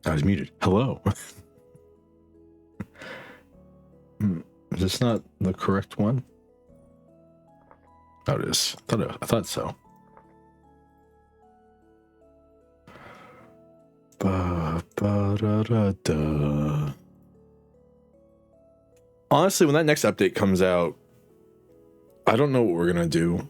I was muted. Hello. Is this not the correct one? Oh, it is. I thought so. Ba-ba-da-da-da. Honestly, when that next update comes out, I don't know what we're gonna do.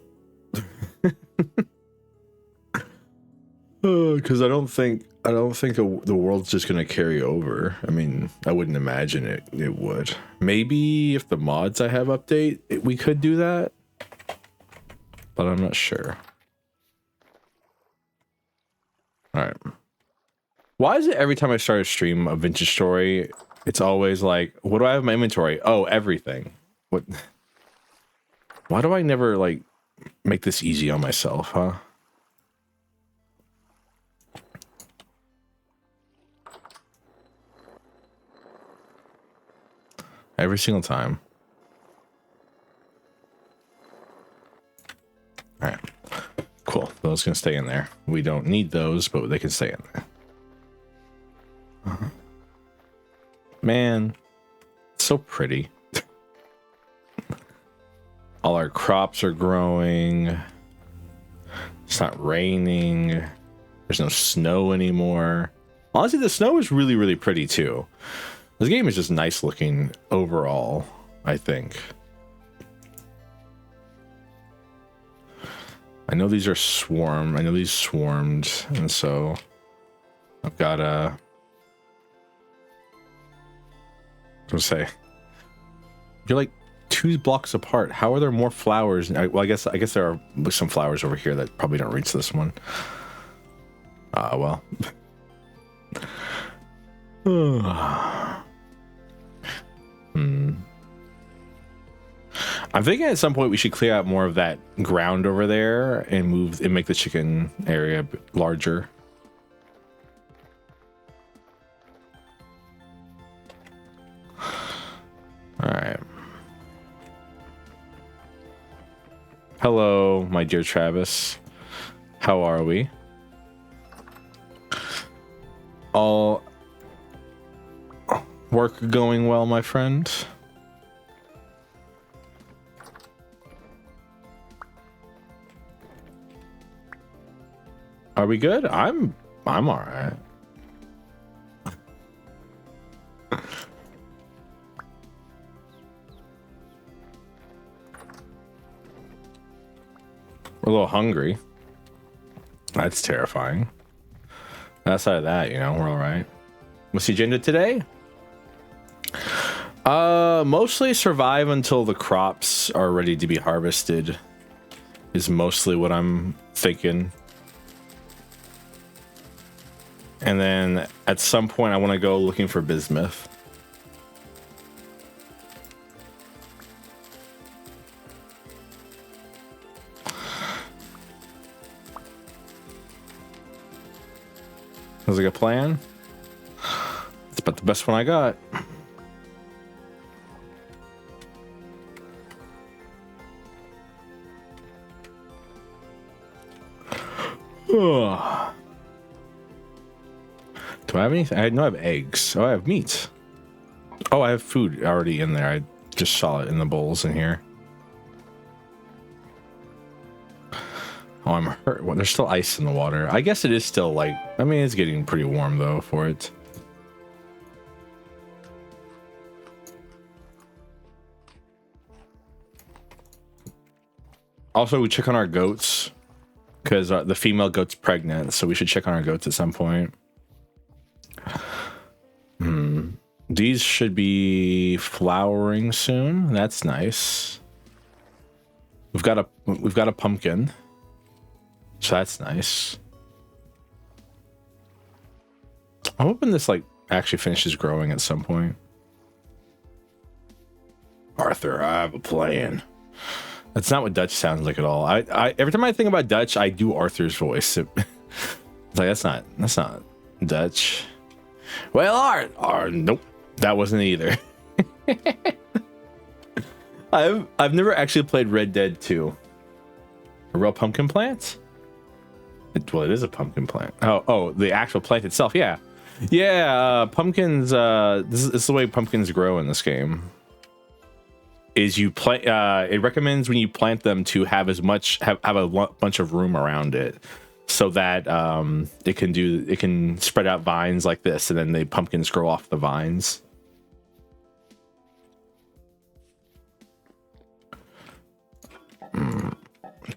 Because I don't think the world's just gonna carry over. I mean, I wouldn't imagine it would. Maybe if the mods I have update, we could do that, but I'm not sure. All right. Why is it every time I start a stream of Vintage Story, it's always like, what do I have in my inventory? Oh, everything. What? Why do I never like make this easy on myself, huh? Every single time. All right. Cool. Those can stay in there. We don't need those, but they can stay in there. Man, it's so pretty. All our crops are growing. It's not raining. There's no snow anymore. Honestly, the snow is really, really pretty too. This game is just nice looking overall, I think. I know these are swarmed. I know these swarmed, and so I've got a... I'll say, you're like 2 blocks apart. How are there more flowers? Well, I guess there are some flowers over here that probably don't reach this one. Well. I'm thinking at some point we should clear out more of that ground over there and make the chicken area larger. All right. Hello, my dear Travis. How are we? All work going well, my friend? Are we good? I'm all right. We're a little hungry. That's terrifying. Outside of that, you know, we're all right. What's the agenda today? Mostly survive until the crops are ready to be harvested is mostly what I'm thinking. And then at some point I want to go looking for bismuth. Sounds like a plan. It's about the best one I got. Do I have anything? I know I have eggs. Oh, I have meat. Oh, I have food already in there. I just saw it in the bowls in here. Oh, I'm hurt. Well, there's still ice in the water. I guess it is still like, I mean, it's getting pretty warm though for it. Also, we check on our goats because the female goat's pregnant, so we should check on our goats at some point. These should be flowering soon. That's nice. We've got a pumpkin. So that's nice. I'm hoping this like actually finishes growing at some point. Arthur, I have a plan. That's not what Dutch sounds like at all. I every time I think about Dutch, I do Arthur's voice. It's like that's not Dutch. Well, nope, that wasn't either. I've never actually played Red Dead 2. A real pumpkin plant? Well, it is a pumpkin plant. Oh, the actual plant itself, yeah. Yeah, pumpkins. This is the way pumpkins grow in this game. Is you plant? It recommends when you plant them to have as much have a bunch of room around it, so that it can spread out vines like this, and then the pumpkins grow off the vines.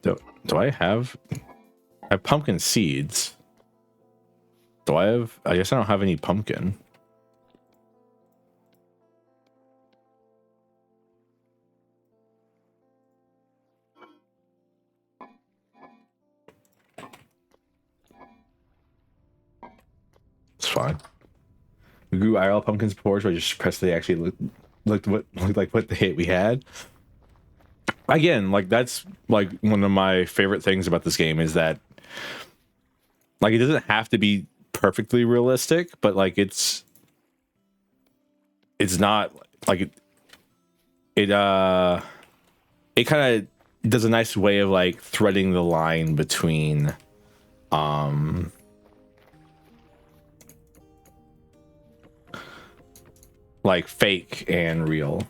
Do I have pumpkin seeds? Do I have? I guess I don't have any pumpkin. It's fine. We grew IRL pumpkins before, so I just pressed they actually looked like what the hit we had. Again, like that's like one of my favorite things about this game is that like it doesn't have to be perfectly realistic, but like it's not like it kind of does a nice way of like threading the line between like fake and real.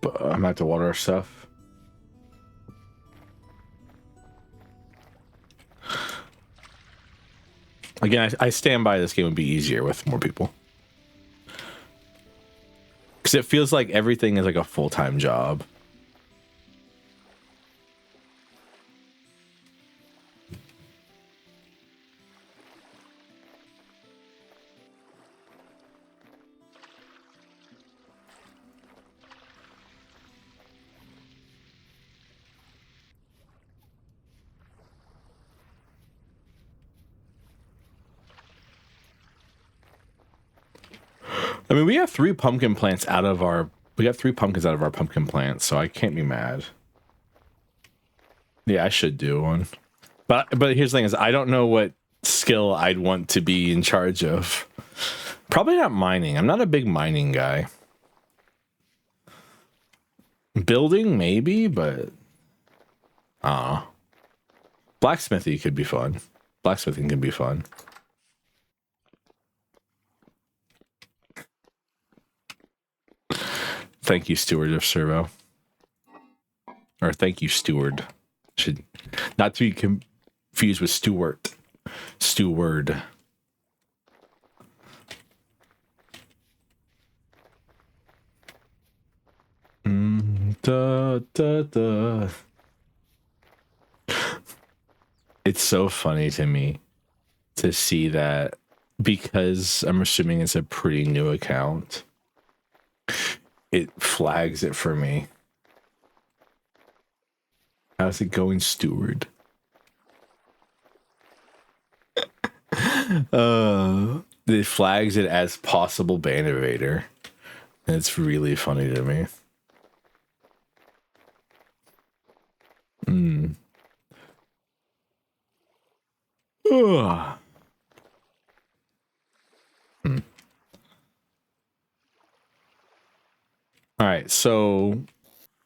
But I'm at to water our stuff. Again, I stand by this game would be easier with more people. Because it feels like everything is like a full-time job. I mean, we have 3 pumpkin plants out of our... We got 3 pumpkins out of our pumpkin plants, so I can't be mad. Yeah, I should do one. But here's the thing is, I don't know what skill I'd want to be in charge of. Probably not mining. I'm not a big mining guy. Building, maybe, but... Blacksmithy could be fun. Blacksmithing can be fun. Thank you, Steward of Servo. Or thank you, Steward. Should not to be confused with Stewart. Steward. Da, da, da. It's so funny to me to see that, because I'm assuming it's a pretty new account, it flags it for me. How's it going, Steward? It flags it as possible ban evader. And it's really funny to me. All right, so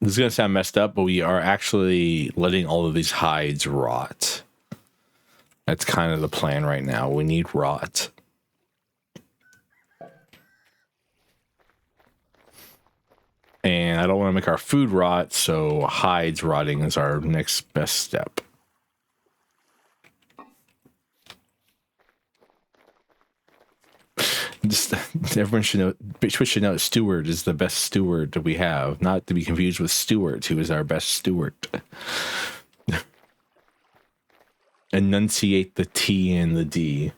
this is gonna sound messed up, but we are actually letting all of these hides rot. That's kind of the plan right now. We need rot. And I don't want to make our food rot, so hides rotting is our next best step. Just everyone should know. Bitch should know. Steward is the best steward that we have, not to be confused with Stewart, who is our best steward. Enunciate the T and the D.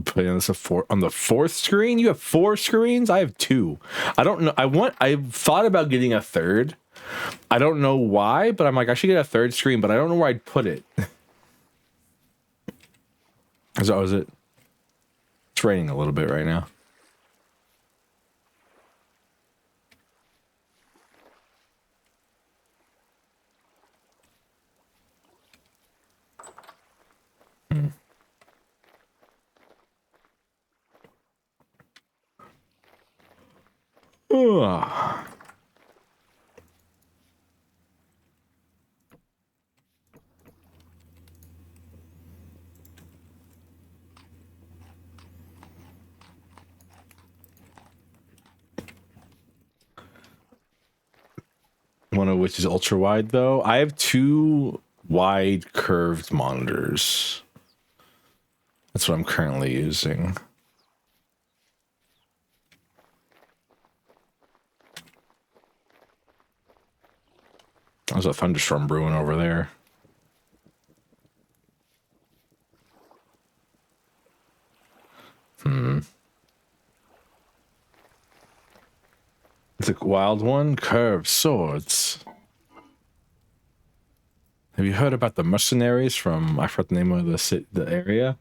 Play on this on the 4th screen. You have 4 screens. I have 2. I don't know. I thought about getting a 3rd. I don't know why, but I'm like, I should get a 3rd screen, but I don't know where I'd put it. Is it? It's raining a little bit right now. Ugh. One of which is ultra wide though. I have 2 wide curved monitors. That's what I'm currently using. There's a thunderstorm brewing over there. It's a wild one. Curved swords. Have you heard about the mercenaries from, I forgot the name of the area?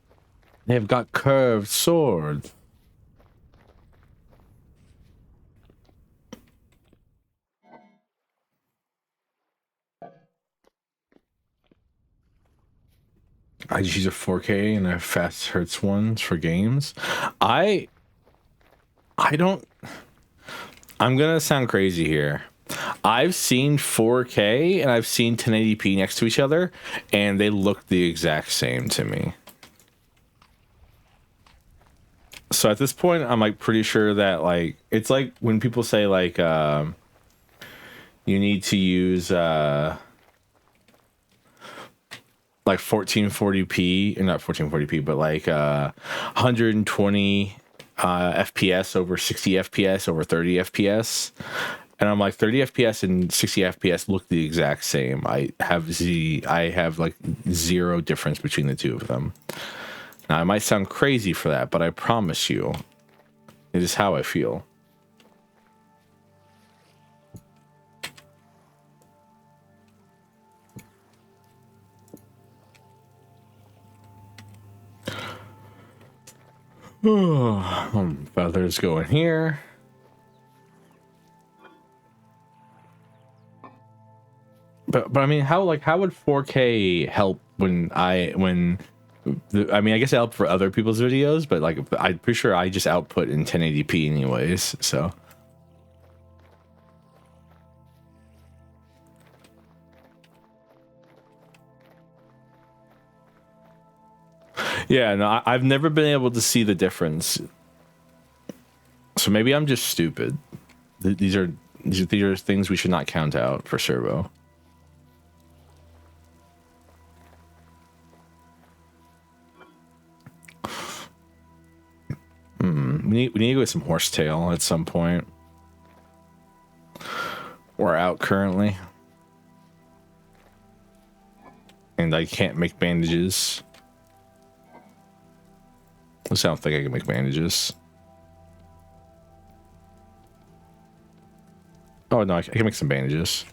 They've got curved swords. I just use a 4K and a fast hertz ones for games. I don't. I'm gonna sound crazy here. I've seen 4K and I've seen 1080p next to each other, and they look the exact same to me. So at this point, I'm like pretty sure that like it's like when people say like you need to use like 1440p, or not 1440p, but like 120 FPS over 60 FPS over 30 FPS. And I'm like 30 FPS and 60 FPS look the exact same. I have like 0 difference between the two of them. Now I might sound crazy for that, but I promise you it is how I feel. Feathers go in here. But I mean, how would 4K help I mean, I guess it helped for other people's videos, but like I'm pretty sure I just output in 1080p anyways, so. Yeah, no, I've never been able to see the difference. So maybe I'm just stupid. These are things we should not count out for Servo. We need to go get some horsetail at some point. We're out currently. And I can't make bandages. At least I don't think I can make bandages. Oh no, I can make some bandages.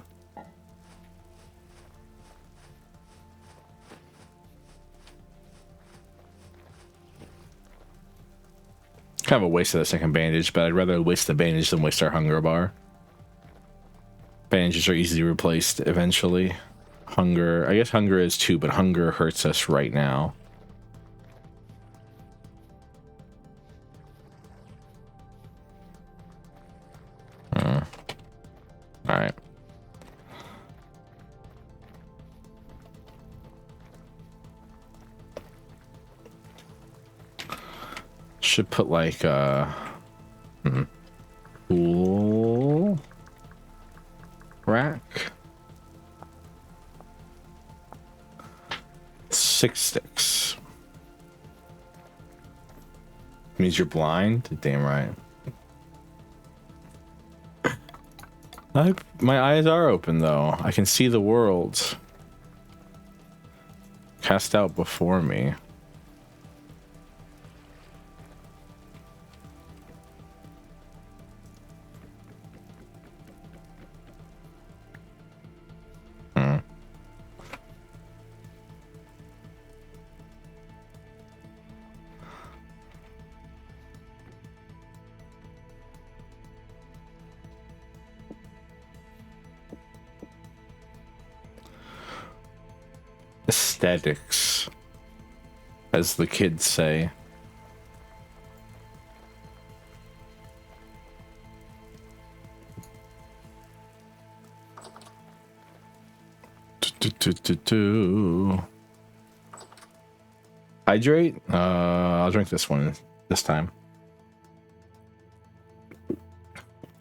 Kind of a waste of the second bandage, but I'd rather waste the bandage than waste our hunger bar. Bandages are easily replaced eventually. Hunger, I guess hunger is too, but hunger hurts us right now. All right. Should put like tool rack. 6 sticks. Means you're blind? Damn right. My eyes are open though. I can see the world cast out before me. aesthetics, as the kids say. Hydrate? I'll drink this one this time.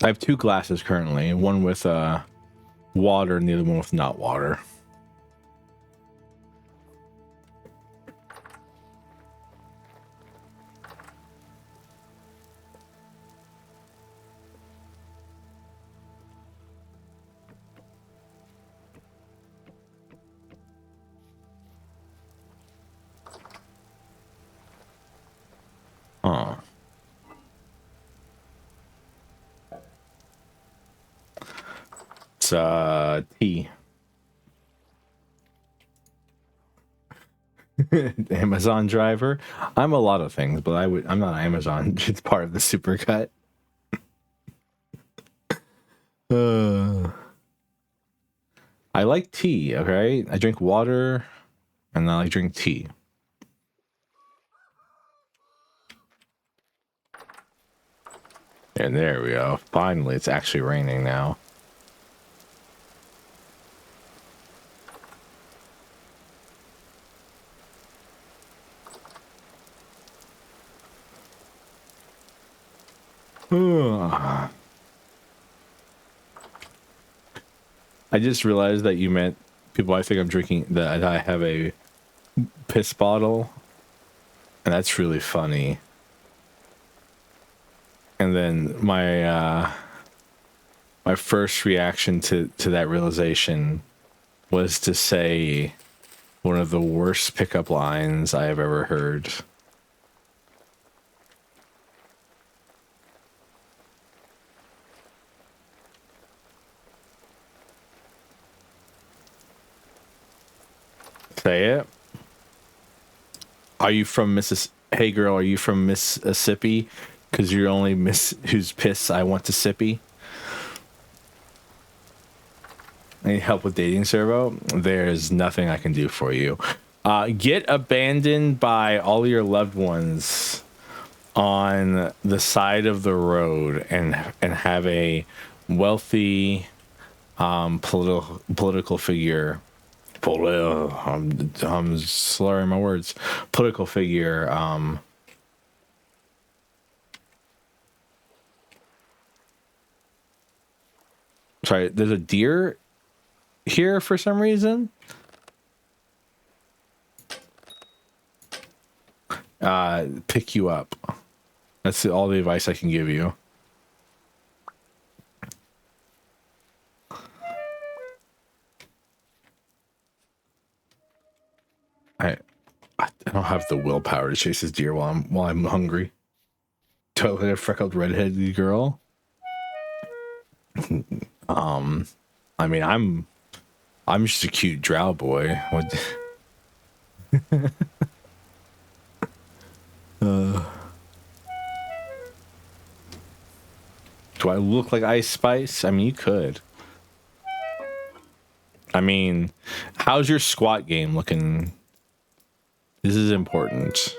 I have 2 glasses currently, one with water and the other one with not water. Oh. It's tea. Amazon driver. I'm a lot of things, but I'm not Amazon. It's part of the supercut. I like tea, okay? I drink water and I drink tea. And there we go. Finally, it's actually raining now. I just realized that you meant people. I think I'm drinking that I have a piss bottle, and that's really funny. And then my first reaction to that realization was to say one of the worst pickup lines I have ever heard. Say it. Are you from Mississippi? Hey girl, are you from Mississippi? Because you're only miss whose piss I want to sippy. Any help with dating, Servo? There's nothing I can do for you. Get abandoned by all your loved ones on the side of the road and have a wealthy political figure. I'm slurring my words. Political figure. Sorry, there's a deer here for some reason. Pick you up. That's all the advice I can give you. I don't have the willpower to chase this deer while I'm hungry. Totally a freckled redheaded girl. I mean, I'm just a cute drow boy. What? Do I look like Ice Spice? I mean, you could. I mean, how's your squat game looking? This is important.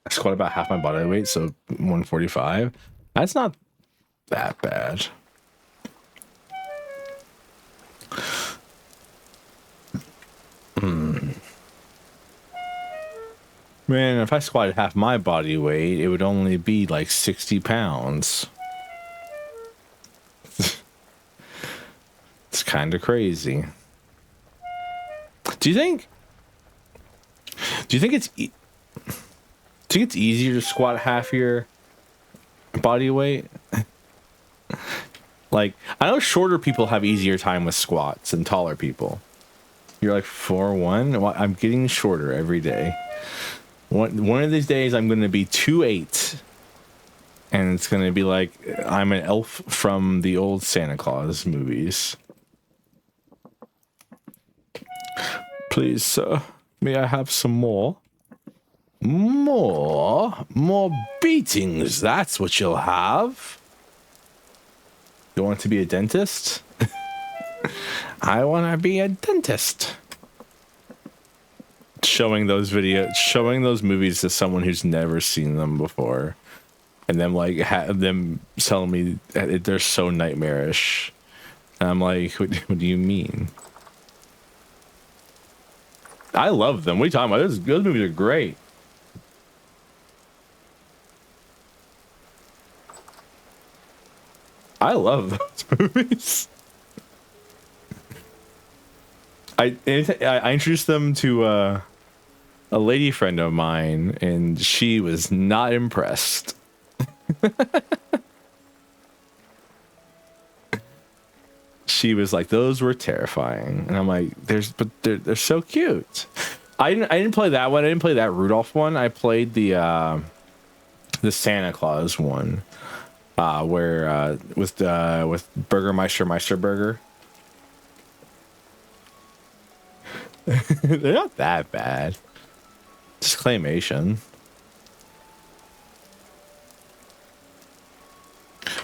I squat about half my body weight, so 145. That's not that bad. Man, if I squatted half my body weight, it would only be like 60 pounds. It's kind of crazy. Do you think it's easier to squat half your body weight? Like, I know shorter people have easier time with squats than taller people. You're like 4'1". Well, I'm getting shorter every day. One of these days, I'm going to be 2'8". And it's gonna be like I'm an elf from the old Santa Claus movies. Please, sir, may I have some more? More beatings, that's what you'll have. You want to be a dentist? I want to be a dentist. Showing those movies to someone who's never seen them before, and them like them telling me they're so nightmarish, and I'm like, what do you mean? I love them. What are you talking about? Those movies are great. I love those movies. I introduced them to a lady friend of mine, and she was not impressed. She was like, "Those were terrifying," and I'm like, they're so cute." I didn't play that one. I didn't play that Rudolph one. I played the Santa Claus one, where with Meister Burger. They're not that bad. Just claymation.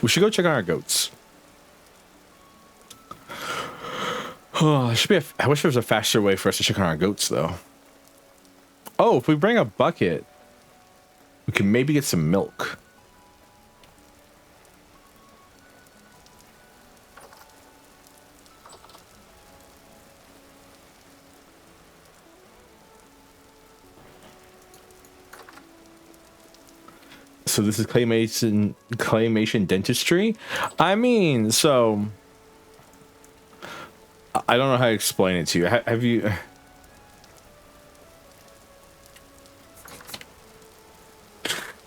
We should go check on our goats. Oh, I wish there was a faster way for us to check on our goats, though. Oh, if we bring a bucket, we can maybe get some milk. So this is claymation dentistry. I mean, so I don't know how to explain it to you. Have you?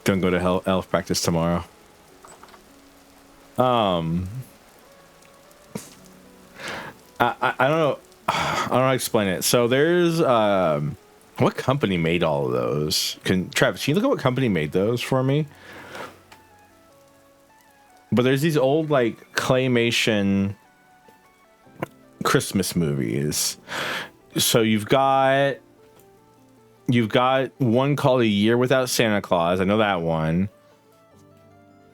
Don't go to elf practice tomorrow. I don't know. I don't know how to explain it. So there's what company made all of those? Travis, can you look at what company made those for me? But there's these old like claymation Christmas movies. So you've got one called A Year Without Santa Claus. I know that one.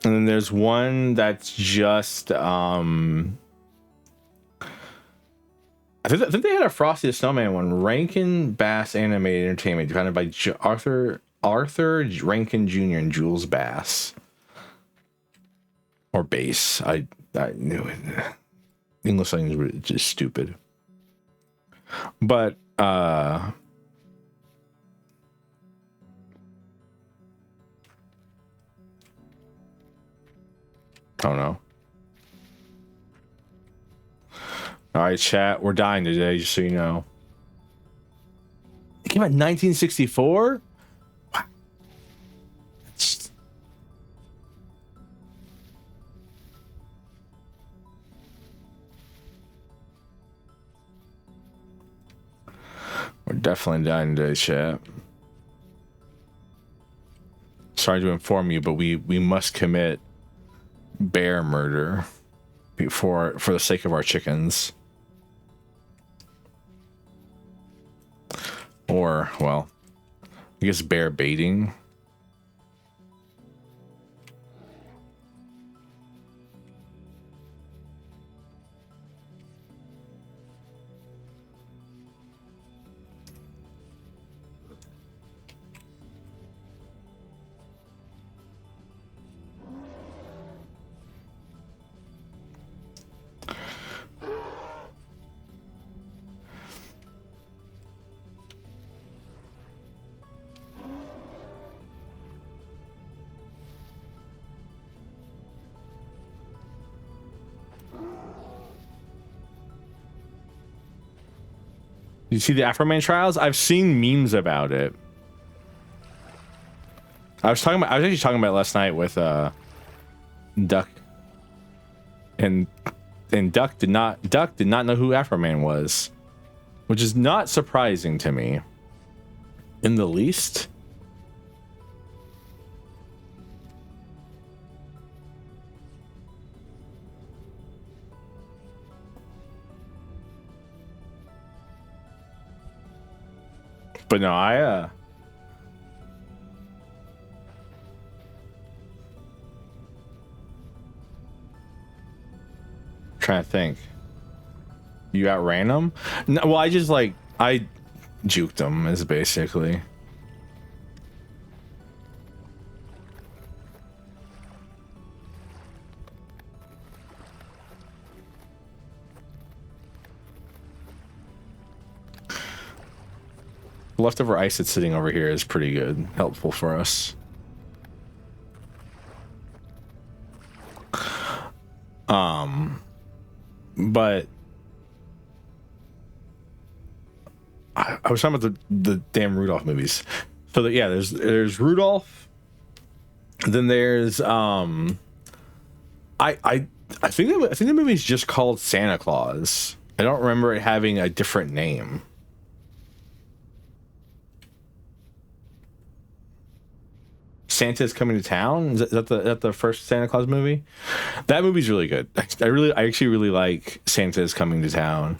And then there's one that's just I think they had a Frosty the Snowman one, Rankin Bass Animated Entertainment, founded by Arthur Rankin Jr. and Jules Bass. Or Bass. I knew it. English language is just stupid. But I don't know. All right, chat. We're dying today, just so you know. It came out in 1964? Wow. We're definitely dying today, chat. Sorry to inform you, but we must commit bear murder for the sake of our chickens. Or, well, I guess bear baiting. You see the Afroman trials? I've seen memes about it. I was actually talking about it last night with Duck. And Duck did not know who Afroman was, which is not surprising to me in the least. But no, I trying to think. You outran him? No, well, I just like I juked him is basically. Leftover ice that's sitting over here is pretty good, helpful for us. But I was talking about the damn Rudolph movies. So yeah, there's Rudolph. Then there's I think the movie's just called Santa Claus. I don't remember it having a different name. Santa's Coming to Town? Is that the first Santa Claus movie? That movie's really good. I actually really like Santa's Coming to Town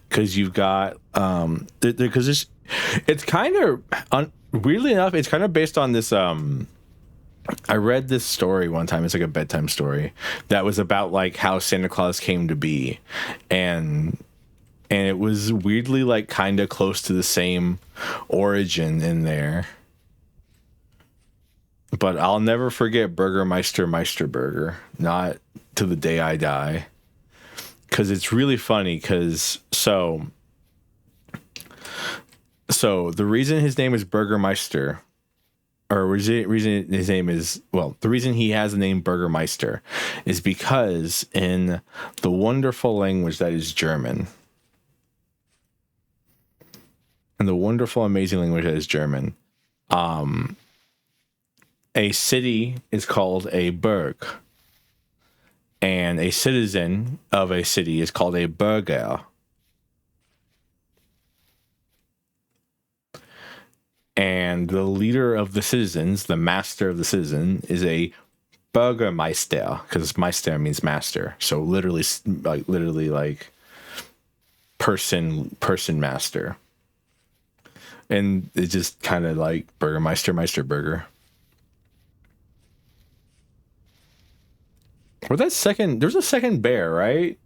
because you've got because it's kind of weirdly enough it's kind of based on this I read this story one time. It's like a bedtime story that was about like how Santa Claus came to be, and it was weirdly like kind of close to the same origin in there. But I'll never forget Burgermeister Meisterburger, not to the day I die. Because it's really funny, because so the reason his name is Burgermeister, or reason his name is, well, the reason he has the name Burgermeister is because in the wonderful language that is German, and the wonderful, amazing language that is German, a city is called a Burg, and a citizen of a city is called a Bürger. And the leader of the citizens, the master of the citizen, is a Bürgermeister, because Meister means master. So literally like person master. And it's just kind of like Burgermeister Meisterburger. Or that second, there's a second bear, right?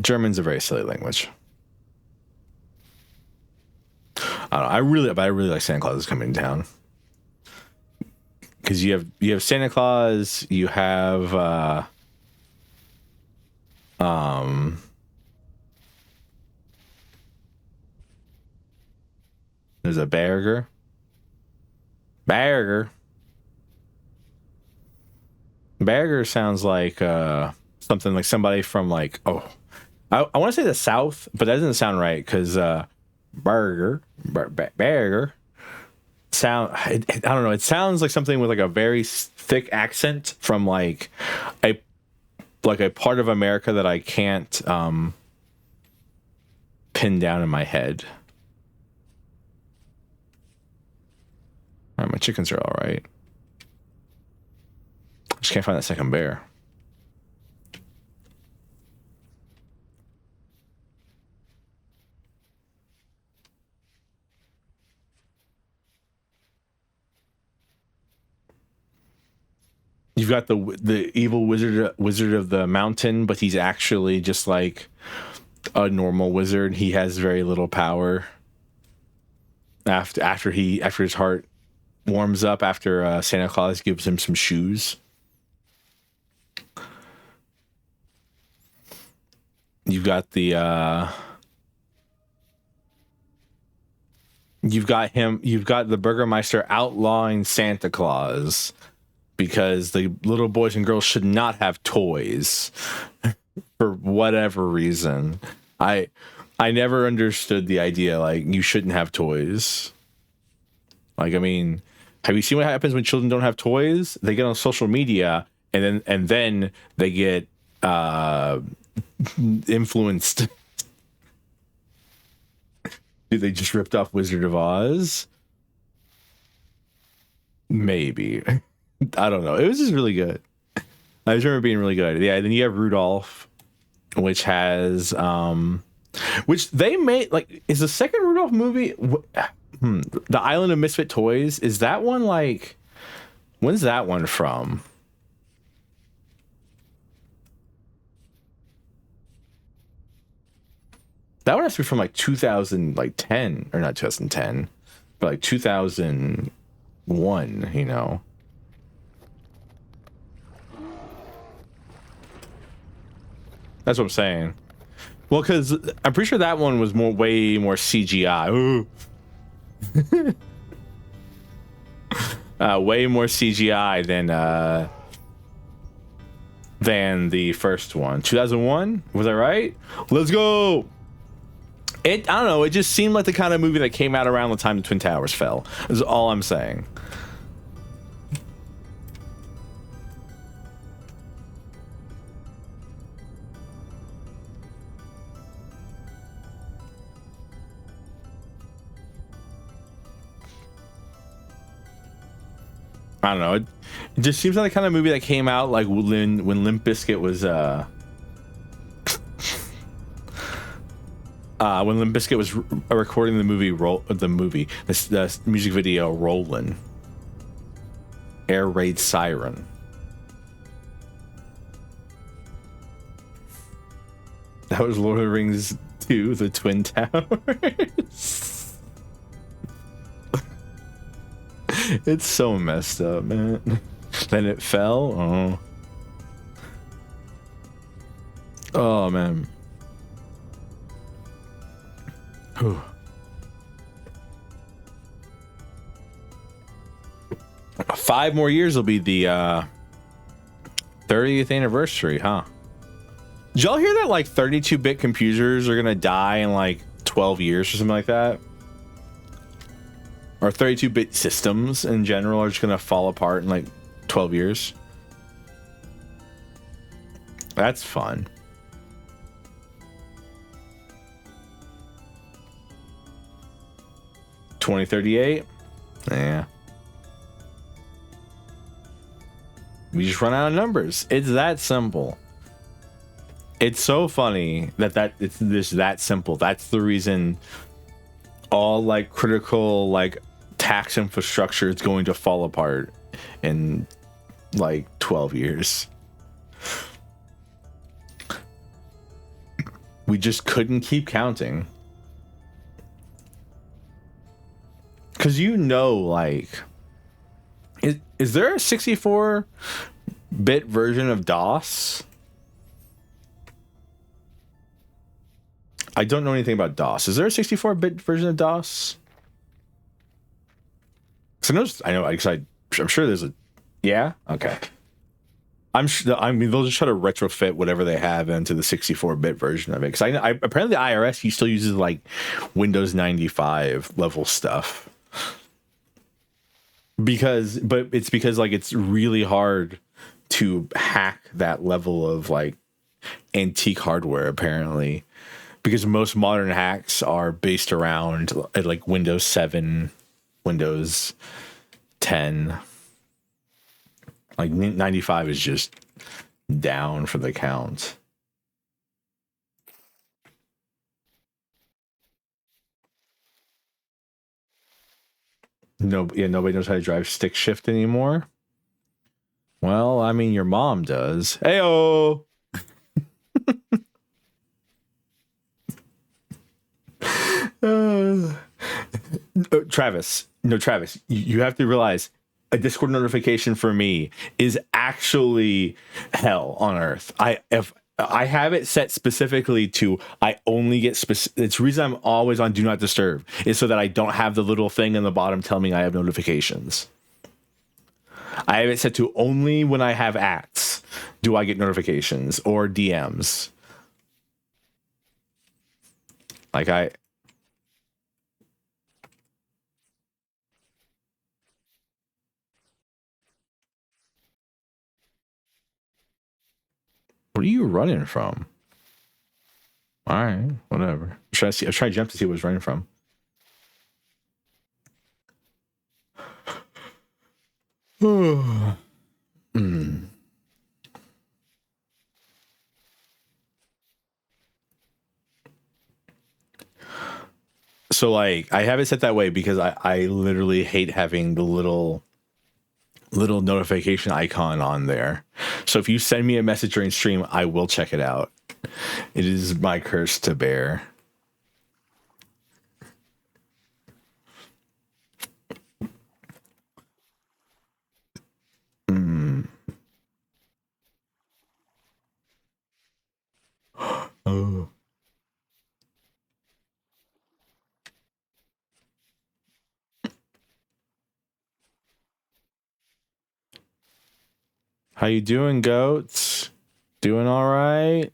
German's a very silly language. I don't know. I really like Santa Claus is Coming to Town. Because you have Santa Claus, you have there's a Berger. Berger sounds like something like somebody from like, I want to say the South, but that doesn't sound right because Berger sound, I don't know, it sounds like something with like a very thick accent from like a part of America that I can't pin down in my head. All right, my chickens are all right. I just can't find that second bear. You've got the evil wizard of the mountain, but he's actually just like a normal wizard. He has very little power. After his heart warms up, after Santa Claus gives him some shoes. You've got the you've got the Burgermeister outlawing Santa Claus because the little boys and girls should not have toys for whatever reason. I never understood the idea like you shouldn't have toys. Like, I mean, have you seen what happens when children don't have toys? They get on social media and then they get influenced. Dude, they just ripped off Wizard of Oz? Maybe. I don't know. It was just really good. I just remember being really good. Yeah, then you have Rudolph, which has which they made, like, is the second Rudolph movie The Island of Misfit Toys, is that one like, when's that one from? That one has to be from like 2010, or not 2010, but like 2001, you know. That's what I'm saying. Well, because I'm pretty sure that one was way more CGI. Ooh. Way more CGI than the first one. 2001, was that right? Let's go. I don't know. It just seemed like the kind of movie that came out around the time the Twin Towers fell. Is all I'm saying. I don't know. It just seems like the kind of movie that came out like when Limp Bizkit was when Limp Bizkit was recording the music video Rollin'. Air Raid Siren. That was Lord of the Rings 2, The Twin Towers. It's so messed up, man. Then it fell. Oh man. Whew. 5 more years will be the 30th anniversary, huh? Did y'all hear that like 32-bit computers are gonna die in like 12 years or something like that? Or 32-bit systems in general are just gonna fall apart in like 12 years? That's fun. $2038? Yeah. We just run out of numbers. It's that simple. It's so funny that it's just that simple. That's the reason all like critical like tax infrastructure is going to fall apart in like 12 years. We just couldn't keep counting. Because like, is there a 64-bit version of DOS? I don't know anything about DOS. Is there a 64-bit version of DOS? Because I'm sure there's a... Yeah? Okay. I mean, they'll just try to retrofit whatever they have into the 64-bit version of it. Because apparently the IRS, he still uses, like, Windows 95 level stuff. But it's because, like, it's really hard to hack that level of, like, antique hardware, apparently. Because most modern hacks are based around like Windows 7, Windows 10. Like 95 is just down for the count. Nobody knows how to drive stick shift anymore. Well, I mean, your mom does. Heyo. Travis, you have to realize a Discord notification for me is actually hell on earth. If I have it set specifically to, I only get it's the reason I'm always on do not disturb is so that I don't have the little thing in the bottom telling me I have notifications. I have it set to only when I have acts do I get notifications or DMs. Like what are you running from? All right, whatever. I was trying to jump to see what it was running from. So like I have it set that way because I literally hate having the little notification icon on there. So if you send me a message during stream, I will check it out. It is my curse to bear. Oh. How you doing, goats? Doing all right?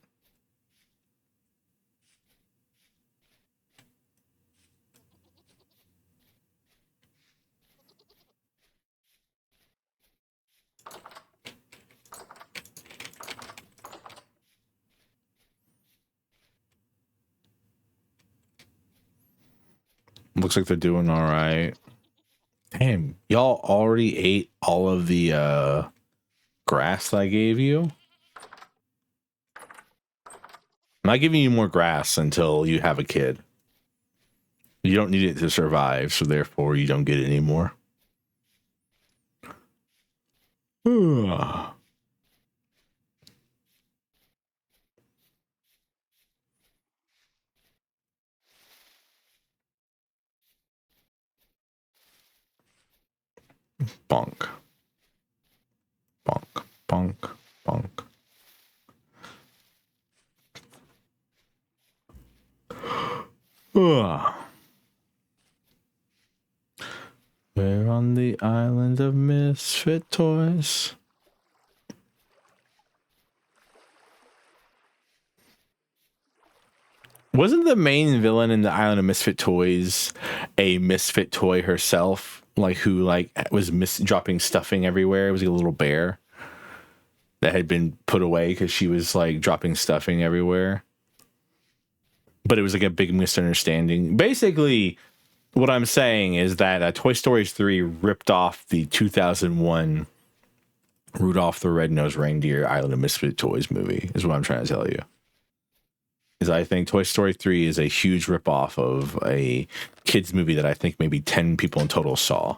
Looks like they're doing all right. Damn, y'all already ate all of the grass I gave you? I'm not giving you more grass until you have a kid. You don't need it to survive, so therefore you don't get it anymore. Bonk. Bonk. Bonk. Bonk. We're on the island of misfit toys. Wasn't the main villain in the Island of Misfit Toys a misfit toy herself? Like who like was dropping stuffing everywhere? It was like a little bear that had been put away because she was like dropping stuffing everywhere. But it was like a big misunderstanding. Basically, what I'm saying is that Toy Story 3 ripped off the 2001 Rudolph the Red-Nosed Reindeer Island of Misfit Toys movie, is what I'm trying to tell you. Is I think Toy Story 3 is a huge ripoff of a kids movie that I think maybe 10 people in total saw.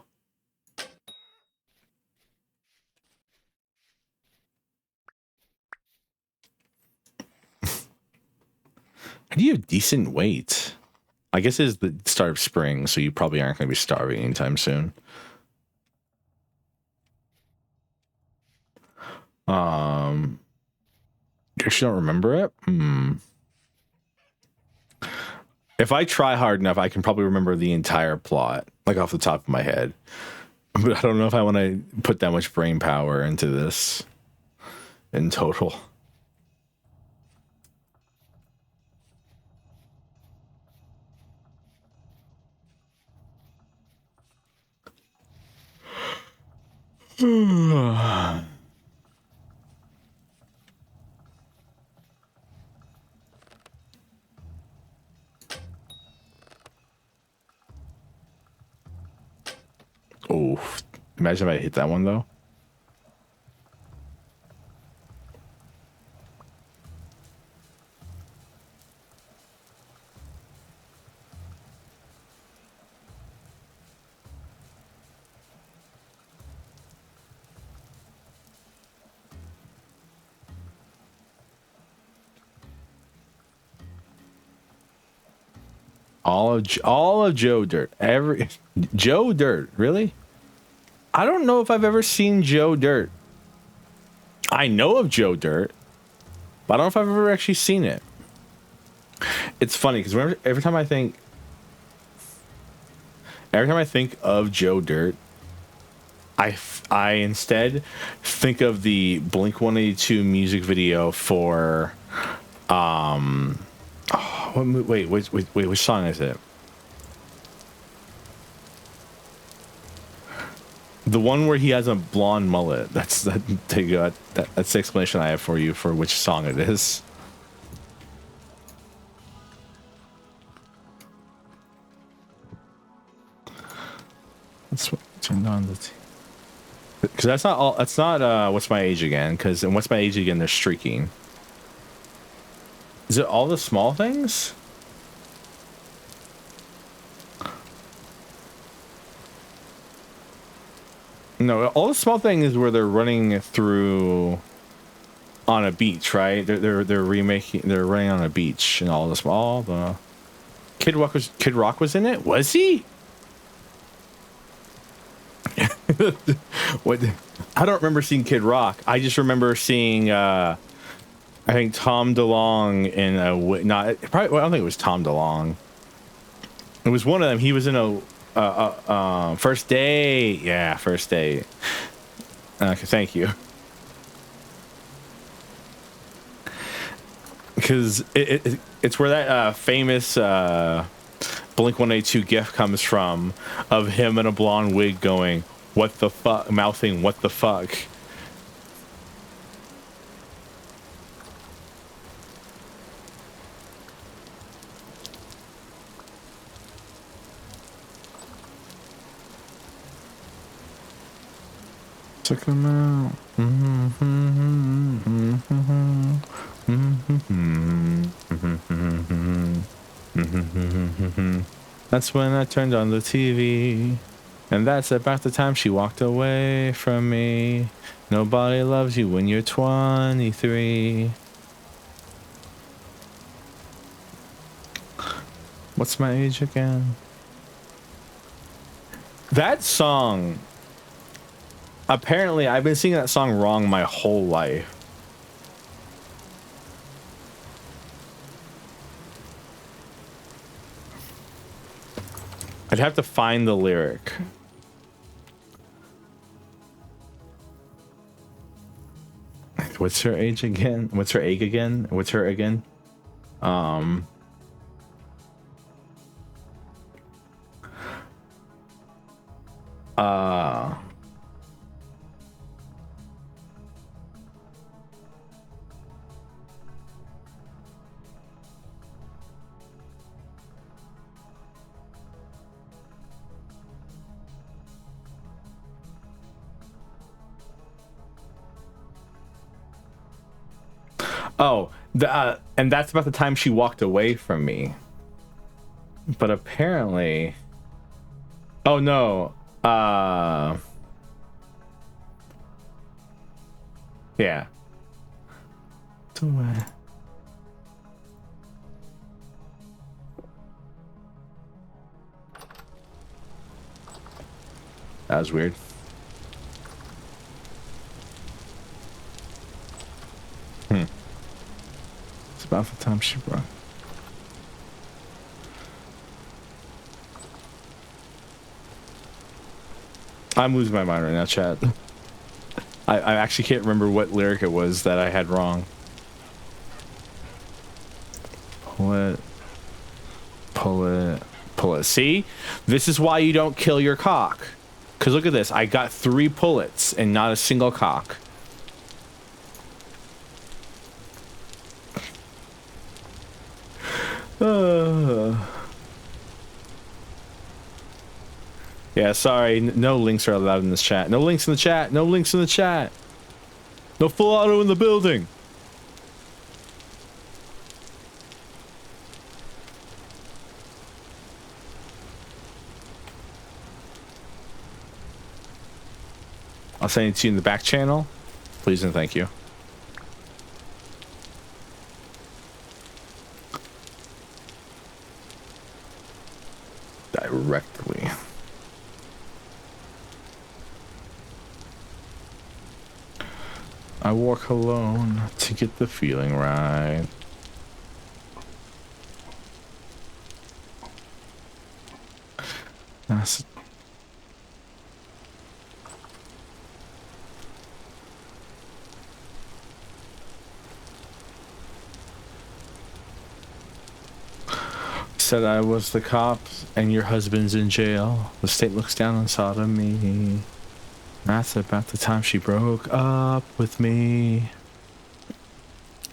How do you have decent weight? I guess it's the start of spring, so you probably aren't going to be starving anytime soon. You actually don't remember it? If I try hard enough, I can probably remember the entire plot, like off the top of my head. But I don't know if I want to put that much brain power into this in total. Oh, imagine if I hit that one though. All of Joe Dirt. Joe Dirt, really? I don't know if I've ever seen Joe Dirt. I know of Joe Dirt, but I don't know if I've ever actually seen it. It's funny because every time I think of Joe Dirt, I instead think of the Blink 182 music video for wait, which song is it? The one where he has a blonde mullet. That's the explanation I have for you for which song it is. Let's turn on the TV. Because that's not all. That's not What's My Age Again? Because in What's My Age Again, they're streaking. Is it all the small things? No, all the small things where they're running through on a beach, right? They're remaking. They're running on a beach, and all the Kid Rock was in it. Was he? What? I don't remember seeing Kid Rock. I just remember seeing. I think Tom DeLonge in a probably. Well, I don't think it was Tom DeLonge. It was one of them. He was in a First Date. Yeah, First Date. Okay, thank you. Because it's where that famous Blink-182 gif comes from of him in a blonde wig going, "What the fuck?" mouthing, "What the fuck?" Took him out. That's when I turned on the TV, and that's about the time she walked away from me. Nobody loves you when you're 23. What's my age again? That song. Apparently, I've been singing that song wrong my whole life. I'd have to find the lyric. What's her age again? What's her age again? What's her again? Oh, and that's about the time she walked away from me. But apparently, oh no, yeah. That was weird. It's about the time she brought. I'm losing my mind right now, chat. I actually can't remember what lyric it was that I had wrong. Pull it. Pull it. Pull it. See? This is why you don't kill your cock. Because look at this. I got 3 pullets and not a single cock. Yeah, sorry. No links are allowed in this chat. No links in the chat. No links in the chat. No full auto in the building. I'll send it to you in the back channel. Please and thank you. Directly. I walk alone to get the feeling right. That's said I was the cops and your husband's in jail. The state looks down on sodomy. That's about the time she broke up with me.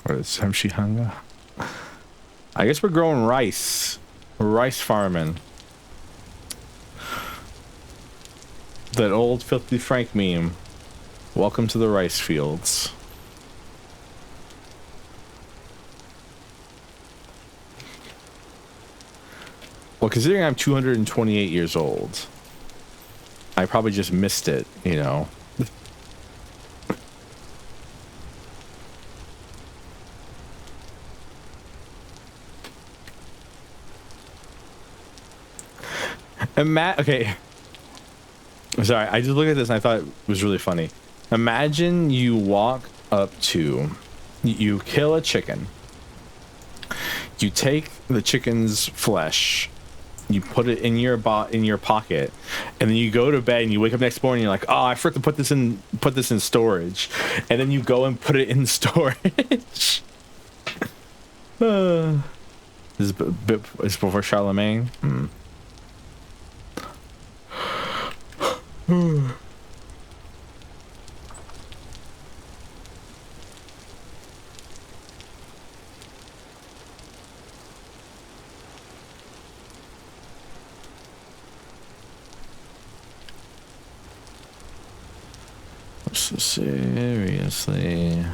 Or the time she hung up. I guess we're growing rice. We're rice farming. That old Filthy Frank meme. Welcome to the rice fields. Well, considering I'm 228 years old, I probably just missed it, you know. And Matt, okay. Sorry, I just looked at this and I thought it was really funny. Imagine you walk up to, you kill a chicken. You take the chicken's flesh, you put it in your pocket, and then you go to bed and you wake up next morning and you're like, oh, I forgot to put this in storage, and then you go and put it in storage. This is before Charlemagne. So seriously.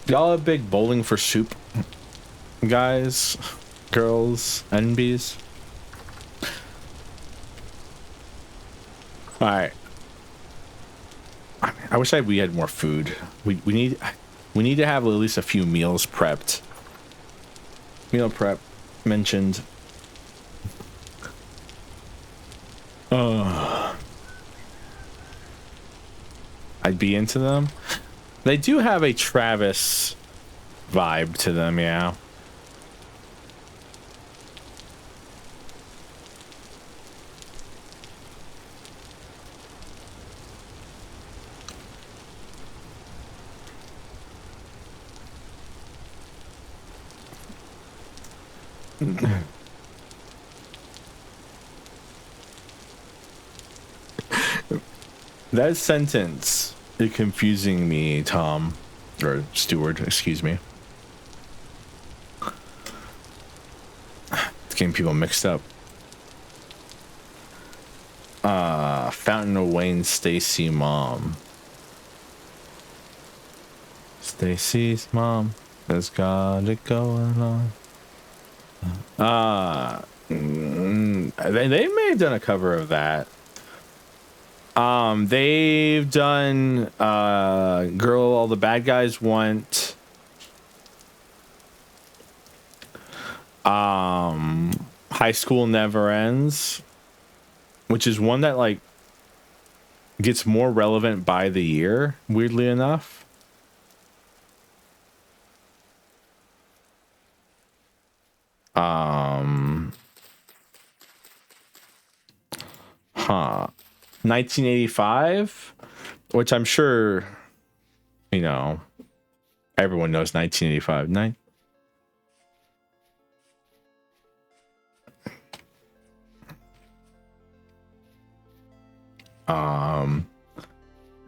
Y'all a big bowling for soup guys, girls, NBs? All right. I wish we had more food. We need to have at least a few meals prepped. Meal prep mentioned. I'd be into them. They do have a Travis vibe to them, yeah. That sentence is confusing me, Tom, or Stewart, excuse me. It's getting people mixed up. Fountain of Wayne Stacy mom. Stacy's mom has got it going on. They may have done a cover of that. They've done Girl All the Bad Guys Want. High School Never Ends, which is one that like gets more relevant by the year, weirdly enough. Huh. 1985, which I'm sure, you know, everyone knows 1985.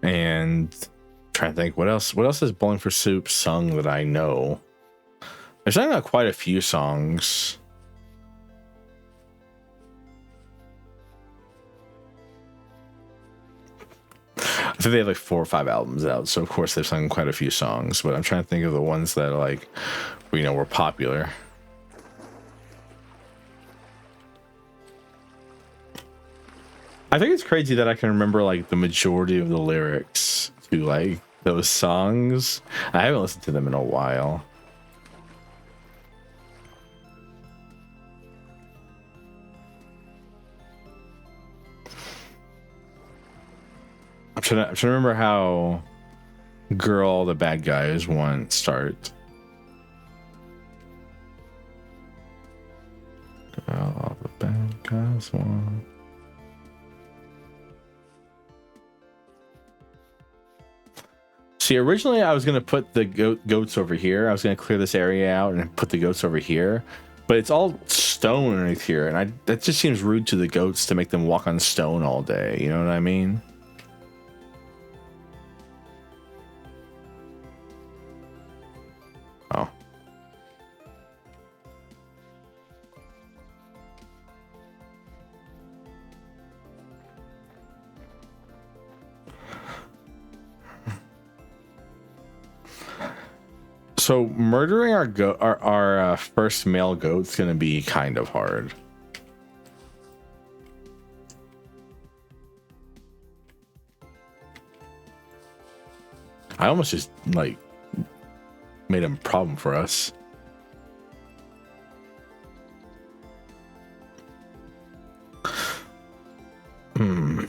And trying to think what else is Bowling for Soup sung that I know. There's not quite a few songs. I think they have like 4 or 5 albums out, so of course they've sung quite a few songs, but I'm trying to think of the ones that like, you know, were popular. I think it's crazy that I can remember like the majority of the lyrics to like those songs. I haven't listened to them in a while. I'm trying to remember how Girl All the Bad Guys Want start. Girl All the Bad Guys Want. See, originally I was going to put the goats over here. I was going to clear this area out and put the goats over here. But it's all stone underneath here. And that just seems rude to the goats to make them walk on stone all day. You know what I mean? Oh. So murdering our first male goat's gonna be kind of hard. I almost just like made a problem for us. I'm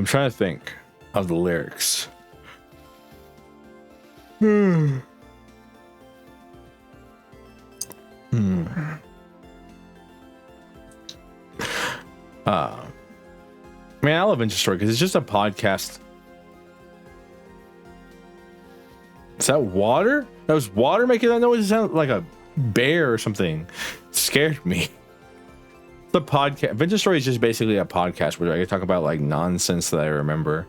trying to think of the lyrics. Man, I love Venture Story because it's just a podcast. Is that water? That was water making that noise. It sounded like a bear or something. It scared me. The podcast Venture Story is just basically a podcast where I can talk about like nonsense that I remember.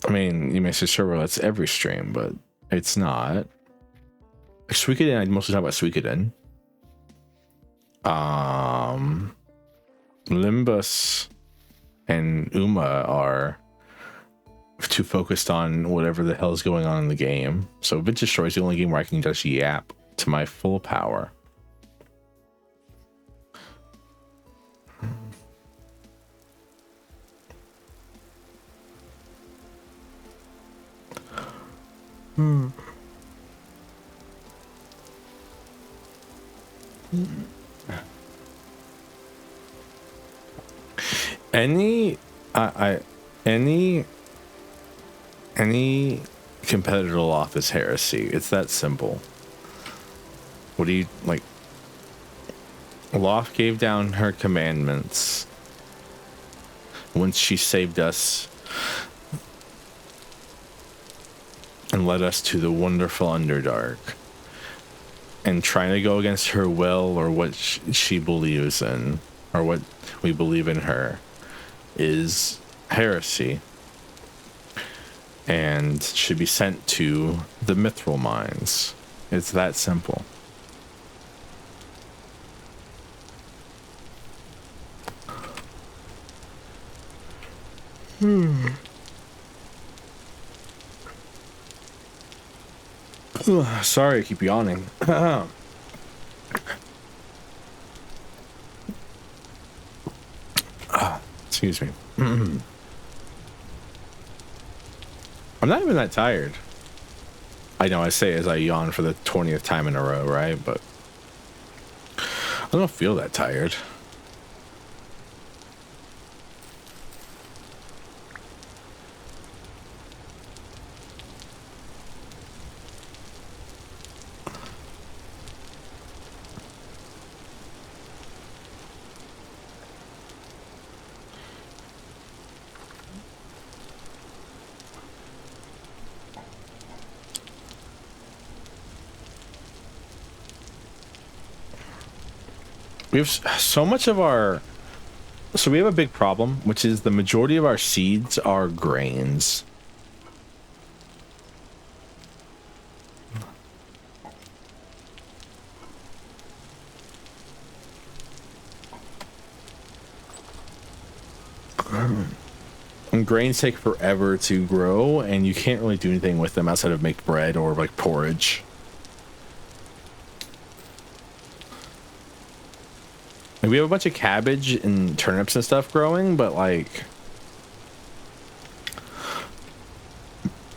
I mean, you may say, sure, well, that's every stream, but it's not. Suikoden, I mostly talk about Suikoden. Limbus and Uma are too focused on whatever the hell is going on in the game. So Venture Story is the only game where I can just yap to my full power. Any competitor loft is heresy. It's that simple. What do you like? Loft gave down her commandments once she saved us and led us to the wonderful Underdark. And trying to go against her will or what she believes in, or what we believe in her, is heresy. And should be sent to the Mithril Mines. It's that simple. Sorry, I keep yawning. Excuse me. I'm not even that tired. I know I say as I yawn for the 20th time in a row, right? But I don't feel that tired. We have so much of our... So we have a big problem, which is the majority of our seeds are grains. And grains take forever to grow, and you can't really do anything with them outside of make bread or like porridge. We have a bunch of cabbage and turnips and stuff growing, but like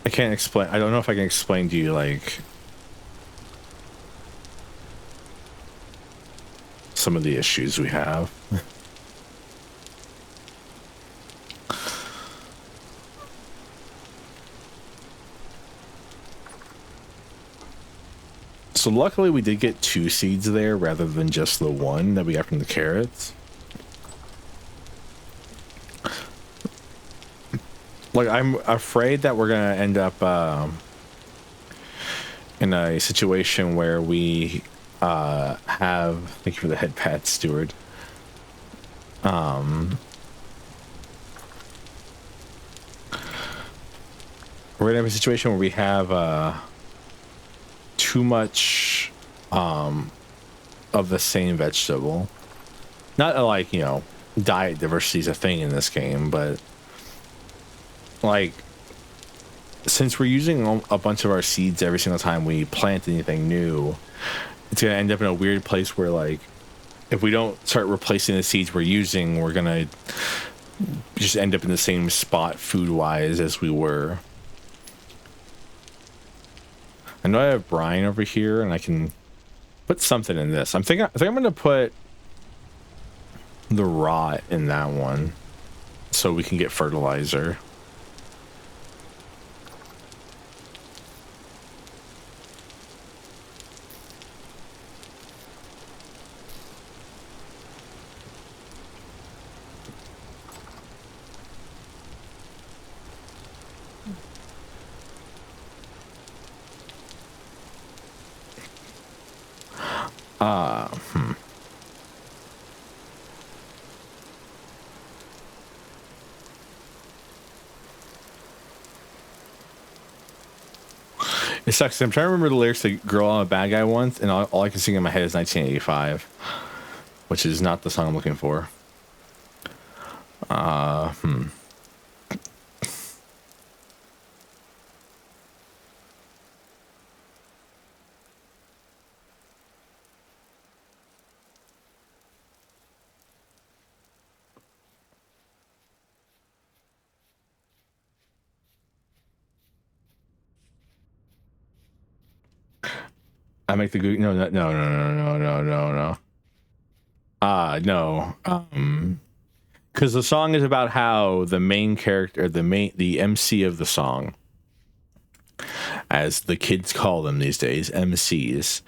I can't explain. I don't know if I can explain to you like some of the issues we have. So luckily we did get 2 seeds there rather than just the 1 that we got from the carrots. Like, I'm afraid that we're gonna end up in a situation where we have... Thank you for the head pat, Steward. we're gonna have a situation where we have too much of the same vegetable. Not like, you know, diet diversity is a thing in this game, but like, since we're using a bunch of our seeds every single time we plant anything new, it's gonna end up in a weird place where, like, if we don't start replacing the seeds we're using, we're gonna just end up in the same spot food wise as we were. I know I have brine over here, and I can put something in this. I think I'm gonna put the rot in that one so we can get fertilizer. Hmm. It sucks. I'm trying to remember the lyrics to Girl I'm a Bad Guy once, and all I can sing in my head is 1985, which is not the song I'm looking for. I make the good. No. No. Because the song is about how the main character, the MC of the song, as the kids call them these days, MCs,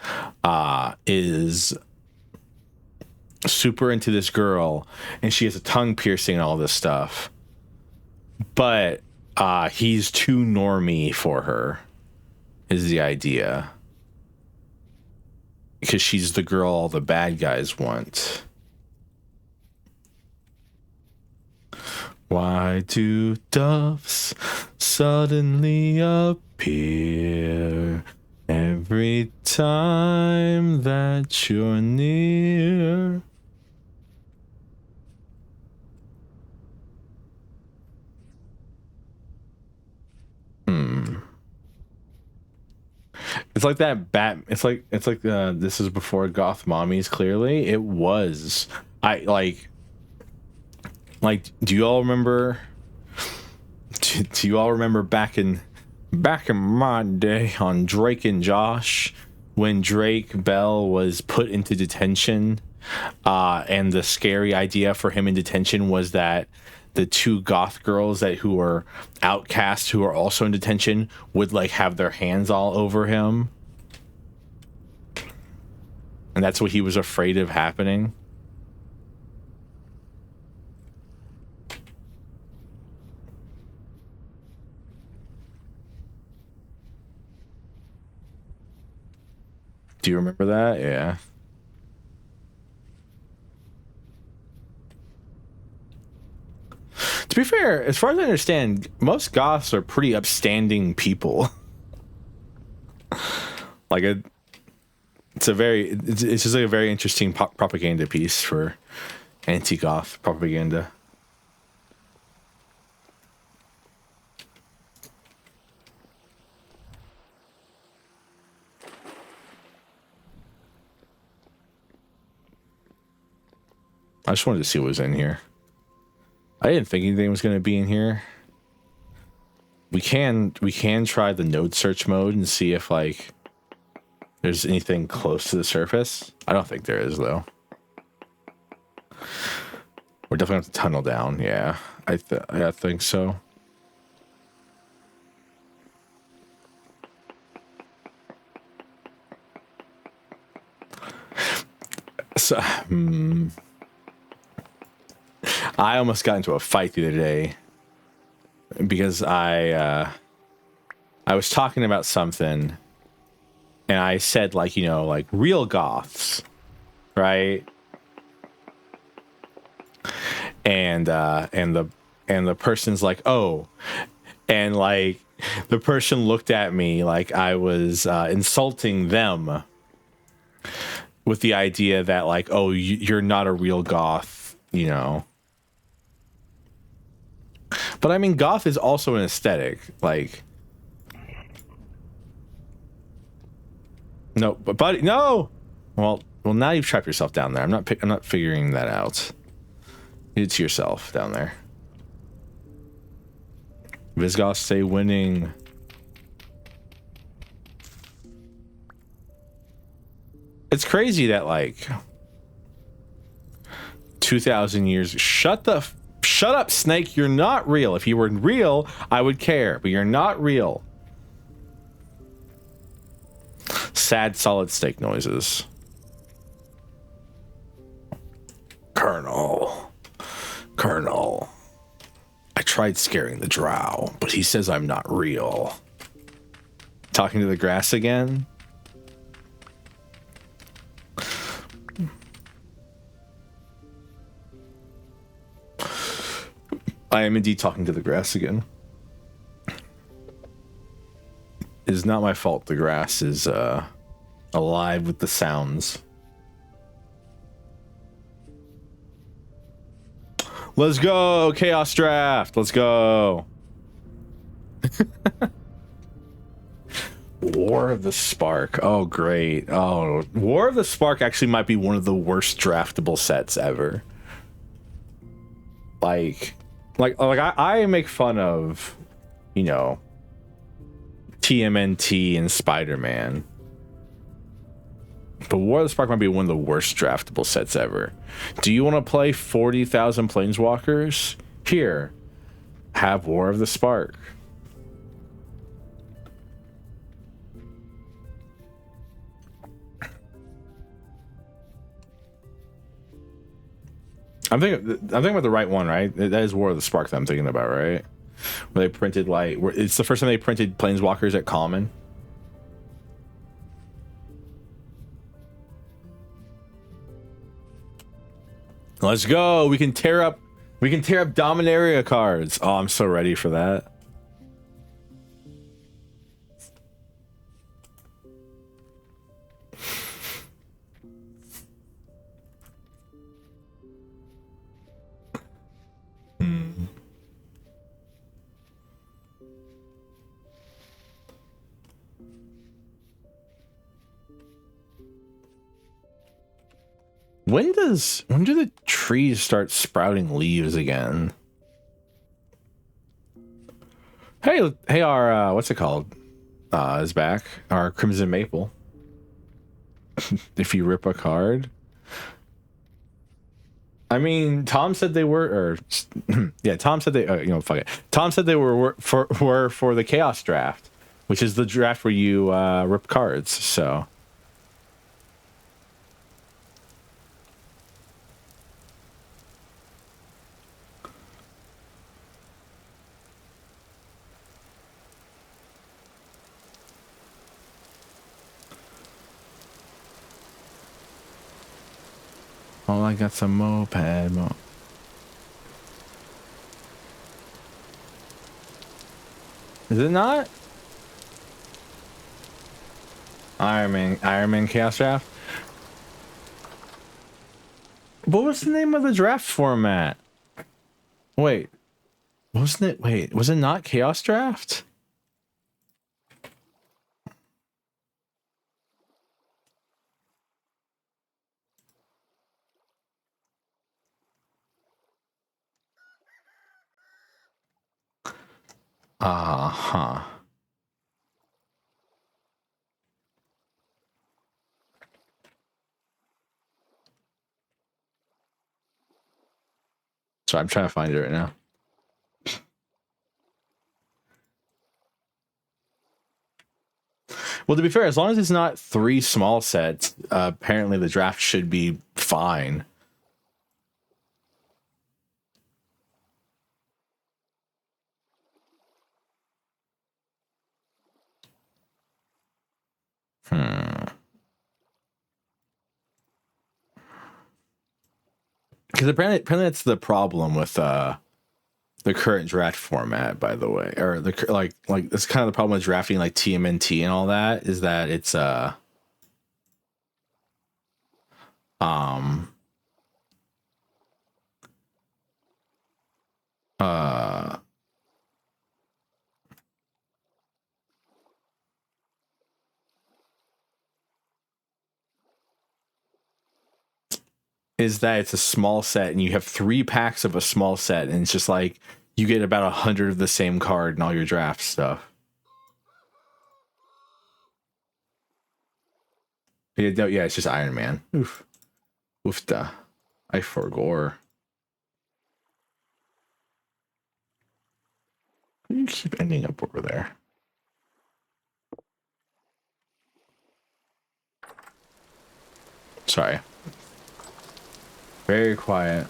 is super into this girl, and she has a tongue piercing and all this stuff, but he's too normie for her, is the idea, because she's the girl all the bad guys want. Why do doves suddenly appear every time that you're near? It's like that it's like this is before goth mommies. Clearly it was. I like do you all remember back in my day on Drake and Josh, when Drake Bell was put into detention, and the scary idea for him in detention was that the two goth girls who were outcasts, who are also in detention, would like have their hands all over him, and that's what he was afraid of happening. Do you remember that? Yeah. To be fair, as far as I understand, most goths are pretty upstanding people. Like it's just like a very interesting propaganda piece for anti-goth propaganda. I just wanted to see what was in here. I didn't think anything was going to be in here. We can try the node search mode and see if like there's anything close to the surface. I don't think there is though. We're definitely have to tunnel down. Yeah, I think so. So, I almost got into a fight the other day because I was talking about something, and I said, like, you know, like real goths, right? And the person's like, oh, and like the person looked at me like I was insulting them with the idea that like, oh, you're not a real goth, you know. But I mean, goth is also an aesthetic. Like, no, but buddy, no. Well, now you've trapped yourself down there. I'm not figuring that out. It's yourself down there. Visigoths stay winning. It's crazy that like 2,000 years. Shut up, Snake. You're not real. If you were real, I would care, but you're not real. Sad solid snake noises. Colonel. I tried scaring the drow, but he says I'm not real. Talking to the grass again? I am indeed talking to the grass again. It is not my fault the grass is alive with the sounds. Let's go, Chaos Draft. Let's go. War of the Spark. Oh, great. Oh, War of the Spark actually might be one of the worst draftable sets ever. Like I make fun of, you know, TMNT and Spider-Man. But War of the Spark might be one of the worst draftable sets ever. Do you want to play 40,000 Planeswalkers? Here, have War of the Spark. I'm thinking about the right one, right? That is War of the Spark that I'm thinking about, right? Where they printed like, it's the first time they printed Planeswalkers at Common. Let's go. We can tear up Dominaria cards. Oh, I'm so ready for that. When do the trees start sprouting leaves again? Hey, our what's it called? Is back. Our Crimson Maple. If you rip a card. I mean, Tom said they were, or yeah, Tom said they, fuck it. Tom said they were for the Chaos Draft, which is the draft where you rip cards. So. Oh, I got some moped. Is it not? Iron Man Chaos Draft? What was the name of the draft format? Wait. Wasn't it? Wait, was it not Chaos Draft? Uh-huh. So I'm trying to find it right now. Well, to be fair, as long as it's not 3 small sets, apparently the draft should be fine. Because apparently that's the problem with the current draft format, by the way, or the like that's kind of the problem with drafting like TMNT and all that, is that it's um uh is that it's a small set and you have 3 packs of a small set, and it's just like you get about 100 of the same card in all your draft stuff. Yeah, no, yeah, it's just Iron Man. Oof. Oofta. I forgore. You keep ending up over there. Sorry. Very quiet.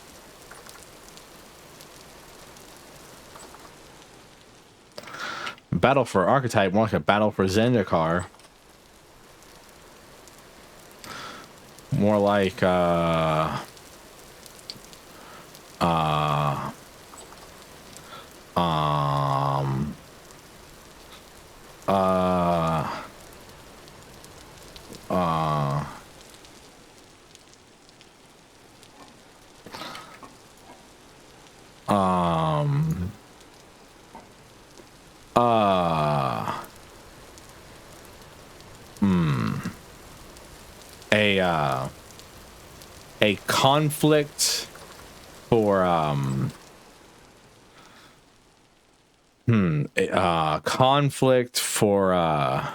Battle for archetype, more like a battle for Zendikar. More like um a conflict for conflict for I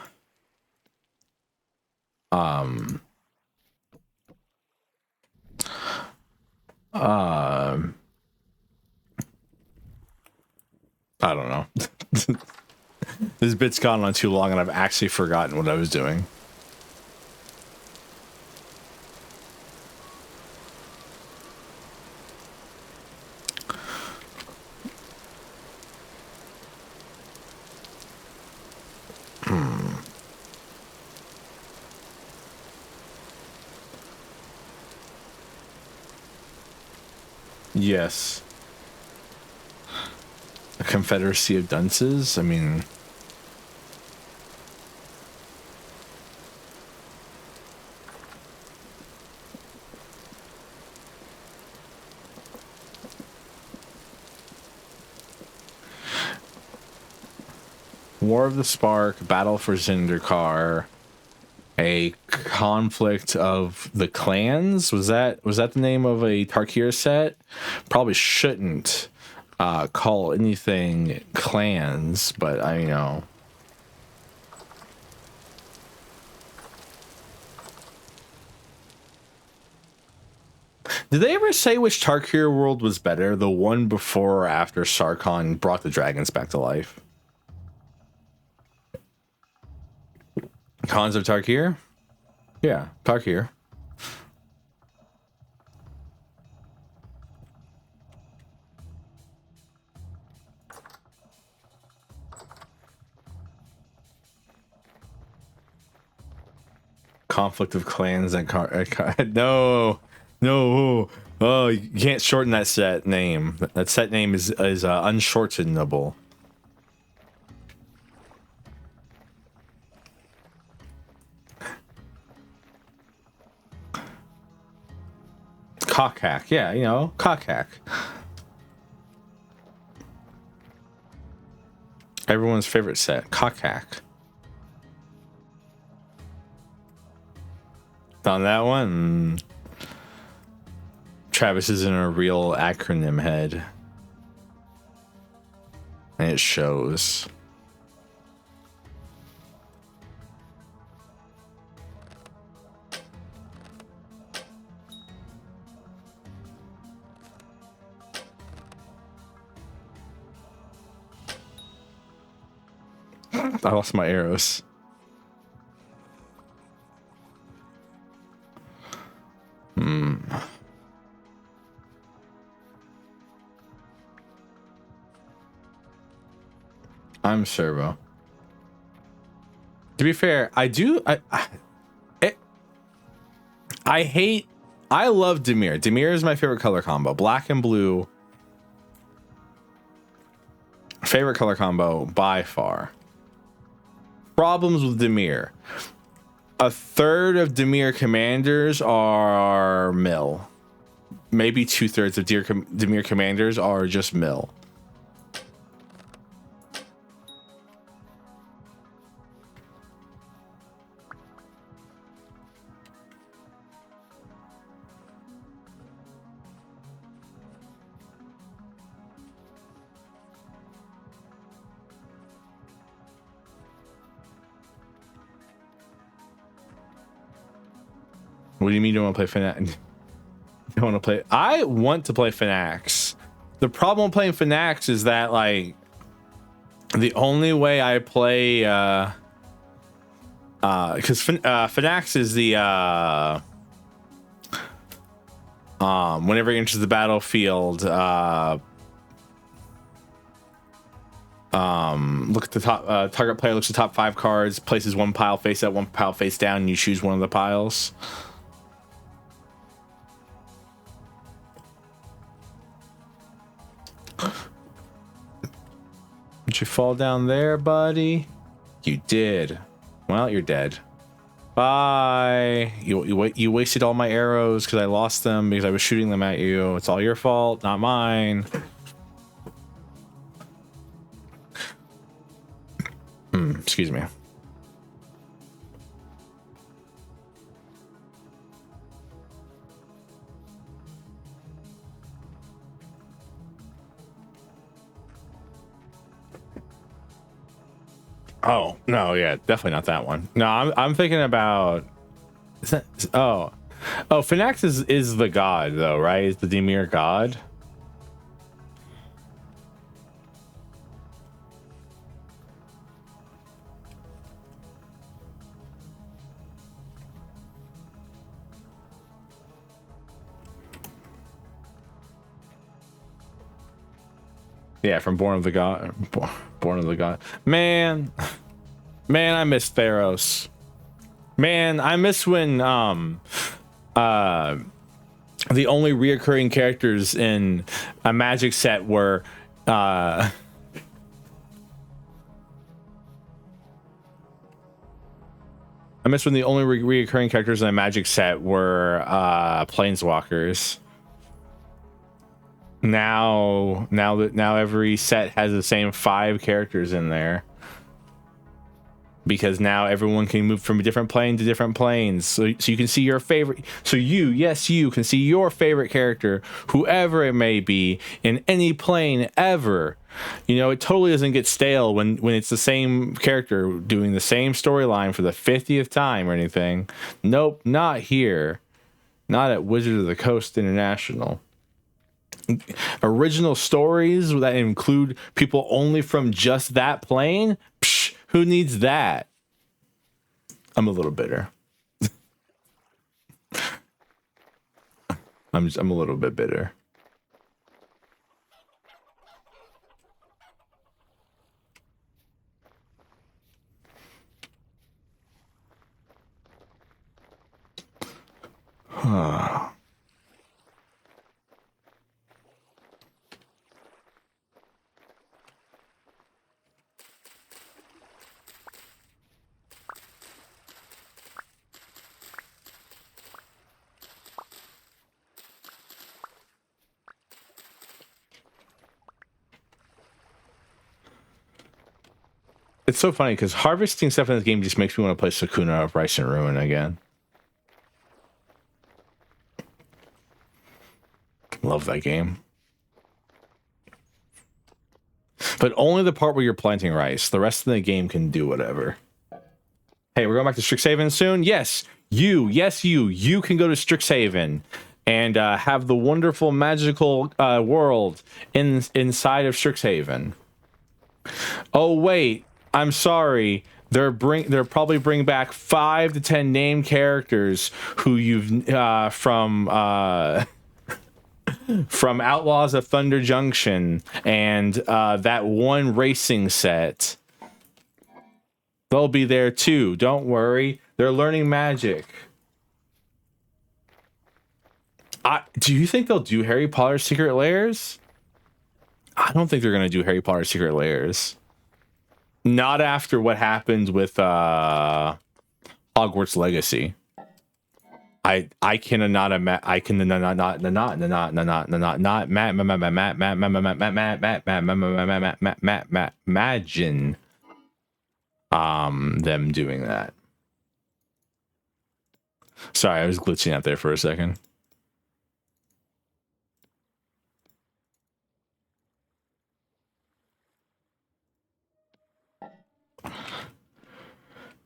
don't know. This bit's gone on too long and I've actually forgotten what I was doing. Yes. A confederacy of dunces? I mean... War of the Spark, Battle for Zendikar, a conflict of the clans. Was that the name of a Tarkir set? Probably shouldn't call anything clans, but I know. Did they ever say which Tarkir world was better, the one before or after Sarkhan brought the dragons back to life? Cons of Tarkir? Yeah, Tarkir. Conflict of clans and no. Oh, you can't shorten that set name. That set name is unshortenable. Cockhack, yeah, you know, cockhack. Everyone's favorite set, cockhack. On that one, Travis isn't a real acronym head, and it shows. I lost my arrows. I'm Servo. To be fair, I love Dimir. Dimir is my favorite color combo. Black and blue. Favorite color combo by far. Problems with Dimir. A third of Dimir commanders are mill. Maybe 2/3 of Dimir commanders are just mill. What do you mean you don't want to play Fnax? You don't want to play? I want to play Fnax. The problem with playing Fnax is that, like, the only way I play, because Fnax is the whenever he enters the battlefield, look at the top. Target player looks at the top 5 cards, places one pile face up, one pile face down, and you choose one of the piles. Did you fall down there, buddy? You did. Well, you're dead. Bye. You wasted all my arrows because I lost them because I was shooting them at you. It's all your fault, not mine. Excuse me. Oh, no, yeah, definitely not that one. No, I'm thinking about... Is that... Oh, Fnax is the god, though, right? Is the Dimir god? Yeah, from Born of the God. Born of the God. Man, I miss Theros. Man, I miss when the only reoccurring characters in a Magic set were I miss when the only reoccurring characters in a Magic set were Planeswalkers. Now every set has the same 5 characters in there because now everyone can move from a different plane to different planes, so you can see your favorite, so you can see your favorite character, whoever it may be, in any plane ever. You know, it totally doesn't get stale when it's the same character doing the same storyline for the 50th time or anything. Nope, not here. Not at Wizard of the Coast International. Original stories that include people only from just that plane? Psh, who needs that? I'm a little bitter. I'm a little bit bitter. It's so funny because harvesting stuff in this game just makes me want to play Sakuna of Rice and Ruin again. Love that game. But only the part where you're planting rice. The rest of the game can do whatever. Hey, we're going back to Strixhaven soon? Yes, you can go to Strixhaven and have the wonderful magical world inside of Strixhaven. Oh, wait. I'm sorry. They're probably bring back 5 to 10 named characters who you've from Outlaws of Thunder Junction and that one racing set. They'll be there too. Don't worry. They're learning magic. Do you think they'll do Harry Potter's Secret Lairs? I don't think they're gonna do Harry Potter Secret Lairs. Not after what happened with Hogwarts Legacy. I cannot imagine. I can not imagine them doing that. Sorry, I was glitching out there for a second.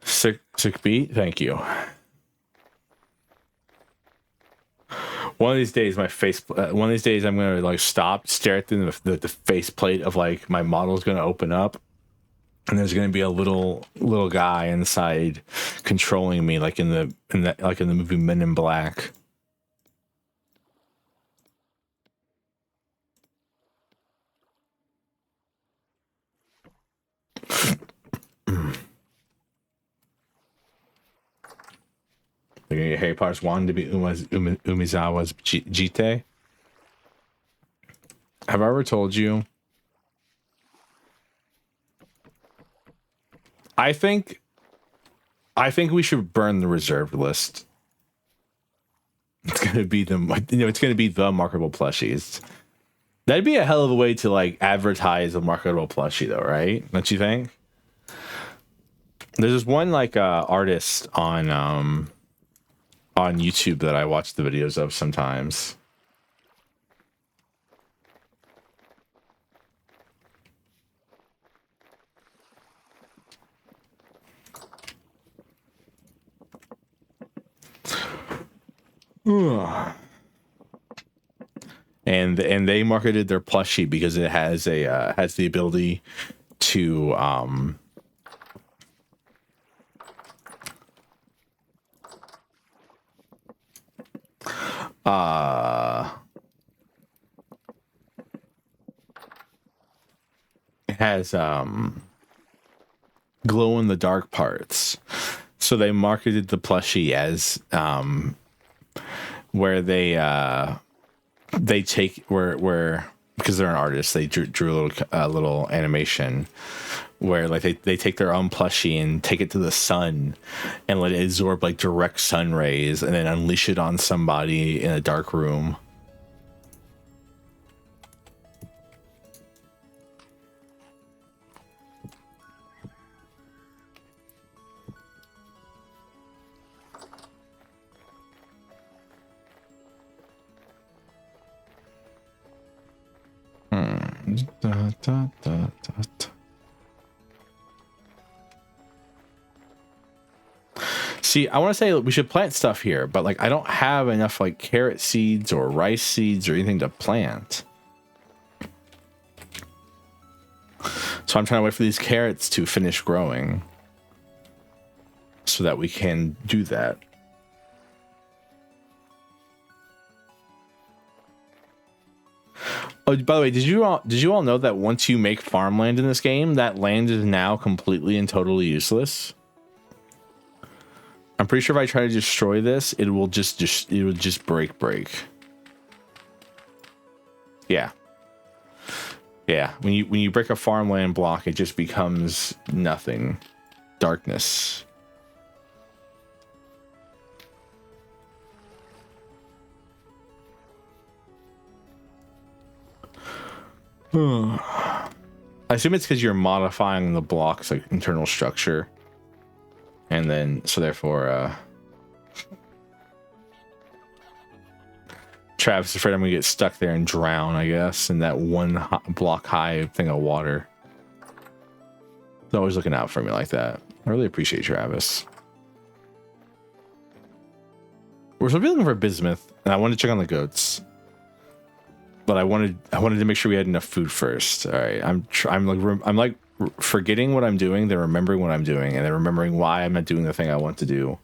Sick beat. Thank you. One of these days, one of these days, I'm gonna like stop, stare at the face plate of like my model's gonna open up, and there's gonna be a little guy inside controlling me, like in the movie Men in Black. They're gonna get Harry Potter's wand to be Umizawa's Jite. Have I ever told you? I think we should burn the reserved list. It's gonna be it's gonna be the marketable plushies. That'd be a hell of a way to like advertise a marketable plushie, though, right? Don't you think? There's this one like artist on YouTube that I watch the videos of sometimes. And they marketed their plushie because it has the ability to it has glow in the dark parts. So they marketed the plushie as where they take where because they're an artist, they drew a little animation where like they take their own plushie and take it to the sun and let it absorb like direct sun rays and then unleash it on somebody in a dark room. See, I want to say we should plant stuff here, but like I don't have enough like carrot seeds or rice seeds or anything to plant. So I'm trying to wait for these carrots to finish growing so that we can do that. Oh, by the way, did you all know that once you make farmland in this game, that land is now completely and totally useless? I'm pretty sure if I try to destroy this, it will just break. Yeah. Yeah, when you break a farmland block, it just becomes nothing. Darkness. I assume it's because you're modifying the block's like internal structure, and then so therefore, Travis is afraid I'm gonna get stuck there and drown. I guess in that one block high thing of water. He's always looking out for me like that. I really appreciate Travis. We're supposed to be looking for bismuth, and I wanted to check on the goats. But I wanted to make sure we had enough food first. All right, I'm like forgetting what I'm doing, then remembering what I'm doing, and then remembering why I'm not doing the thing I want to do.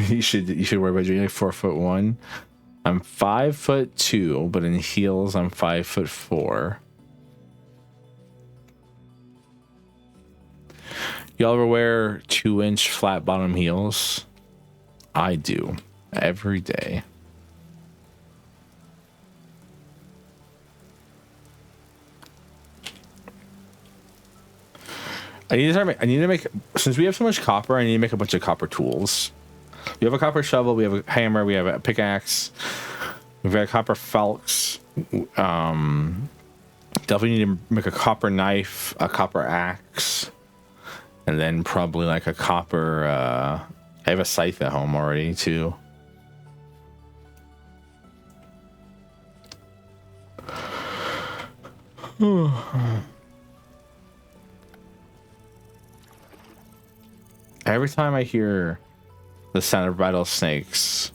You should worry about doing like 4'1". I'm 5'2", but in heels I'm 5'4". Y'all ever wear 2-inch flat bottom heels? I do every day. I need to make since we have so much copper, I need to make a bunch of copper tools. We have a copper shovel, we have a hammer, we have a pickaxe, we've got a copper falx. Definitely need to make a copper knife, a copper axe, and then probably like a copper I have a scythe at home already too. Every time I hear the sound of rattlesnakes,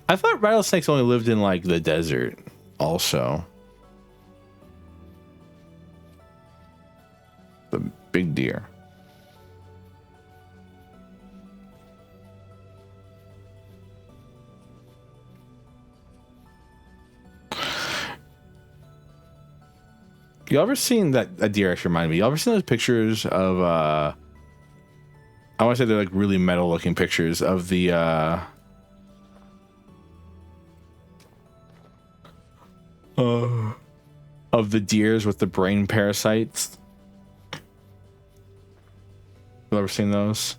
I thought rattlesnakes only lived in like the desert also. The big deer. You ever seen that? A deer actually reminded me. You ever seen those pictures of I want to say they're like really metal looking pictures of the deers with the brain parasites. You ever seen those?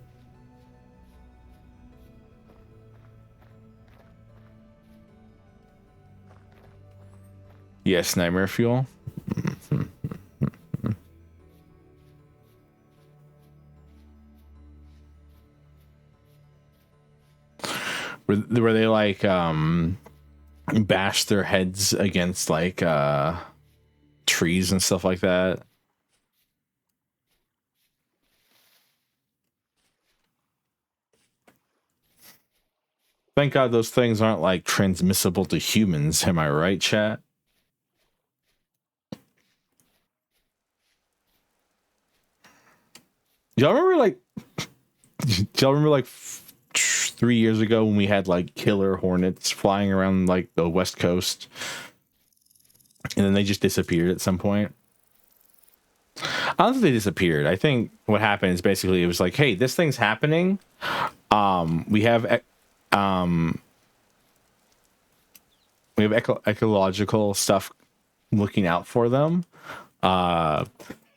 Yes, nightmare fuel. Where they like bash their heads against like trees and stuff like that. Thank God those things aren't like transmissible to humans. Am I right, chat? Y'all remember like 3 years ago when we had like killer hornets flying around like the West Coast, and then they just disappeared at some point? I don't think they disappeared. I think what happened is basically it was like, hey, this thing's happening. We have ecological stuff looking out for them. So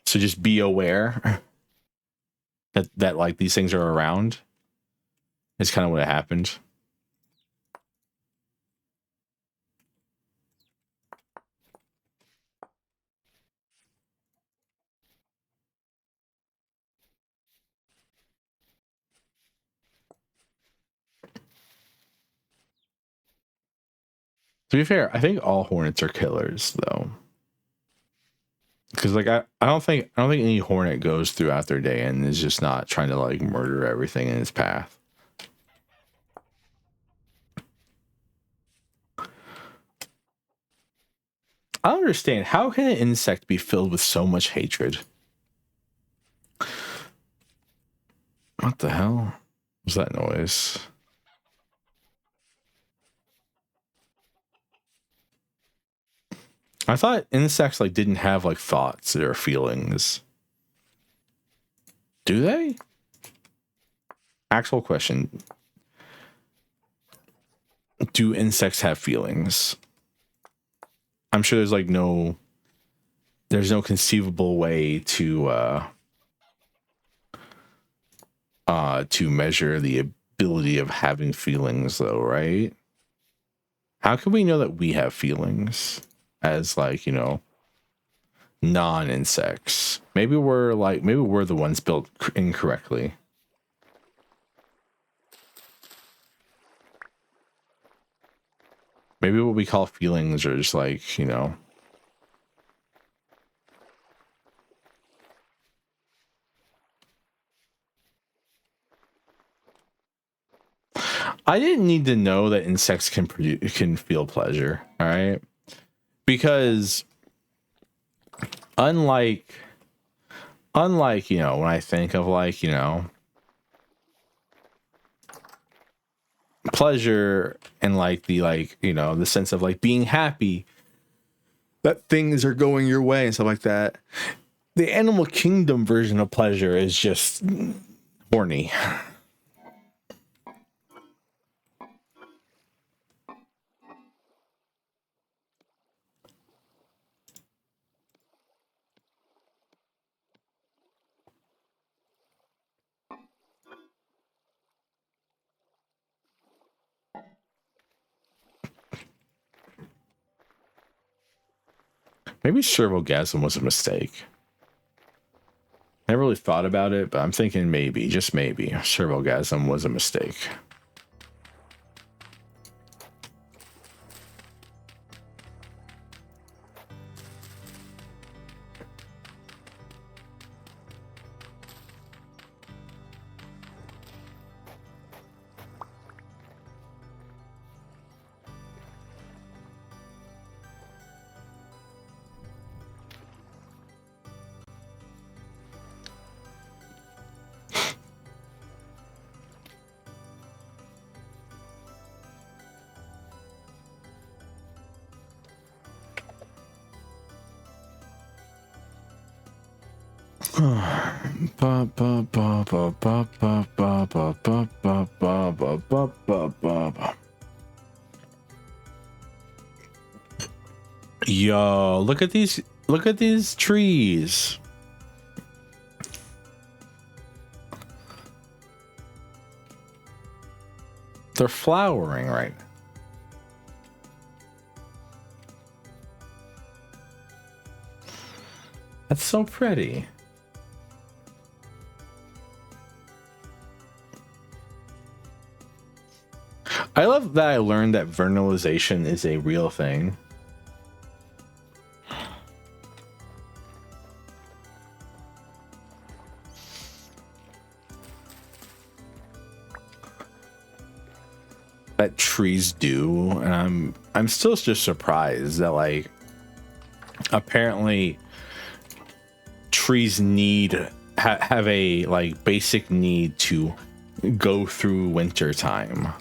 just be aware that like these things are around. It's kind of what happened. To be fair, I think all hornets are killers though. Because like I don't think any hornet goes throughout their day and is just not trying to like murder everything in its path. I don't understand, how can an insect be filled with so much hatred? What the hell was that noise? I thought insects like didn't have like thoughts or feelings. Do they? Actual question. Do insects have feelings? I'm sure there's like there's no conceivable way to measure the ability of having feelings though, right? How can we know that we have feelings as like, you know, non-insects. Maybe we're the ones built incorrectly. Maybe what we call feelings are just like, you know. I didn't need to know that insects can feel pleasure, all right? Because unlike, you know, when I think of like, you know, pleasure and like the, like, you know, the sense of like being happy that things are going your way and stuff like that, the animal kingdom version of pleasure is just horny. Maybe servogasm was a mistake. Never really thought about it, but I'm thinking maybe, just maybe, servogasm was a mistake. Yo, look at these trees. They're flowering right now. That's so pretty. I love that I learned that vernalization is a real thing. That trees do, and I'm still just surprised that, like, apparently trees have a like basic need to go through winter time.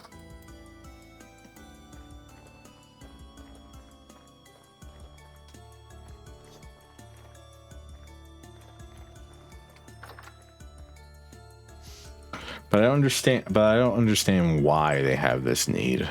But I don't understand why they have this need.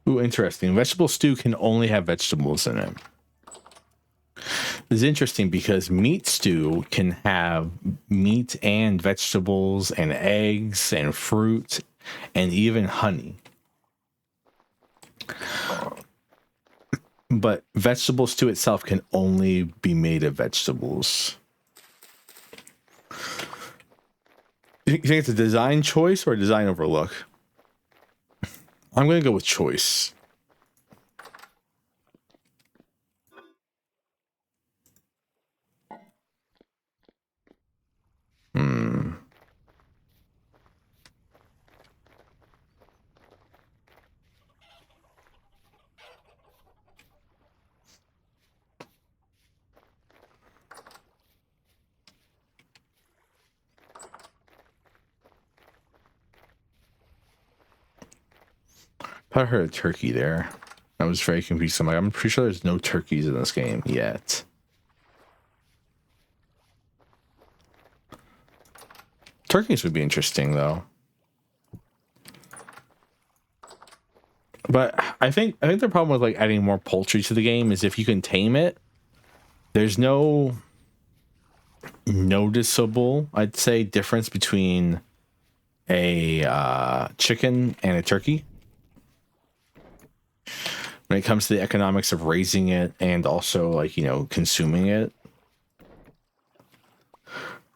Ooh, interesting. Vegetable stew can only have vegetables in it. It's interesting because meat stew can have meat and vegetables and eggs and fruit and even honey. But vegetable stew itself can only be made of vegetables. You think it's a design choice or a design overlook? I'm going to go with choice. I heard a turkey there. I was very confused. I'm pretty sure there's no turkeys in this game yet. Turkeys would be interesting though. But I think the problem with like adding more poultry to the game is if you can tame it, there's no noticeable, I'd say, difference between a chicken and a turkey when it comes to the economics of raising it and also like, you know, consuming it.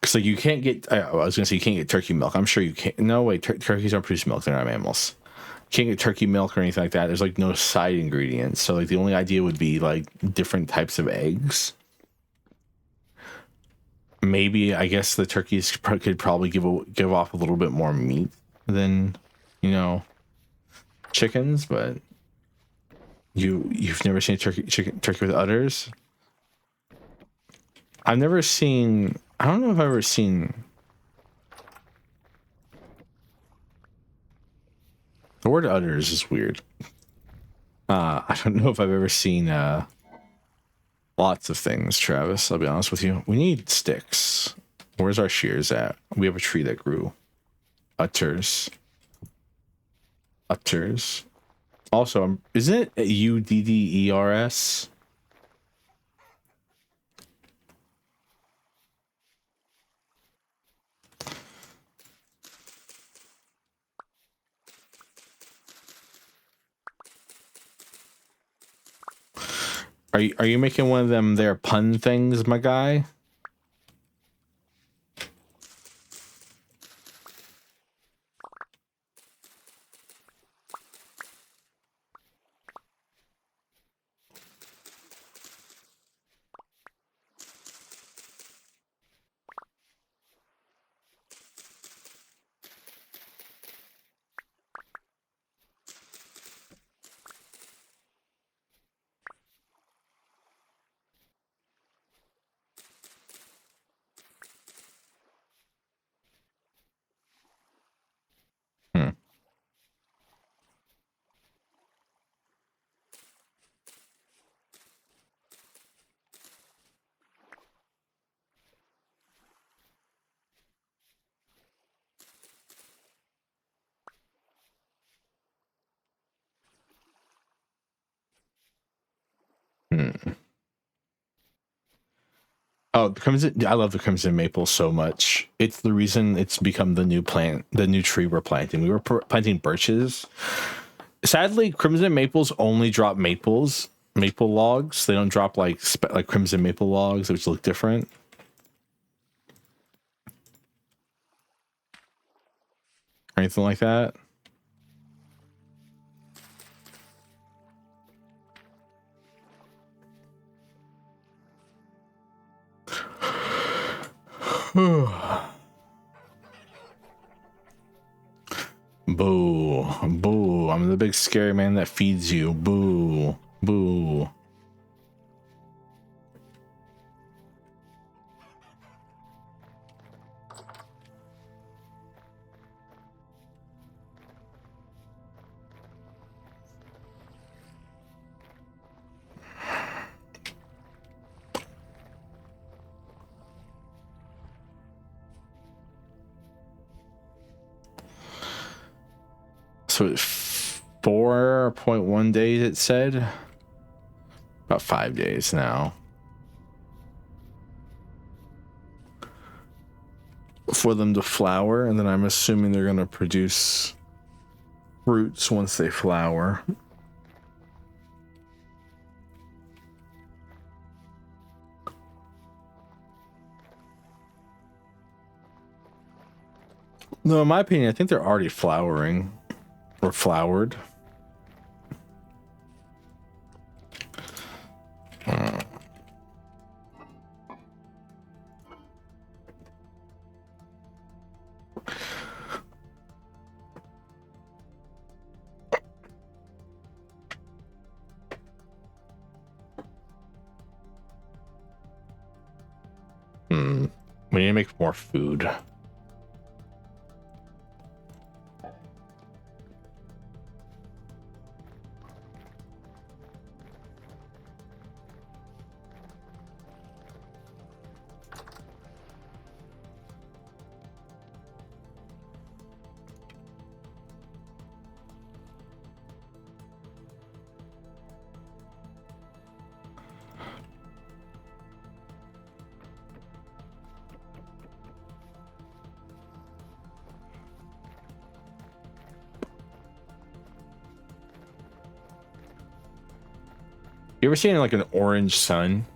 So you can't get, I was gonna say you can't get turkey milk. I'm sure you can't. No way, turkeys don't produce milk. They're not mammals. You can't get turkey milk or anything like that. There's like no side ingredients. So like the only idea would be like different types of eggs. Maybe I guess the turkeys could probably give off a little bit more meat than, you know, chickens, but you've never seen turkey with udders. I've never seen. I don't know if I've ever seen. The word udders is weird. I don't know if I've ever seen lots of things, Travis. I'll be honest with you. We need sticks. Where's our shears at? We have a tree that grew. Utters. Also, isn't it Udders? Are you making one of them their pun things, my guy? Oh, the crimson! I love the crimson maple so much. It's the reason it's become the new plant, the new tree we're planting. We were planting birches. Sadly, crimson maples only drop maple logs. They don't drop like crimson maple logs, which look different. Or anything like that. Boo. Boo. I'm the big scary man that feeds you. Boo. Boo. So it's 4.1 days, it said. About 5 days now. For them to flower, and then I'm assuming they're going to produce fruits once they flower. No, in my opinion, I think they're already flowering. Or flowered. We need to make more food. You ever seen like an orange sun?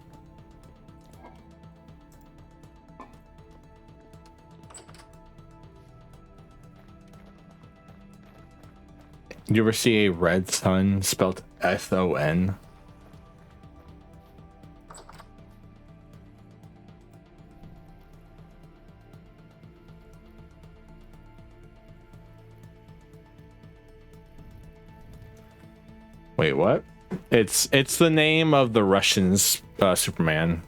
You ever see a red sun spelled S-O-N? Wait, what? It's the name of the Russians Superman.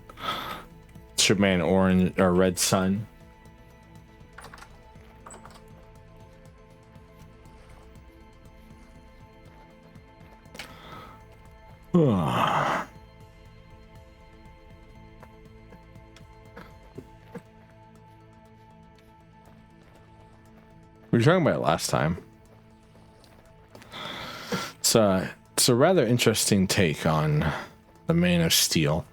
Superman orange or red sun. We were talking about it last time. It's a rather interesting take on the Man of Steel.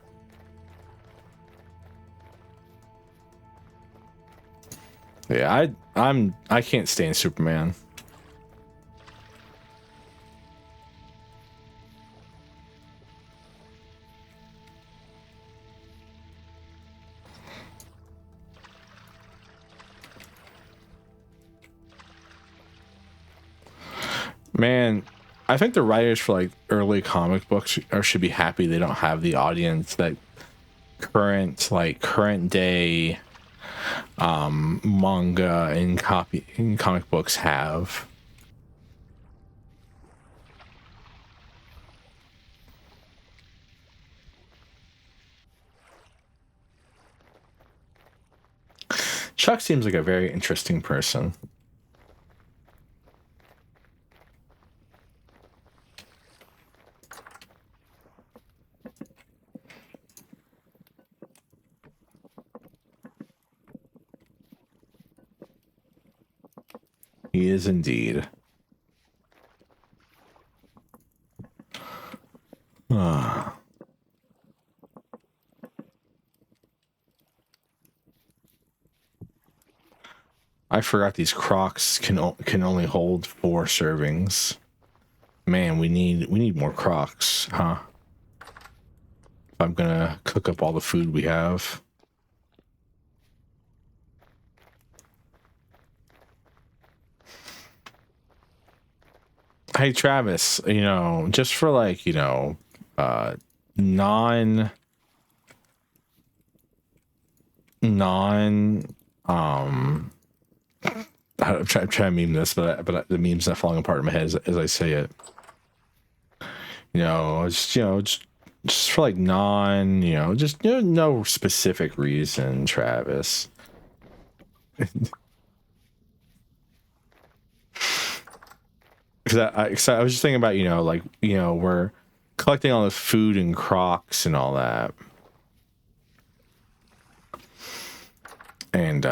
Yeah, I can't stand Superman. Man, I think the writers for like early comic books should be happy they don't have the audience that current day manga and comic books have. Chuck seems like a very interesting person. He is indeed. I forgot these Crocs can only hold 4 servings. Man, we need more Crocs, huh? If I'm gonna cook up all the food we have. Hey Travis, you know, just for like, you know, non I'm trying to meme this, but the meme's not falling apart in my head as I say it. You know, just for like no specific reason, Travis. Because I was just thinking about, you know, like, you know, we're collecting all this food and Crocs and all that. And,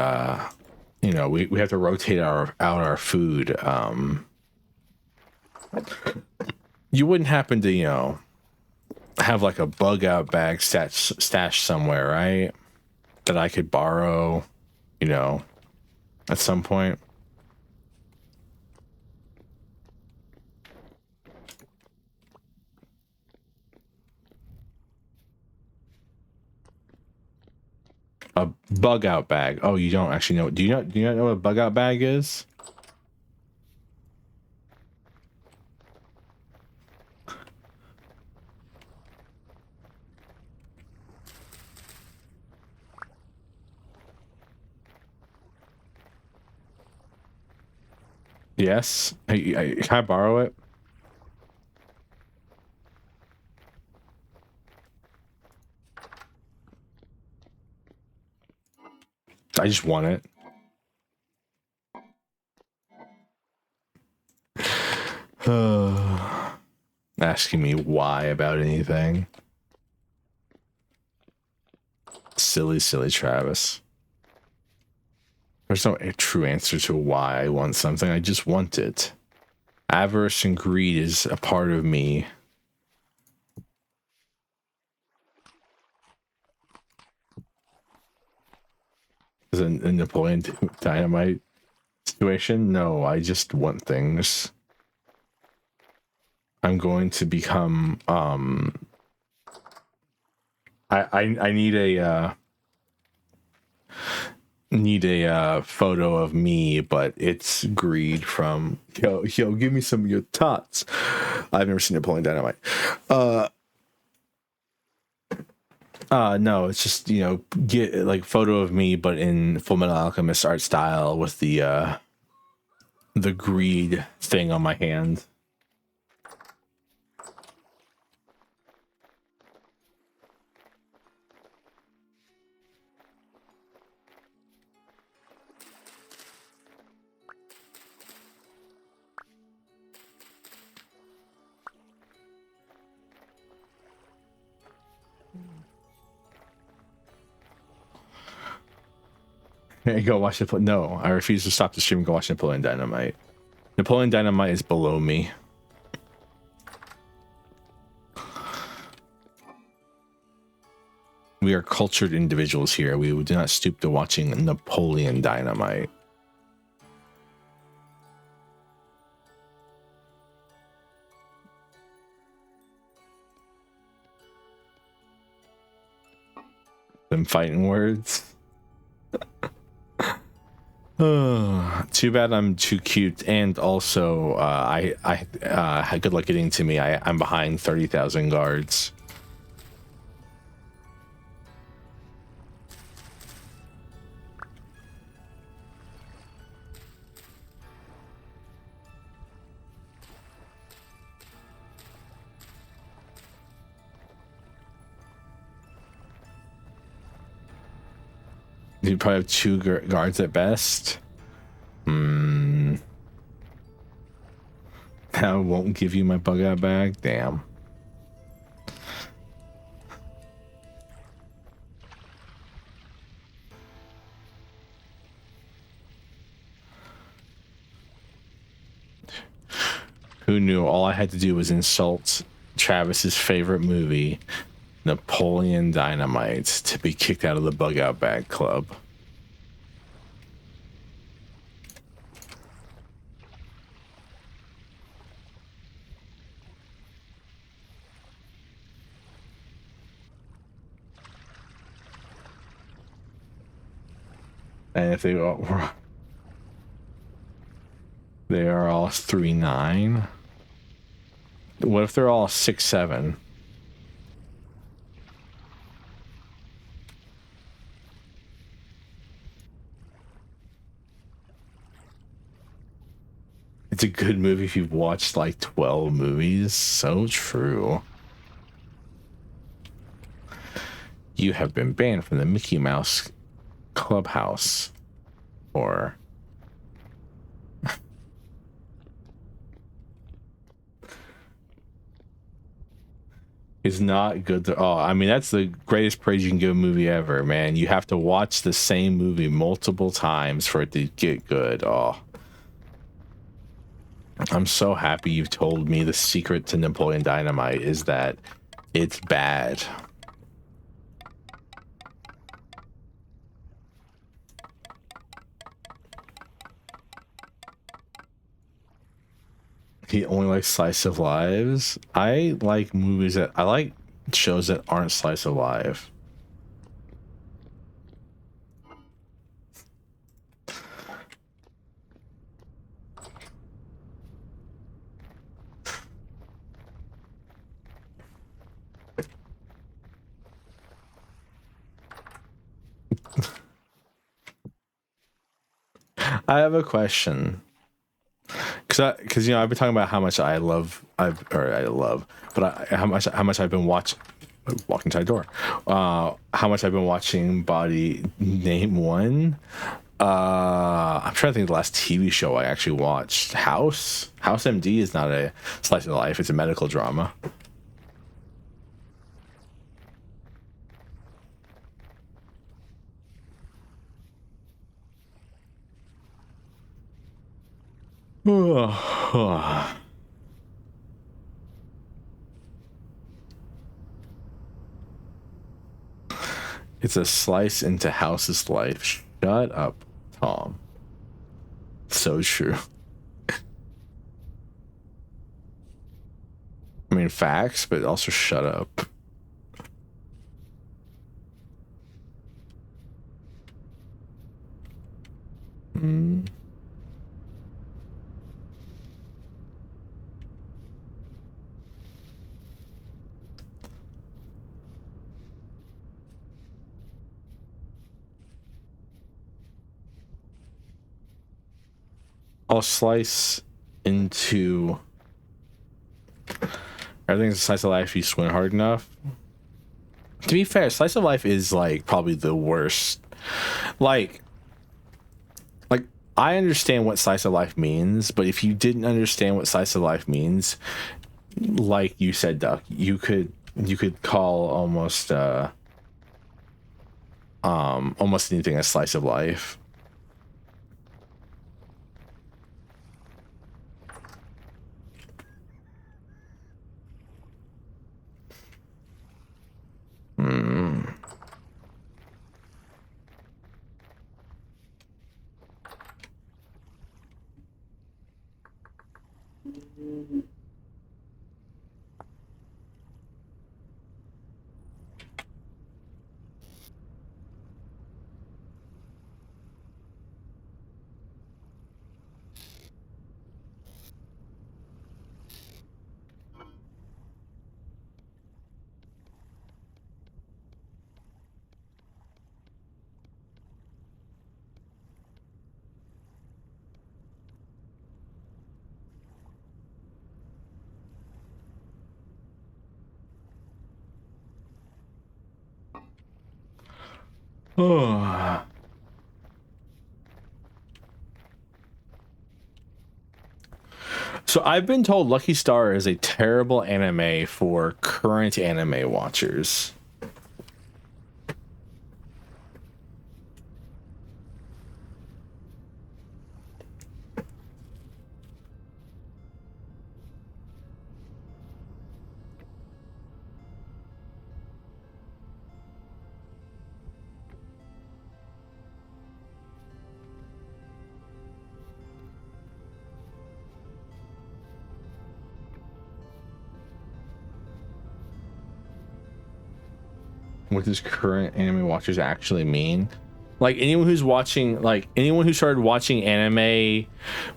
you know, we have to rotate out our food. You wouldn't happen to, you know, have like a bug out bag stashed somewhere, right? That I could borrow, you know, at some point. A bug out bag. Oh, you don't actually know. Do you not know what a bug out bag is? Yes. Can I borrow it? I just want it. Asking me why about anything. Silly Travis. There's no true answer to why I want something. I just want it. Avarice and greed is a part of me. Is it a Napoleon Dynamite situation? No, I just want things. I'm going to become I need a photo of me, but it's Greed from yo, give me some of your tots. I've never seen Napoleon Dynamite. No, it's just, get like photo of me, but in Full Metal Alchemist art style with the Greed thing on my hand. Hey, go watch it. No, I refuse to stop the stream and go watch Napoleon Dynamite. Napoleon Dynamite is below me. We are cultured individuals here. We do not stoop to watching Napoleon Dynamite. Them fighting words. Too bad I'm too cute, and also good luck getting to me. I'm behind 30,000 guards. You probably have 2 guards at best. I won't give you my bug out bag. Damn. Who knew all I had to do was insult Travis's favorite movie, Napoleon Dynamite, to be kicked out of the bug out bag club. And if they are all 3-9. What if they're all 6-7? It's a good movie if you've watched like 12 movies. So true. You have been banned from the Mickey Mouse Clubhouse. Or is not good to, I mean, that's the greatest praise you can give a movie ever, man. You have to watch the same movie multiple times for it to get good. I'm so happy you've told me the secret to Napoleon Dynamite is that it's bad. He only likes slice of lives. I like movies that I like shows that aren't slice of life. I have a question. Because I've been talking about how much how much I've been watching. Walking inside the door. How much I've been watching Body Name One. I'm trying to think of the last TV show I actually watched. House MD is not a slice of life. It's a medical drama. It's a slice into House's life. Shut up, Tom. So true. I mean, facts, but also shut up. I'll slice into everything's a slice of life if you squint hard enough. To be fair, slice of life is like probably the worst. Like I understand what slice of life means, but if you didn't understand what slice of life means, like you said, Duck, you could call almost anything a slice of life. Oh. So I've been told Lucky Star is a terrible anime for current anime watchers. What does current anime watchers actually mean? Like anyone who's watching, like anyone who started watching anime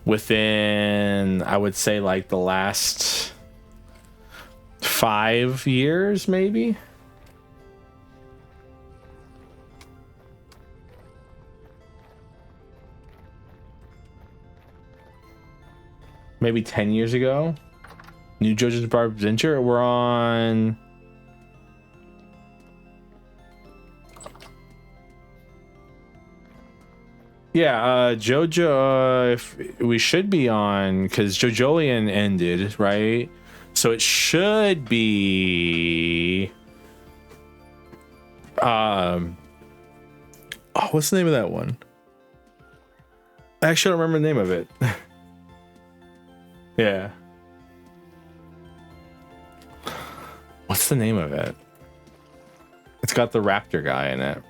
within, I would say, like the last 5 years, maybe. Maybe 10 years ago. New JoJo's Bizarre Adventure. We're on. Yeah, JoJo, if we should be on, because JoJolion ended, right? So it should be oh, what's the name of that one? I actually don't remember the name of it. Yeah. What's the name of it? It's got the raptor guy in it.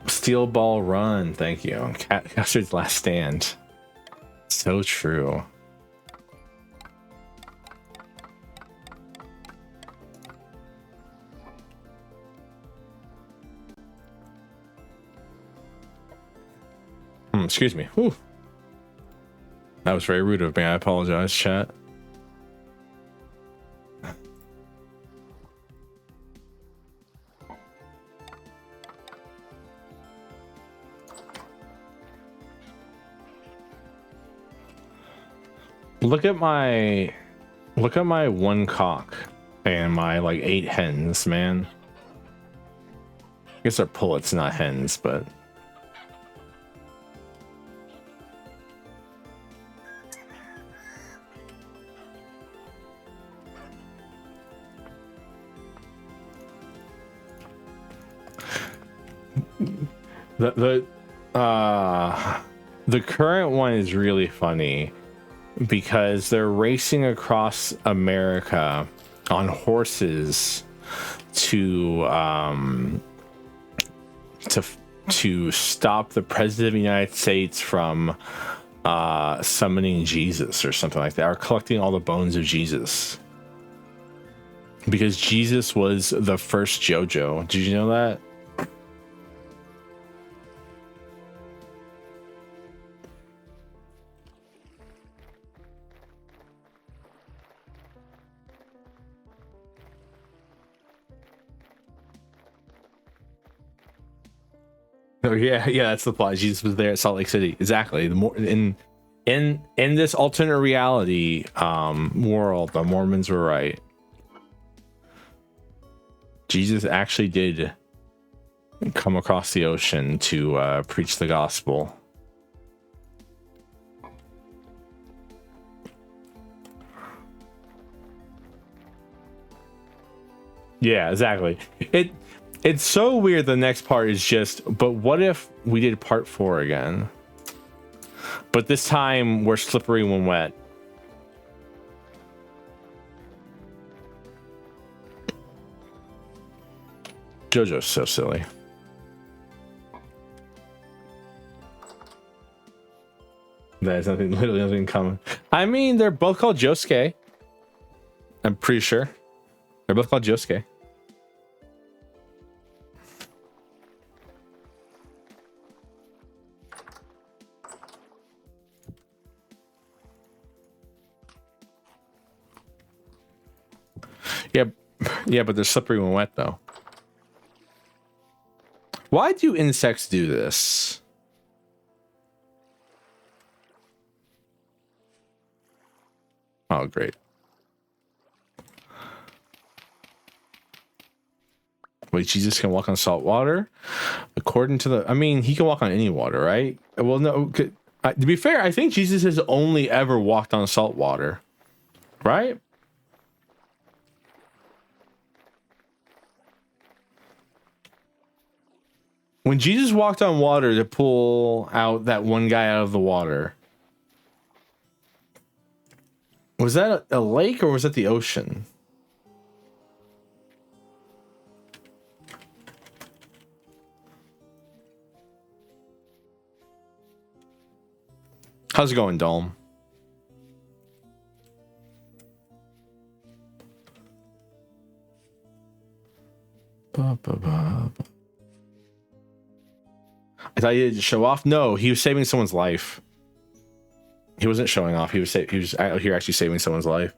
Steel Ball Run, thank you. Custard's Last Stand. So true. Excuse me. Whew. That was very rude of me. I apologize, chat. Look at my one cock and my like 8 hens, man. I guess they're pullets, not hens, but the current one is really funny because they're racing across America on horses to stop the president of the United States from summoning Jesus or something like that, or collecting all the bones of Jesus, because Jesus was the first JoJo. Did you know that? Oh yeah, yeah, that's the plot. Jesus was there at Salt Lake City. Exactly. The more in this alternate reality world, the Mormons were right. Jesus actually did come across the ocean to preach the gospel. Yeah, exactly. It's so weird. The next part is just, but what if we did part 4 again? But this time we're slippery when wet. JoJo's so silly. There's nothing, literally nothing coming. I mean, they're both called Josuke. I'm pretty sure. They're both called Josuke. Yeah, yeah, but they're slippery when wet, though. Why do insects do this? Oh, great. Wait, Jesus can walk on salt water? According to the... I mean, he can walk on any water, right? Well, no. To be fair, I think Jesus has only ever walked on salt water. Right? When Jesus walked on water to pull out that one guy out of the water, was that a lake or was that the ocean? How's it going, Dome? I thought you did show off. No, he was saving someone's life. He wasn't showing off. He was out here actually saving someone's life.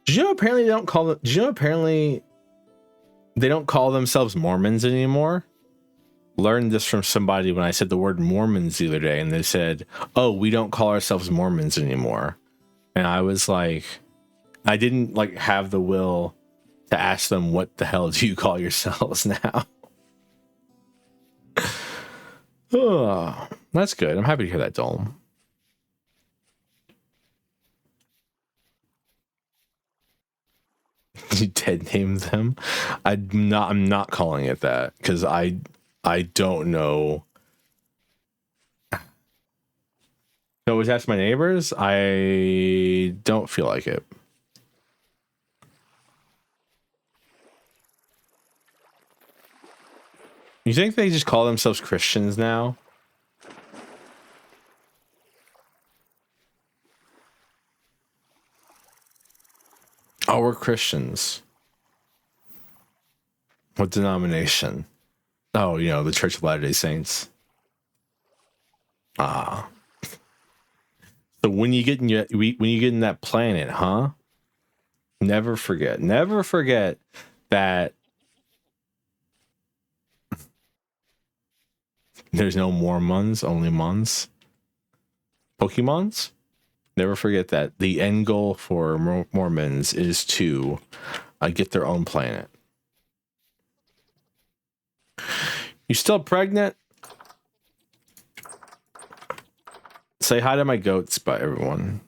Did you know apparently they don't call them? Did you know apparently they don't call themselves Mormons anymore? Learned this from somebody when I said the word Mormons the other day, and they said, "Oh, we don't call ourselves Mormons anymore." And I was like, I didn't like have the will to ask them, "What the hell do you call yourselves now?" Oh, that's good. I'm happy to hear that, Dome. You dead named them. I'm not calling it that because I don't know. No, was ask my neighbors. I don't feel like it. You think they just call themselves Christians now? Oh, we're Christians. What denomination? Oh, you know, the Church of Latter-day Saints. Ah. So when you get in that planet, huh? Never forget that there's no Mormons, only Mons. Pokemons? Never forget that the end goal for Mormons is to get their own planet. You still pregnant? Say hi to my goats, bye everyone.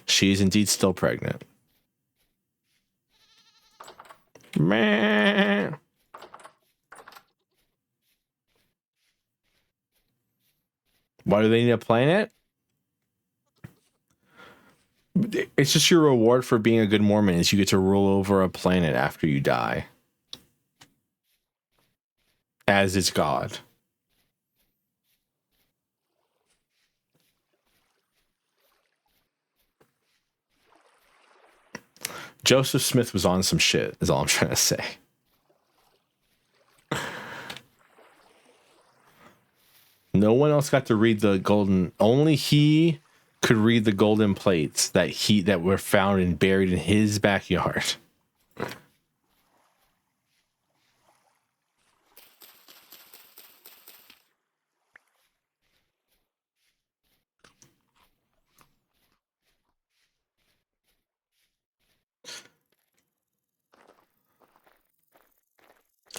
She is indeed still pregnant. Meh. Why do they need a planet? It's just your reward for being a good Mormon is you get to rule over a planet after you die. As its God. Joseph Smith was on some shit, is all I'm trying to say. No one else got to read the golden. Only he could read the golden plates that were found and buried in his backyard.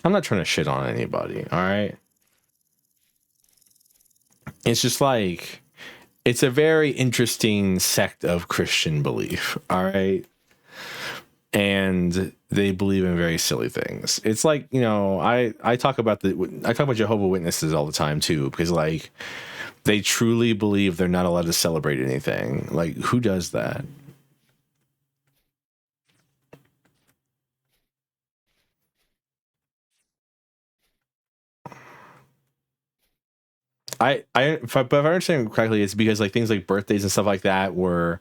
I'm not trying to shit on anybody, all right? It's just like, it's a very interesting sect of Christian belief, all right? And they believe in very silly things. It's like, you know, I talk about Jehovah's Witnesses all the time too, because like they truly believe they're not allowed to celebrate anything. Like, who does that? But if I understand correctly, it's because like things like birthdays and stuff like that were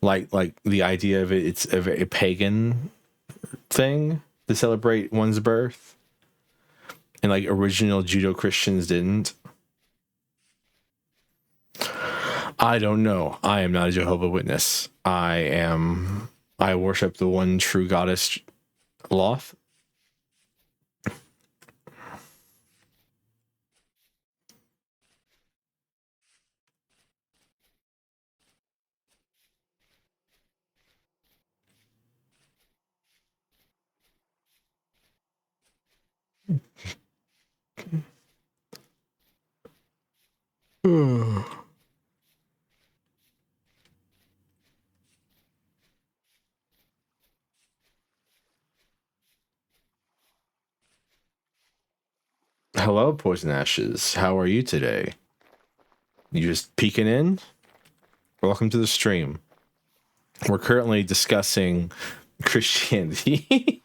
like the idea of it's a pagan thing to celebrate one's birth, and like original Judo Christians didn't. I don't know. I am not a Jehovah's Witness. I worship the one true goddess, Loth. Hello, Poison Ashes. How are you today? You just peeking in? Welcome to the stream. We're currently discussing Christianity.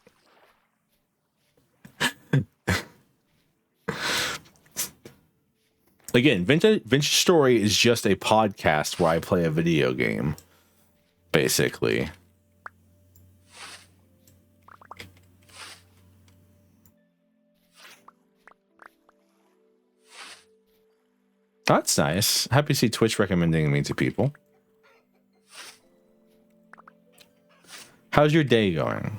Again, Vintage Story is just a podcast where I play a video game, basically. That's nice. Happy to see Twitch recommending me to people. How's your day going?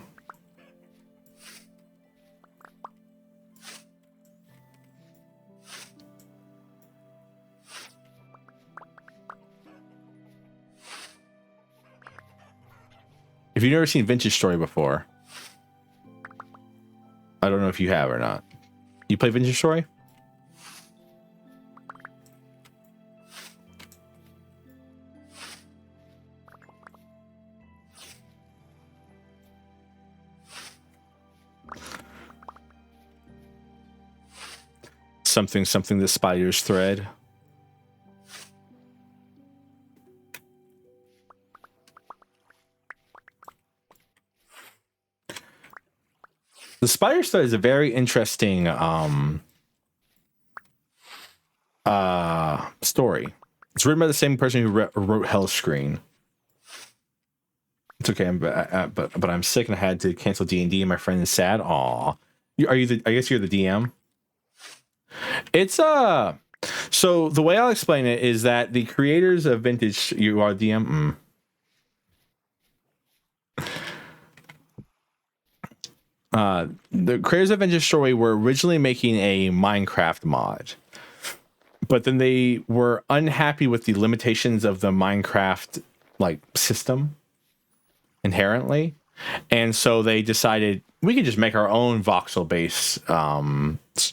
If you've never seen Vintage Story before, I don't know if you have or not. You play Vintage Story? Something the spider's thread. The spider's thread is a very interesting story. It's written by the same person who wrote Hellscreen. It's okay, but I'm sick and I had to cancel D&D and my friend is sad. Aw. I guess you're the DM? It's so the way I'll explain it is that the creators of Vintage, you are DM. The creators of Vintage Story were originally making a Minecraft mod, but then they were unhappy with the limitations of the Minecraft like system inherently, and so they decided we could just make our own voxel-based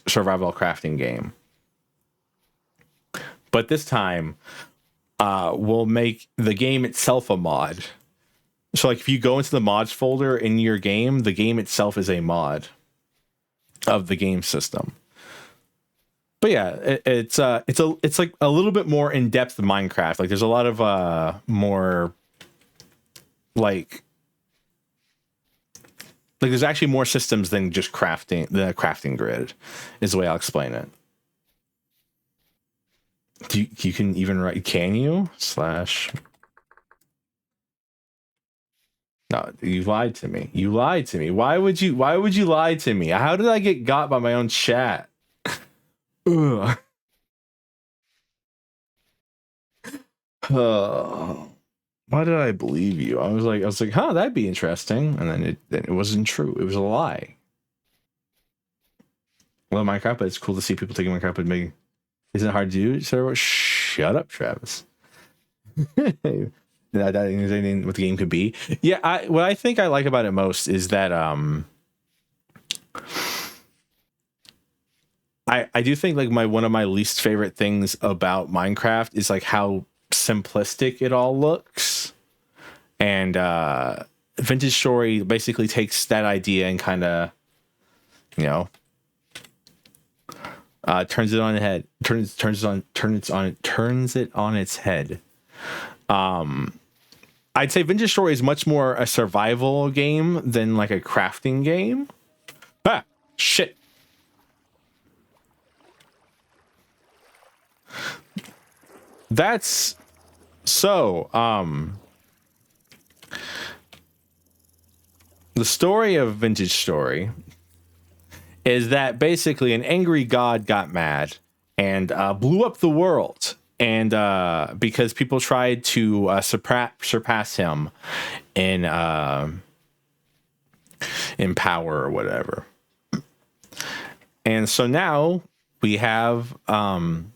survival crafting game. But this time, we'll make the game itself a mod. So, like, if you go into the mods folder in your game, the game itself is a mod of the game system. But yeah, it's like a little bit more in depth than Minecraft. Like, there's a lot of more like there's actually more systems than just crafting. The crafting grid is the way I'll explain it. You can even write, can you / No, you lied to me. You lied to me. Why would you lie to me? How did I get got by my own chat? Ugh. Why did I believe you? I was like, huh, that'd be interesting. And then it wasn't true. It was a lie. Well, Minecraft, but it's cool to see people taking Minecraft and making. Isn't it hard to do? So shut up, Travis. That is anything what the game could be. Yeah, what I think I like about it most is that I do think like one of my least favorite things about Minecraft is like how simplistic it all looks. And Vintage Story basically takes that idea and kind of, you know, turns it on its head. Turns it on its head. I'd say Vintage Story is much more a survival game than like a crafting game. Ah, shit. That's so, the story of Vintage Story is that basically an angry god got mad and blew up the world. And because people tried to surpass him in power or whatever. And so now we have, and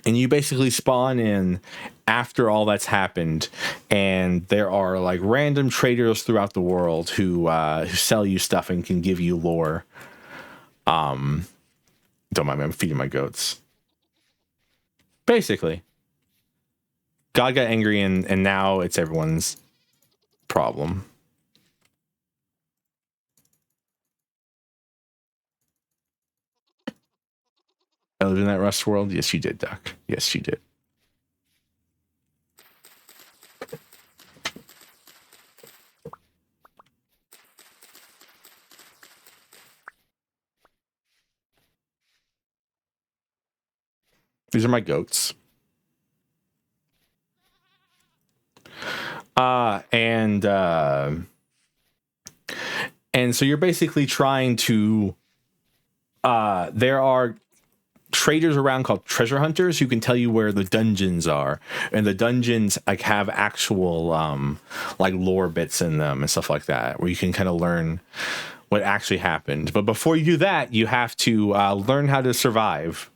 you basically spawn in after all that's happened, and there are like random traders throughout the world who sell you stuff and can give you lore. Don't mind me, I'm feeding my goats. Basically, God got angry and now it's everyone's problem. I lived in that Rust world. Yes, you did, Duck. Yes, you did. These are my goats. And so you're basically trying to there are traders around called treasure hunters who can tell you where the dungeons are, and the dungeons like have actual like lore bits in them and stuff like that where you can kind of learn what actually happened. But before you do that, you have to learn how to survive.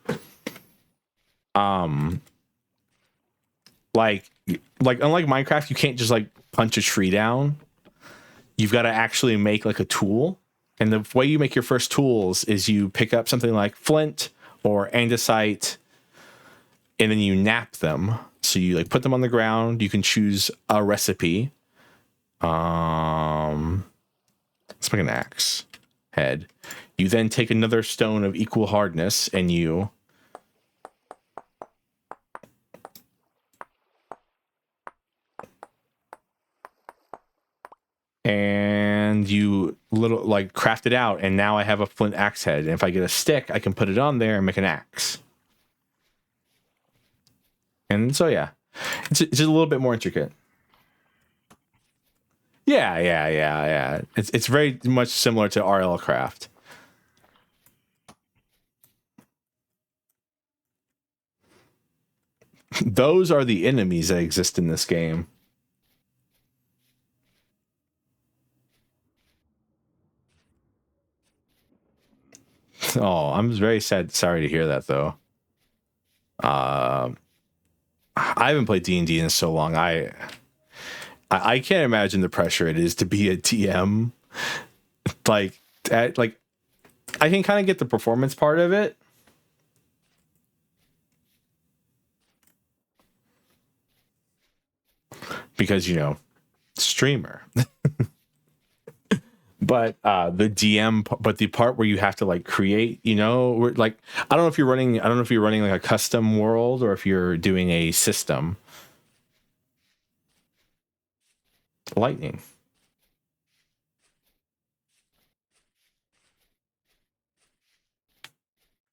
Like unlike Minecraft, you can't just like punch a tree down. You've got to actually make like a tool. And the way you make your first tools is you pick up something like flint or andesite, and then you nap them. So you like put them on the ground. You can choose a recipe. Let's make an axe head. You then take another stone of equal hardness and you little like craft it out, and now I have a flint axe head, and if I get a stick I can put it on there and make an axe. And so yeah, it's a little bit more intricate. Yeah. It's very much similar to RL Craft. Those are the enemies that exist in this game. Oh, I'm very sorry to hear that, though. I haven't played D&D in so long. I can't imagine the pressure it is to be a TM. I can kind of get the performance part of it. Because, you know, streamer. But the part where you have to like create, you know, like I don't know if you're running like a custom world or if you're doing a system. Lightning.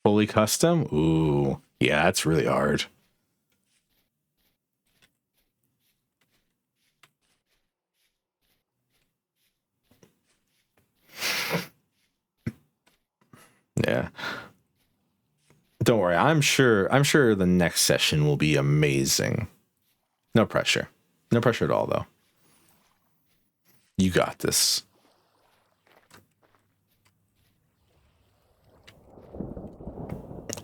Fully custom? Ooh, yeah, that's really hard. Yeah. Don't worry. I'm sure the next session will be amazing. No pressure. No pressure at all, though. You got this.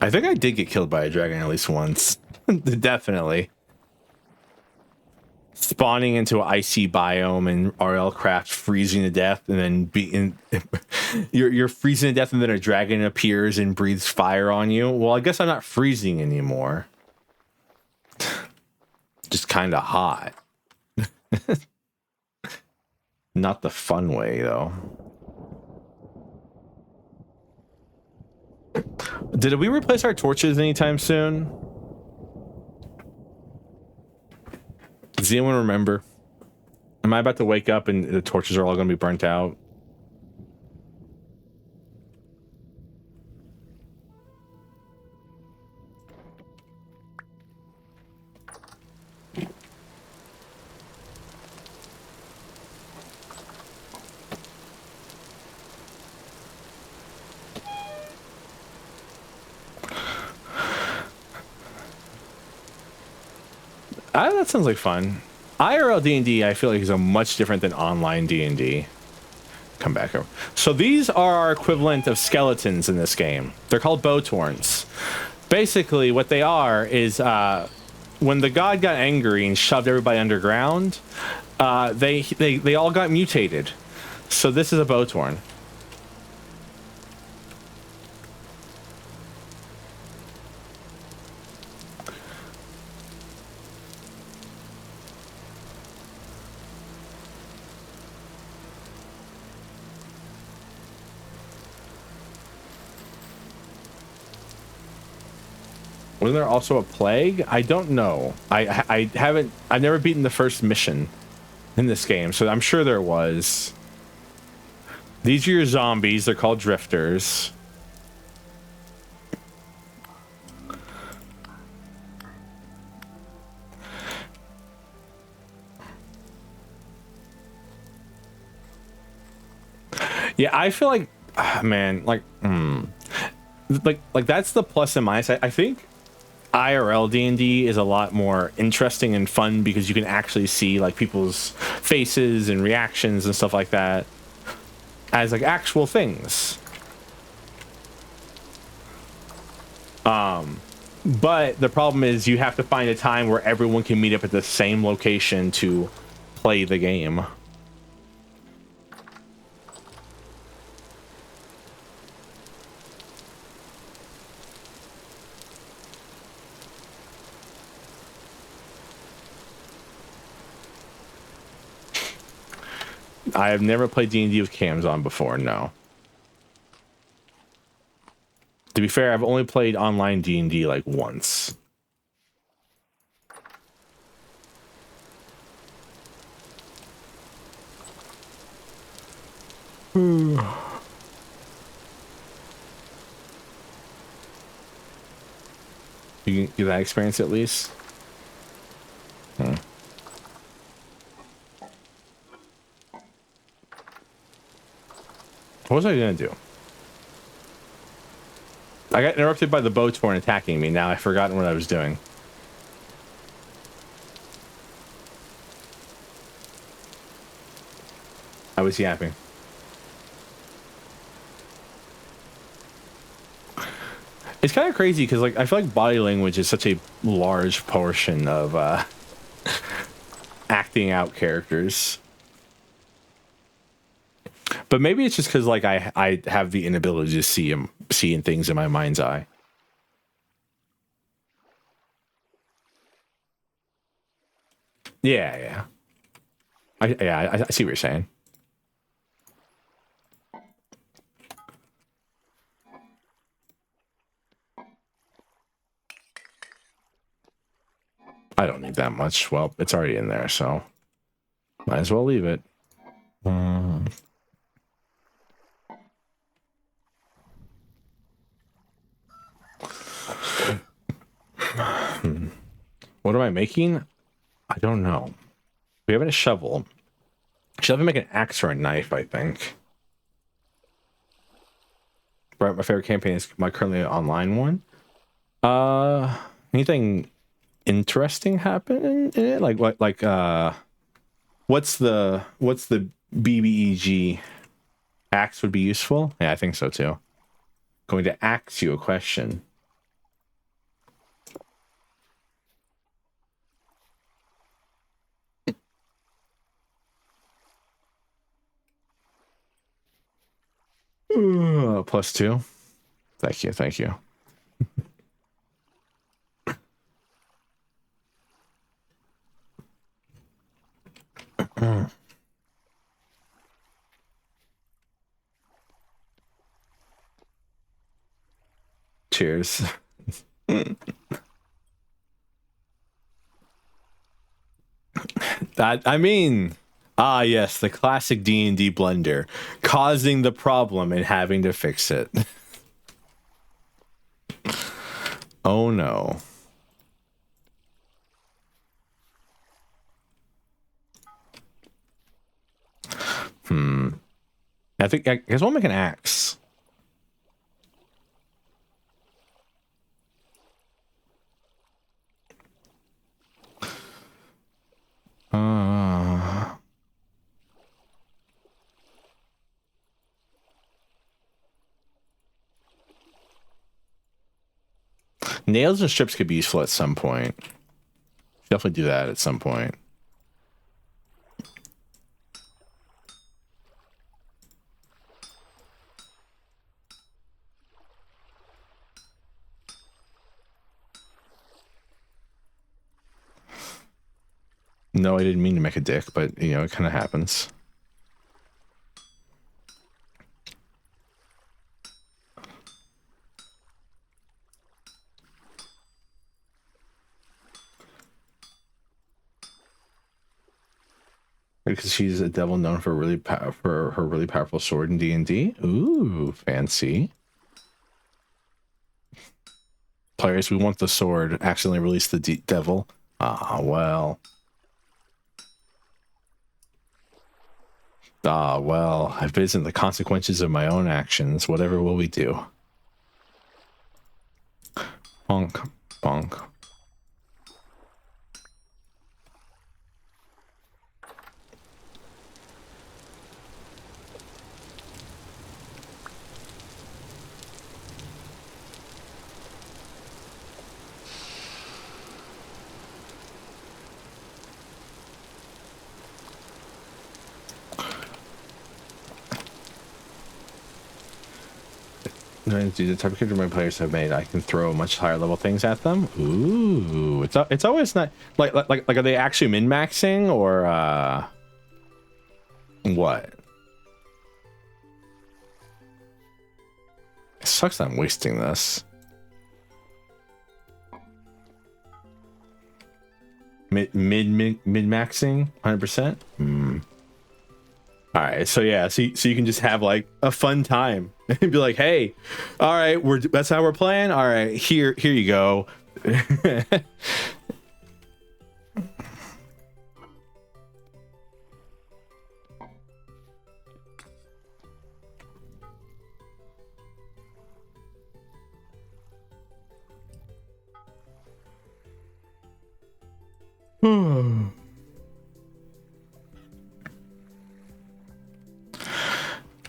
I think I did get killed by a dragon at least once. Definitely. Spawning into an icy biome and RL craft freezing to death, and then you're freezing to death, and then a dragon appears and breathes fire on you. Well, I guess I'm not freezing anymore. Just kind of hot. Not the fun way, though. Did we replace our torches anytime soon? Does anyone remember? Am I about to wake up and the torches are all going to be burnt out? That sounds like fun. IRL D&D, I feel like is a much different than online D&D. Come back over. So these are our equivalent of skeletons in this game. They're called Bowtorns. Basically, what they are is when the god got angry and shoved everybody underground, they all got mutated. So this is a Bowtorn. Wasn't there also a plague? I don't know. I've never beaten the first mission in this game, so I'm sure there was. These are your zombies. They're called drifters. Yeah, I feel like, man, like that's the plus and minus. I think IRL D&D is a lot more interesting and fun because you can actually see like people's faces and reactions and stuff like that as like actual things. But the problem is you have to find a time where everyone can meet up at the same location to play the game. I have never played D&D with cams on before, no. To be fair, I've only played online D&D like once. You can get that experience at least? What was I gonna do? I got interrupted by the Bowtorn attacking me. Now I've forgotten what I was doing. I was yapping. It's kind of crazy because like I feel like body language is such a large portion of acting out characters. But maybe it's just because like I have the inability to see things in my mind's eye. Yeah. I see what you're saying. I don't need that much. Well, it's already in there, so might as well leave it. What am I making? I don't know. We have a shovel. Should I make an axe or a knife, I think. my favorite campaign is my currently online one. Anything interesting happen in it? Like what? Like what's the BBEG? Axe would be useful. Yeah, I think so too. Going to ask you a question. +2. Thank you, thank you. Cheers. I mean, yes, the classic D&D blunder, causing the problem and having to fix it. Oh no. I guess we'll make an axe. Nails and strips could be useful at some point. Definitely do that at some point. No, I didn't mean to make a dick, but you know, it kind of happens. Because she's a devil known for for her really powerful sword in D&D. Ooh, fancy. Players, we want the sword. Accidentally release the devil. Ah, well. Ah, well. If it isn't the consequences of my own actions, whatever will we do? Bonk, bonk. Do the type of character my players have made, I can throw much higher level things at them. Ooh, it's always not like are they actually min maxing or what? It sucks that I'm wasting this. Mid maxing 100%. All right, so yeah, so you can just have like a fun time and be like, hey, all right, that's how we're playing. All right, here you go.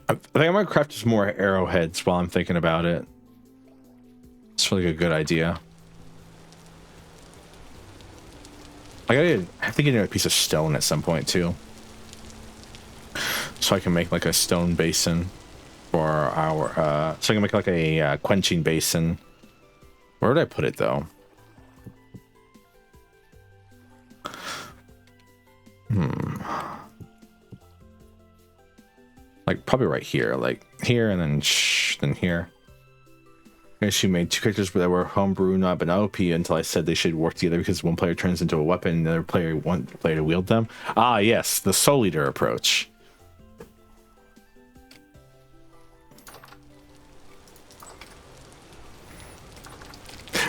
I think I might craft just more arrowheads while I'm thinking about it. It's really a good idea. I have to get a piece of stone at some point too, so I can make like a stone basin for our. So I can make like a quenching basin. Where did I put it though? Like probably right here, like here, and then here. She made two characters that were homebrew, not but not OP until I said they should work together because one player turns into a weapon and the other player one player to wield them. Ah, yes, the Soul Eater approach.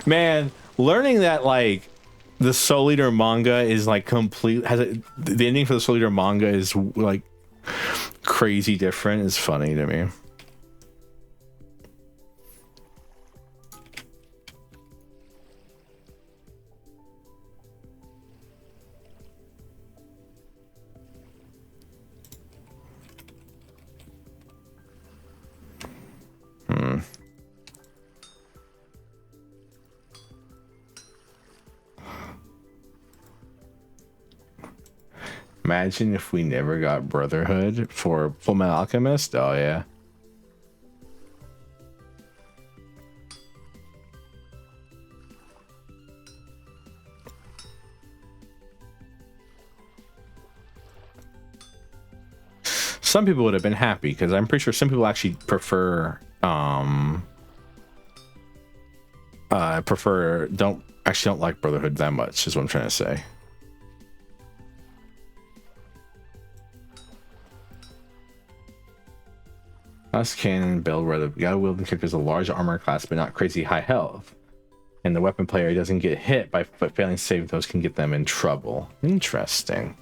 Man, learning that like the Soul Eater manga is like the ending for the Soul Eater manga is like crazy different is funny to me. Imagine if we never got Brotherhood for Fullmetal Alchemist. Oh yeah. Some people would have been happy because I'm pretty sure some people actually prefer don't like Brotherhood that much is what I'm trying to say. Us Cannon build where the guy wielding character has a large armor class but not crazy high health. And the weapon player doesn't get hit by failing save throws can get them in trouble. Interesting.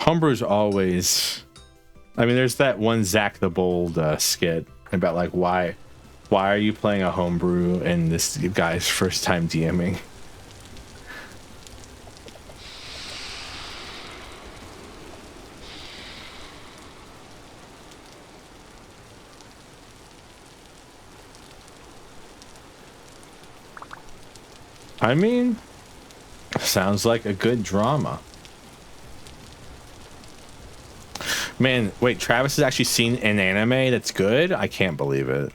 Homebrew's always, I mean, there's that one Zach the Bold skit about like why are you playing a homebrew and this guy's first time DMing? I mean, sounds like a good drama. Man, wait, Travis has actually seen an anime that's good? I can't believe it.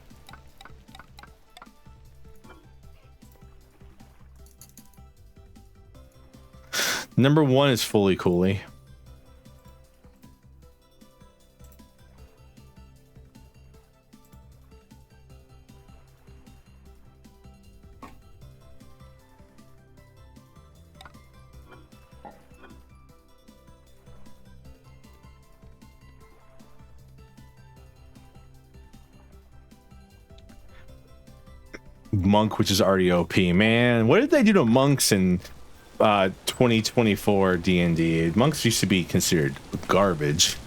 Number 1 is Fully Cooley. Monk, which is already OP. Man, what did they do to monks in 2024 D&D? Monks used to be considered garbage.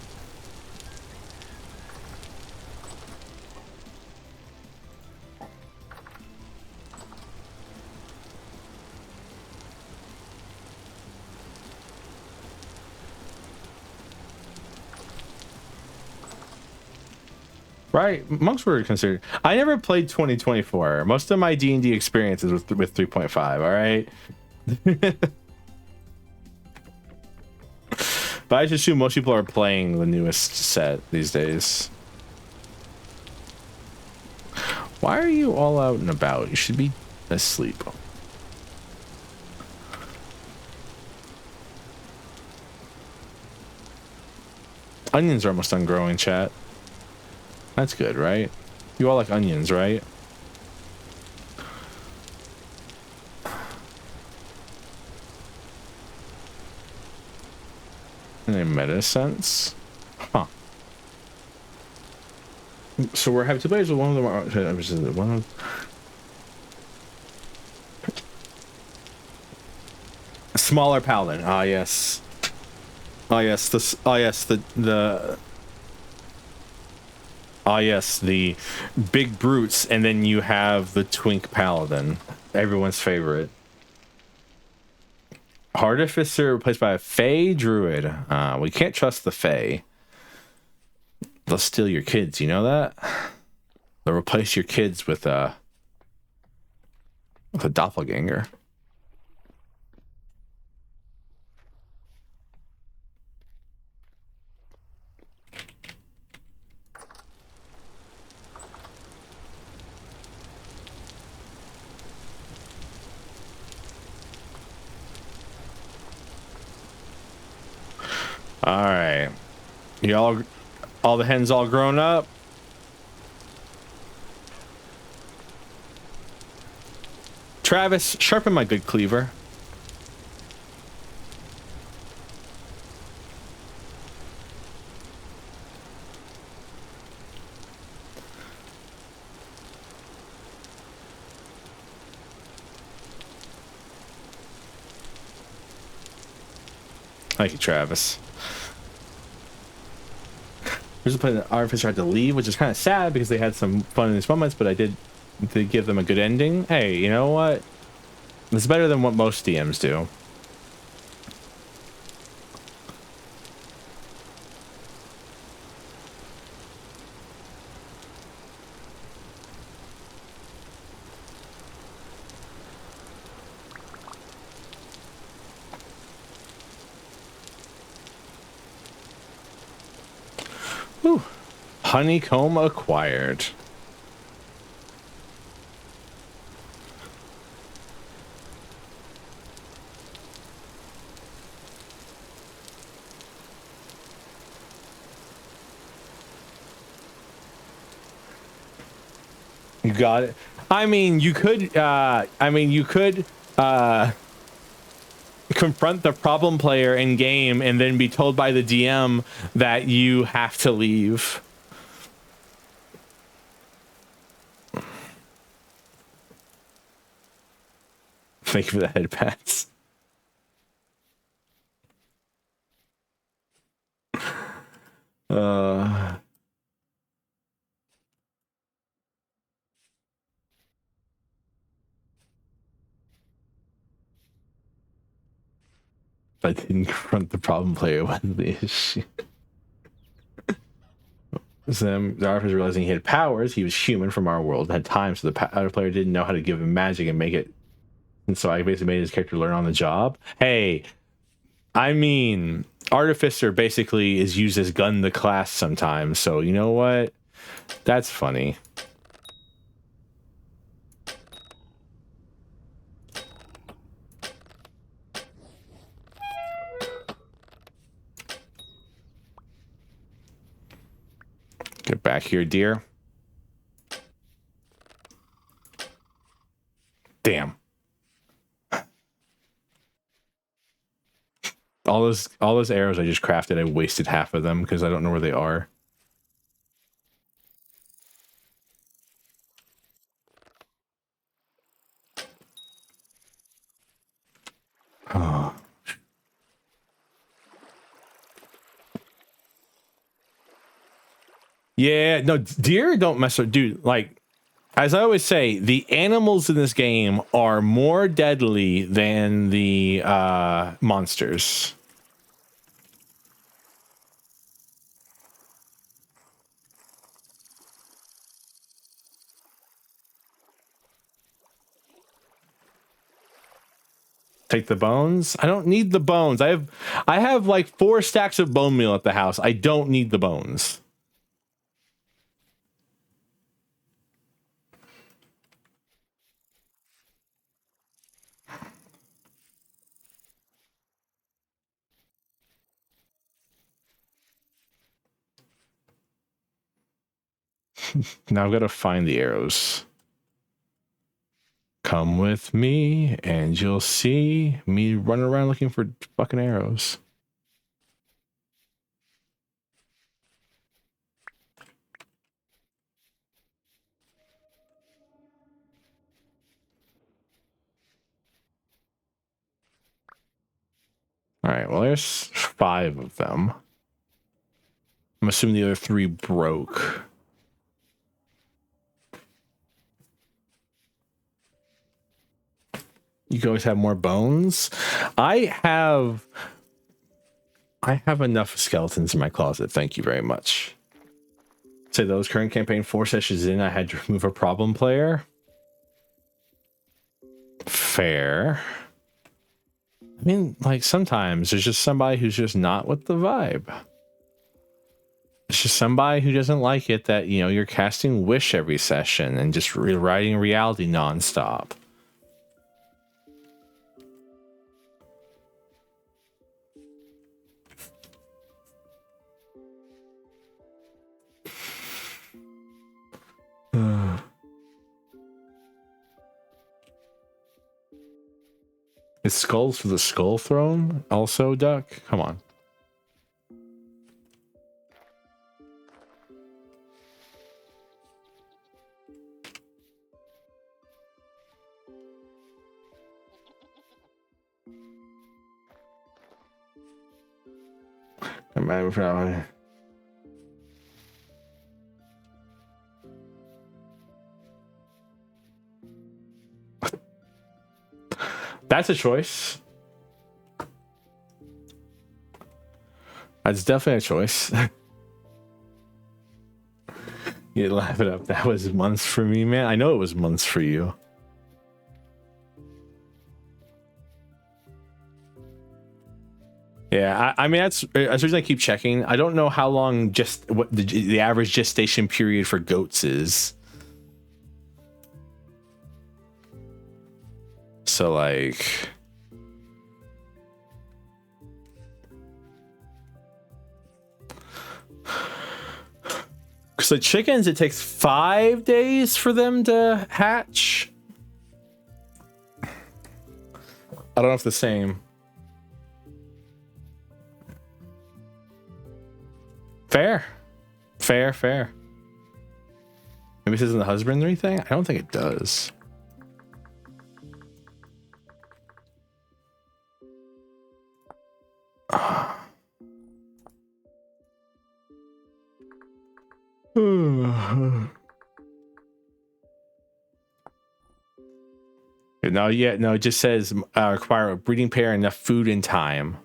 Right, monks were considered. I never played 2024. Most of my D&D experiences with 3.5. All right, but I just assume most people are playing the newest set these days. Why are you all out and about? You should be asleep. Onions are almost done growing, chat. That's good, right? You all like onions, right? In a meta sense? Huh. So we're having 2 players with one of them are one of smaller paladin. Ah yes. Ah yes, the the big brutes, and then you have the twink paladin, everyone's favorite. Artificer replaced by a Fey druid. We can't trust the Fey. They'll steal your kids, you know that? They'll replace your kids with a doppelganger. All right, y'all, all the hens all grown up. Travis, sharpen my good cleaver. Thank you, Travis. There's a point that Artificer had to leave, which is kind of sad because they had some fun in these moments, but I did give them a good ending. Hey, you know what? It's better than what most DMs do. Whew. Honeycomb acquired. You got it. I mean, you could confront the problem player in game and then be told by the DM that you have to leave. Thank you for the head pats. I didn't confront the problem player wasn't the issue. So the artist realizing he had powers, he was human from our world, had time, so the other player didn't know how to give him magic and make it. And so I basically made his character learn on the job. Hey, I mean, Artificer basically is used as gun the class sometimes, so you know what? That's funny. Get back here, dear. Damn. All those arrows I just crafted, I wasted half of them because I don't know where they are. Oh. Yeah, no, deer don't mess with, dude. Like, as I always say, the animals in this game are more deadly than the monsters. Take the bones? I don't need the bones. I have like 4 stacks of bone meal at the house. I don't need the bones. Now I've got to find the arrows. Come with me and you'll see me running around looking for fucking arrows. All right, well, there's 5 of them. I'm assuming the other 3 broke. You guys have more bones? I have enough skeletons in my closet. Thank you very much. Say those current campaign 4 sessions in, I had to remove a problem player. Fair. I mean, like, sometimes there's just somebody who's just not with the vibe. It's just somebody who doesn't like it that, you know, you're casting Wish every session and just rewriting reality nonstop. Is Skulls for the Skull Throne also, Duck? Come on. That's a choice. That's definitely a choice. You laugh it up. That was months for me, man. I know it was months for you. Yeah, I mean that's the reason I keep checking. I don't know how long what the average gestation period for goats is. So like, because the chickens, it takes 5 days for them to hatch. I don't know if the same. Fair. Maybe this isn't the husbandry thing? I don't think it does. No, it just says require a breeding pair, enough food and time.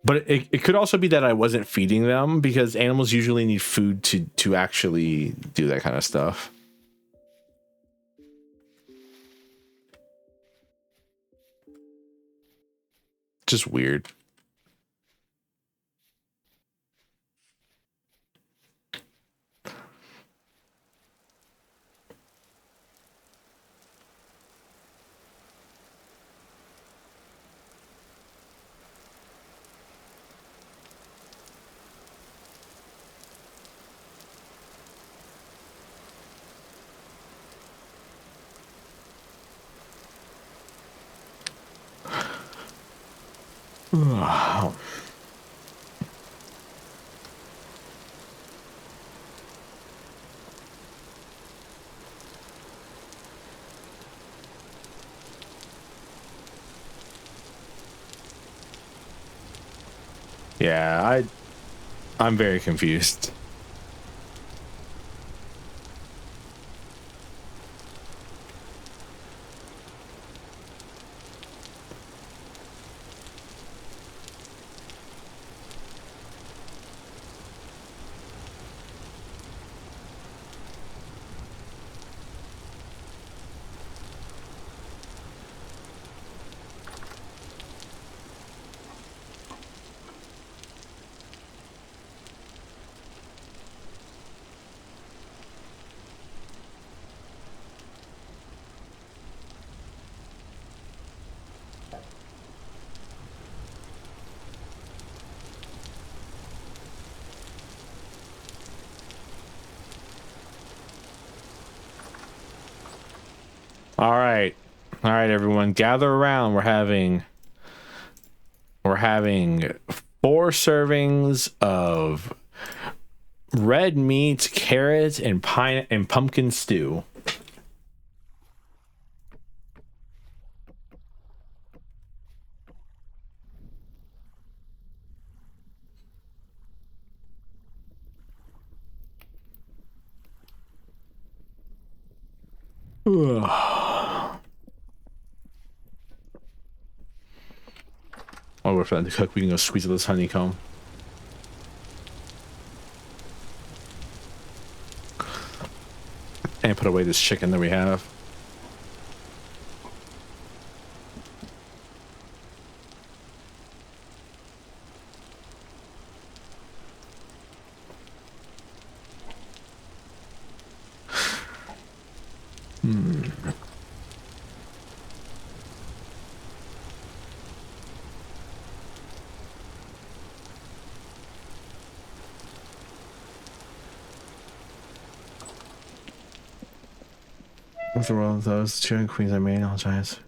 But it could also be that I wasn't feeding them, because animals usually need food to actually do that kind of stuff. Just weird. Wow. Yeah, I'm very confused. All right, everyone, gather around. We're having 4 servings of red meat, carrot, and pumpkin stew. I'll wait for that to cook. We can go squeeze out this honeycomb. And put away this chicken that we have. With the world of those 2 queens I made, I'll giants.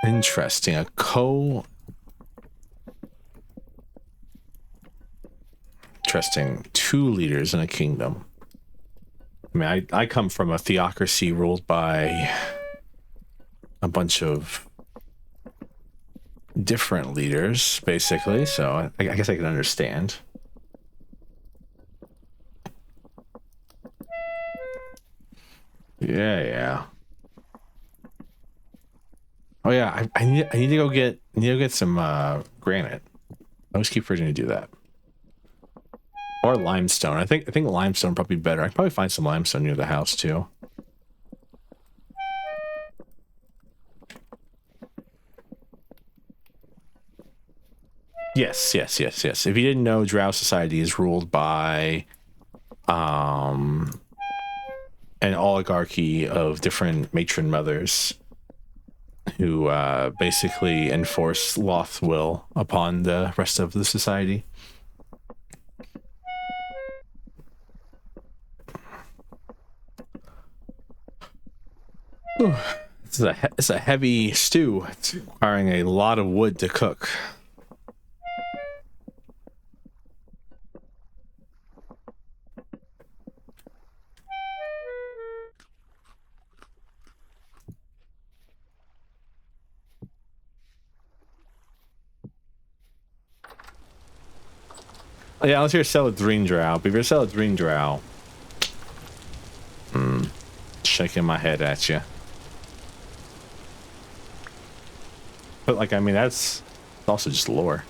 Interesting. Interesting. 2 leaders in a kingdom. I mean, I come from a theocracy ruled by a bunch of different leaders, basically. So I guess I can understand. Yeah. Oh yeah, I need to go get some granite. I always keep forgetting to do that. Or limestone. I think limestone would probably be better. I can probably find some limestone near the house too. Yes. If you didn't know, Drow society is ruled by an oligarchy of different matron mothers who basically enforce Loth's will upon the rest of the society. It's a heavy stew. It's requiring a lot of wood to cook. Yeah, unless you're a Celadrine Drow. But if you're a Celadrine Drow, shaking my head at you. But like, I mean, that's also just lore.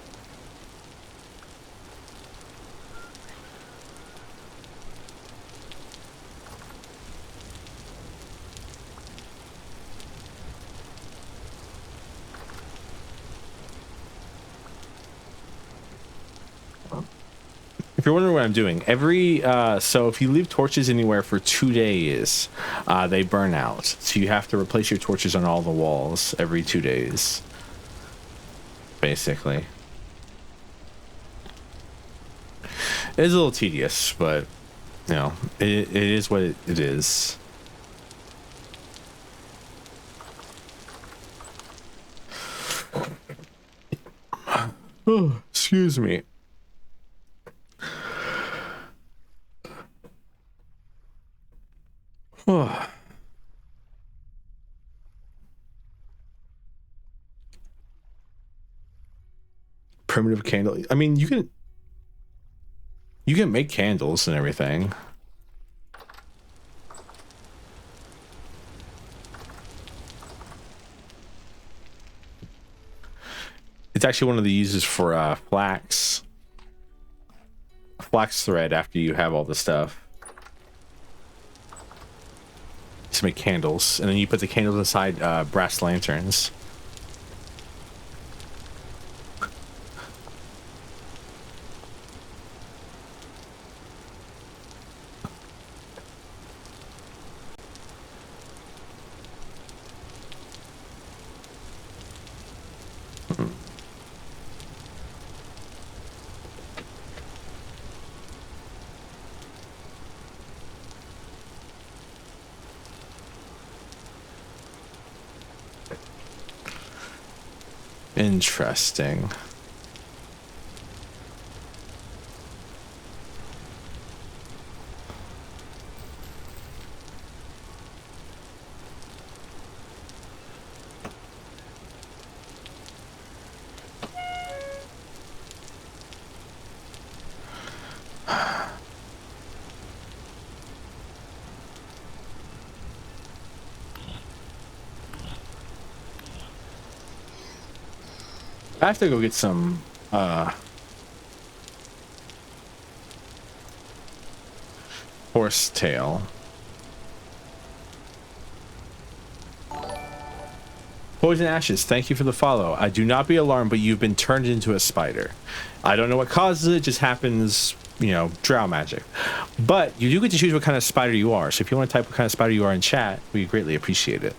If you're wondering what I'm doing, so if you leave torches anywhere for 2 days, they burn out. So you have to replace your torches on all the walls every 2 days, basically. It is a little tedious, but you know, it is what it is. Oh, excuse me. Oh. Primitive candle. I mean, you can make candles and everything. It's actually one of the uses for flax thread after you have all the stuff. To make candles, and then you put the candles inside brass lanterns. Interesting. I have to go get some horsetail. Poison Ashes, thank you for the follow. I do not be alarmed, but you've been turned into a spider. I don't know what causes it, just happens, you know, drow magic. But you do get to choose what kind of spider you are. So if you want to type what kind of spider you are in chat, we greatly appreciate it.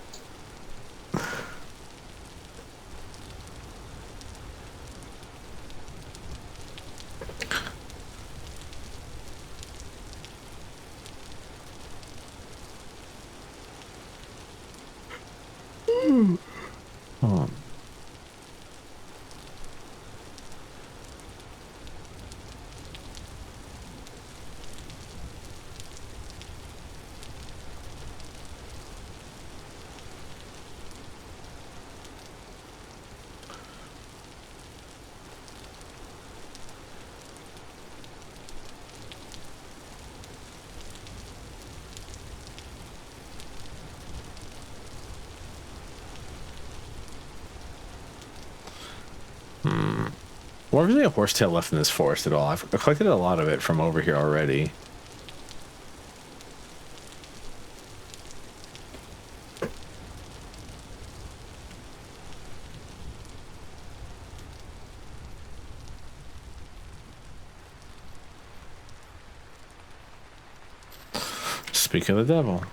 Well, there's really a horsetail left in this forest at all. I've collected a lot of it from over here already. Speak of the devil.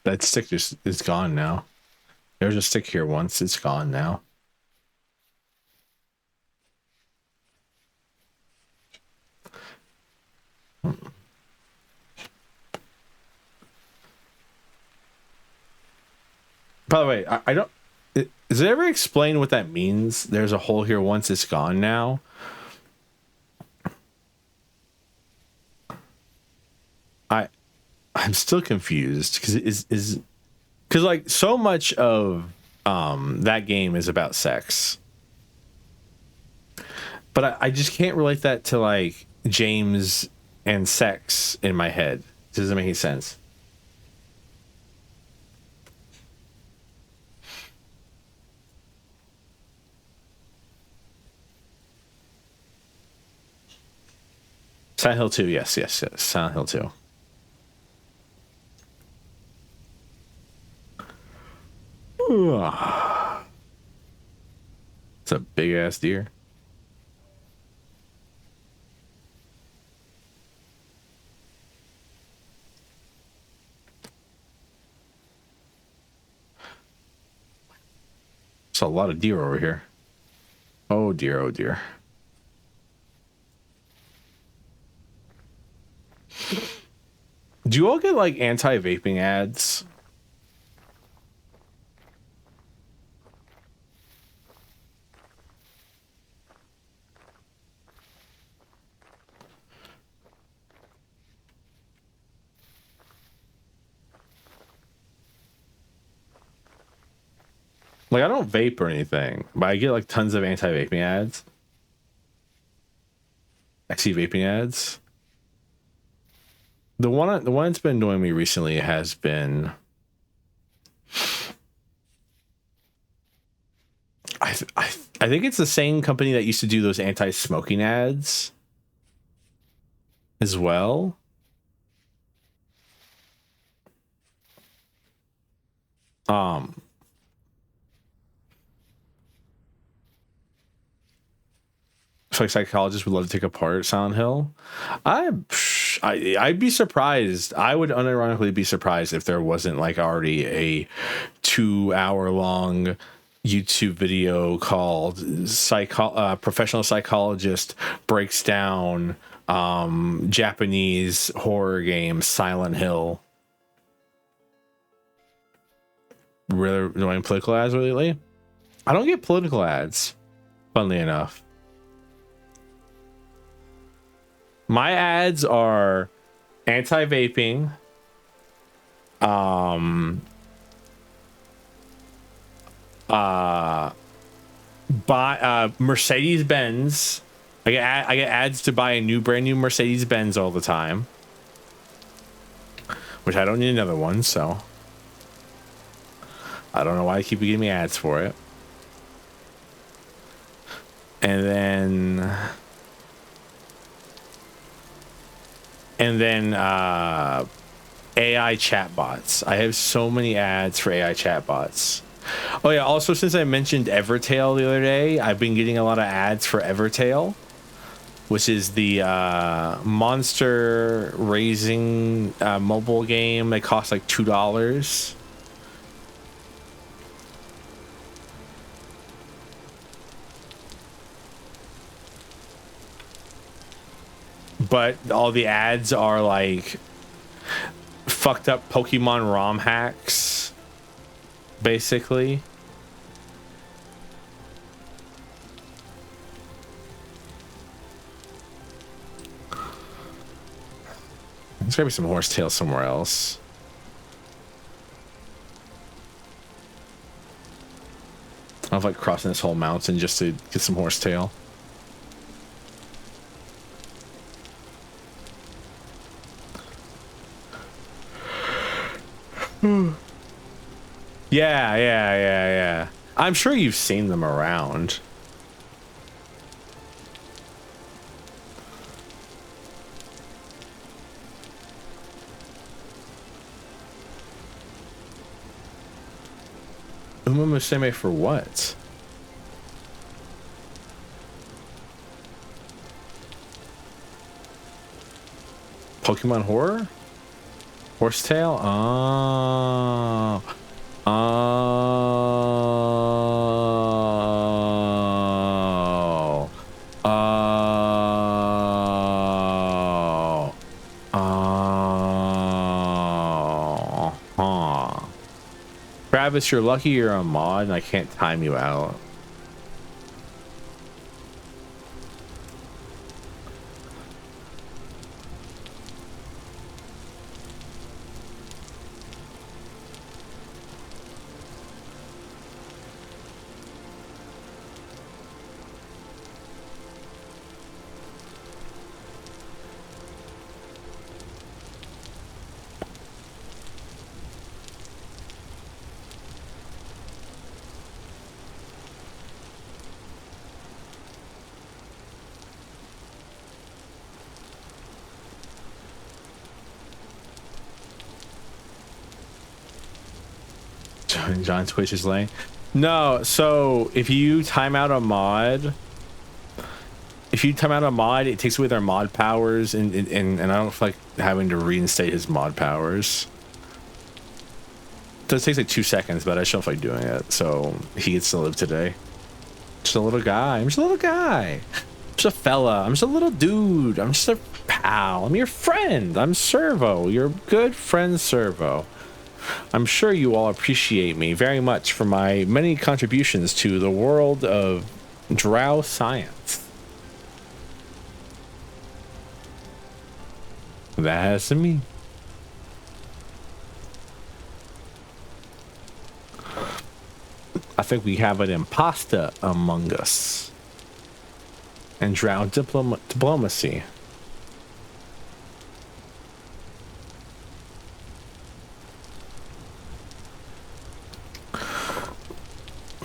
That stick just is gone now. There was a stick here once. It's gone now. By the way, I don't... Does it ever explain what that means? There's a hole here once, it's gone now. I'm still confused because because like so much of that game is about sex, but I just can't relate that to like James and sex in my head. It doesn't make any sense. Silent Hill 2, yes. Silent Hill 2. It's a big ass deer. It's a lot of deer over here. Oh dear, oh dear. Do you all get like anti-vaping ads? Like, I don't vape or anything, but I get like tons of anti-vaping ads. I see vaping ads. The one that's been annoying me recently has been I think it's the same company that used to do those anti-smoking ads as well. I feel like psychologists would love to take apart Silent Hill. I'd be surprised. I would unironically be surprised if there wasn't like already a 2-hour long YouTube video called Professional Psychologist Breaks Down Japanese Horror Game Silent Hill. Really annoying political ads lately? I don't get political ads, funnily enough. My ads are anti-vaping, buy Mercedes-Benz. I get ads to buy a brand new Mercedes-Benz all the time, which I don't need another one, so I don't know why they keep giving me ads for it. And then AI chatbots. I have so many ads for AI chatbots. Oh yeah, also since I mentioned Evertail the other day, I've been getting a lot of ads for Evertail, which is the monster raising mobile game that costs like $2. But all the ads are like fucked up Pokemon ROM hacks, basically. There's gotta be some horsetail somewhere else. Of like crossing this whole mountain just to get some horsetail. Yeah. I'm sure you've seen them around. Uma Musume for what? Pokemon horror? Horsetail? Oh. Oh. Oh. Oh. Huh. Travis, you're lucky you're a mod and I can't time you out. John Twitch is lame. No, so if you time out a mod, it takes away their mod powers, and I don't feel like having to reinstate his mod powers. So it takes like 2 seconds, but I just don't feel like doing it. So he gets to live today. Just a little guy. I'm just a little guy. I'm just a fella. I'm just a little dude. I'm just a pal. I'm your friend. I'm Servo. Your good friend Servo. I'm sure you all appreciate me very much for my many contributions to the world of drow science. That's me. I think we have an imposter among us. And drow diplomacy.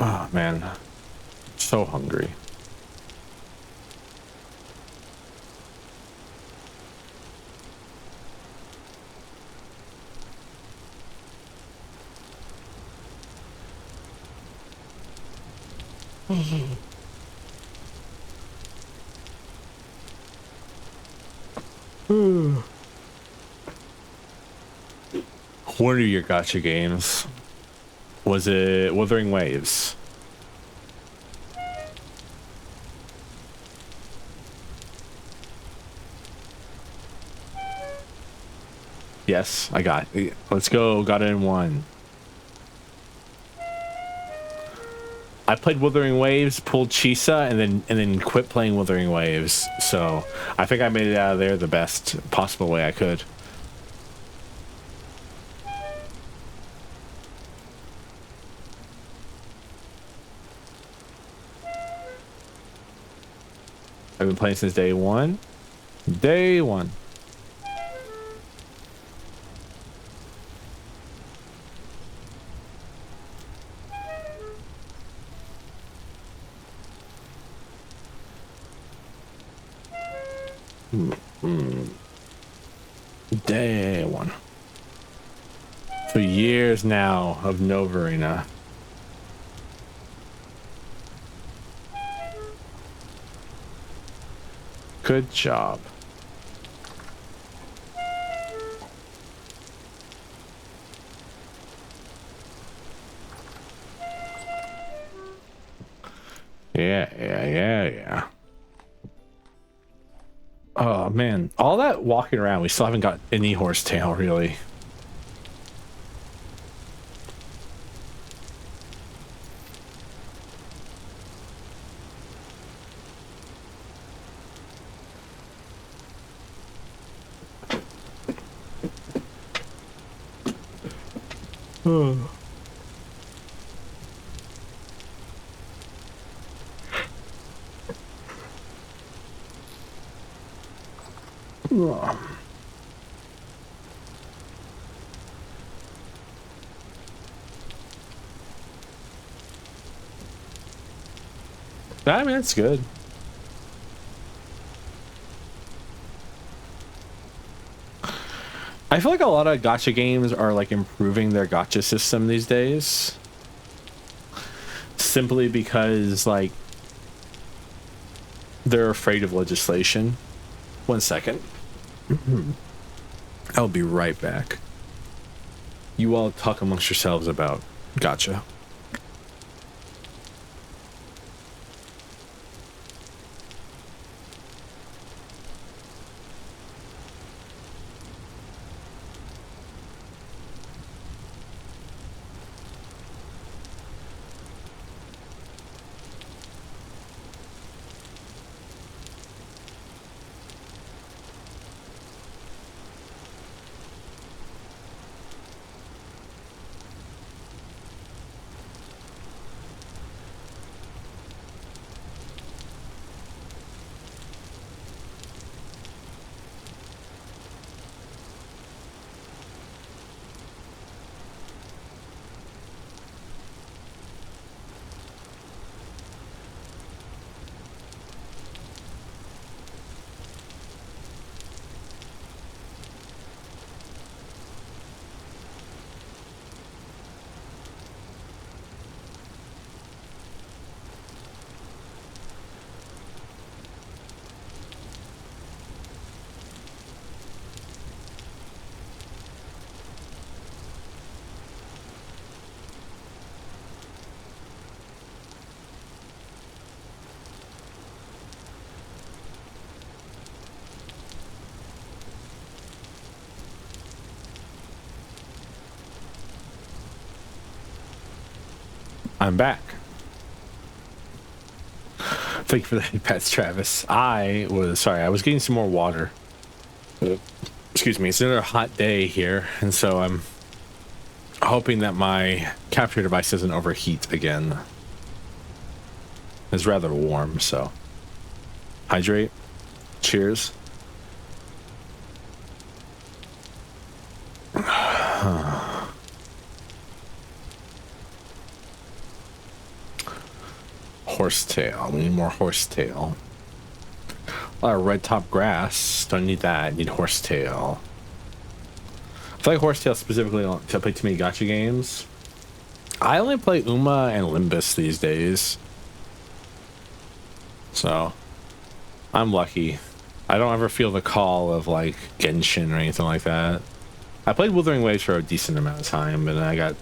Oh man, so hungry. What are your gacha games? Was it Wuthering Waves? Yes, I got it. Let's go. Got it in one. I played Wuthering Waves, pulled Chisa, and then quit playing Wuthering Waves. So I think I made it out of there the best possible way I could. I've been playing since day one. Day one. Day one. For years now of Novarina. Good job. Yeah. Oh man, all that walking around, we still haven't got any horsetail really. Ugh. I mean, that's good. I feel like a lot of gacha games are like improving their gacha system these days. Simply because like they're afraid of legislation. 1 second. I'll be right back. You all talk amongst yourselves about gacha. I'm back. Thank you for the pets, Travis. I was getting some more water. Excuse me, it's another hot day here, and so I'm hoping that my capture device doesn't overheat again. It's rather warm, so hydrate. Cheers. Horsetail. We need more horsetail. A lot of red top grass. Don't need that. Need horsetail. I feel like horsetail specifically to play too many gacha games. I only play Uma and Limbus these days. So I'm lucky. I don't ever feel the call of like Genshin or anything like that. I played Wuthering Waves for a decent amount of time, but then I got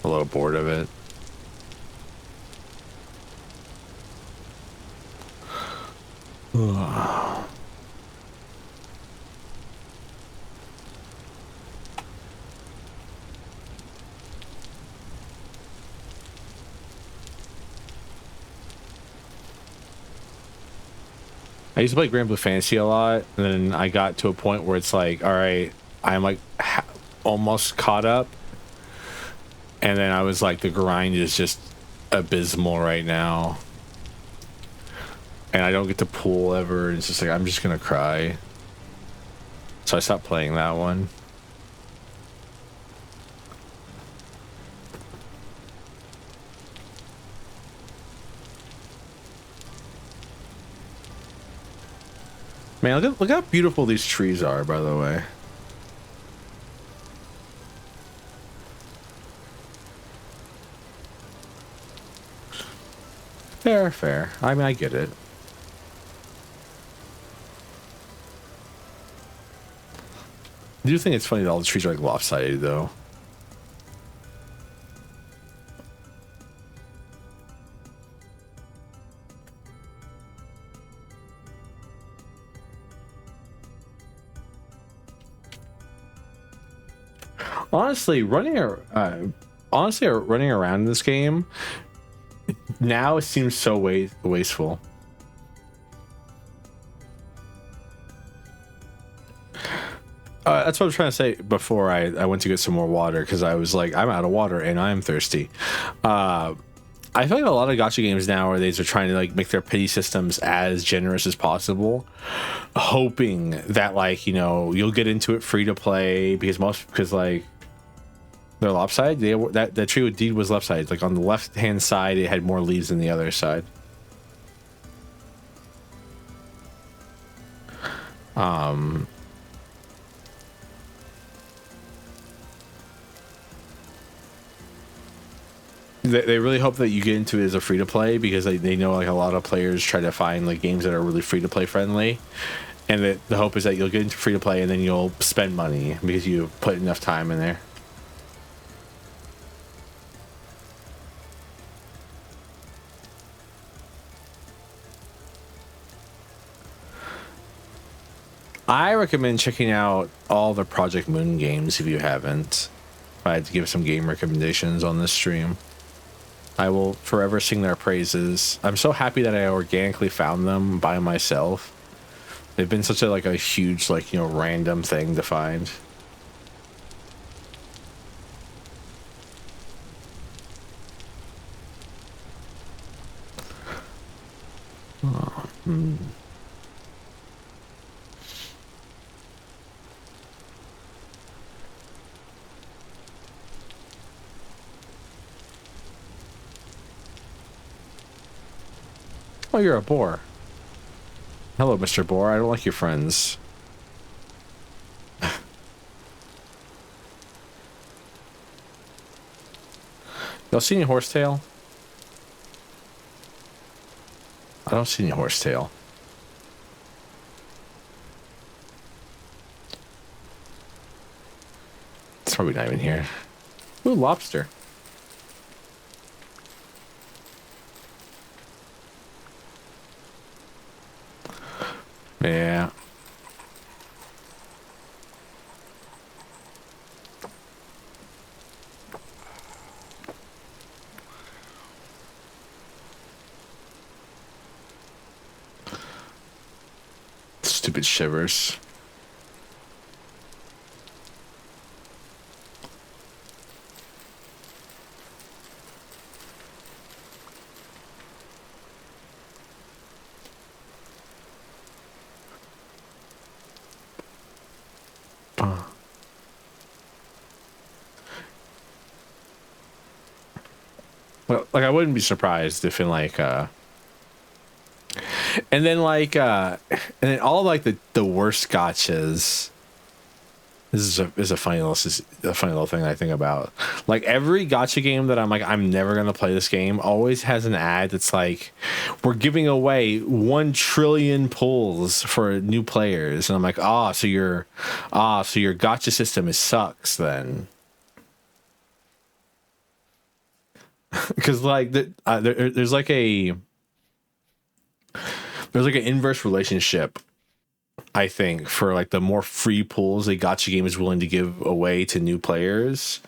a little bored of it. I used to play Grand Blue Fantasy a lot, and then I got to a point where it's like, all right, I'm like almost caught up, and then I was like, the grind is just abysmal right now, and I don't get to pool ever. It's just like I'm just gonna cry, so I stopped playing that one. Man, look how beautiful these trees are, by the way. Fair, fair. I mean, I get it. I do think it's funny that all the trees are like lopsided, though. Honestly, running around in this game now it seems so wasteful. That's what I was trying to say before I went to get some more water, because I was like, I'm out of water and I'm thirsty. I feel like a lot of gacha games nowadays are trying to like make their pity systems as generous as possible, hoping that like, you know, you'll get into it free to play because like they're lopsided. That tree with deed was left side. Like on the left hand side, it had more leaves than the other side. They really hope that you get into it as a free to play because they know like a lot of players try to find like games that are really free to play friendly, and the hope is that you'll get into free to play and then you'll spend money because you put enough time in there. I recommend checking out all the Project Moon games if you haven't. I had to give some game recommendations on this stream. I will forever sing their praises. I'm so happy that I organically found them by myself. They've been such a huge like, you know, random thing to find. Oh, Oh, you're a boar. Hello, Mr. Boar. I don't like your friends. Y'all see any horsetail? I don't see any horsetail. It's probably not even here. Ooh, lobster. Yeah. Stupid shivers. Well, like I wouldn't be surprised if in like and then like and then all like the worst gotchas. This is a funny little thing I think about. Like every gotcha game that I'm like I'm never gonna play this game always has an ad that's like we're giving away 1 trillion pulls for new players, and I'm like so your gotcha system sucks then. Because like there's like an inverse relationship, I think, for like the more free pools a gotcha game is willing to give away to new players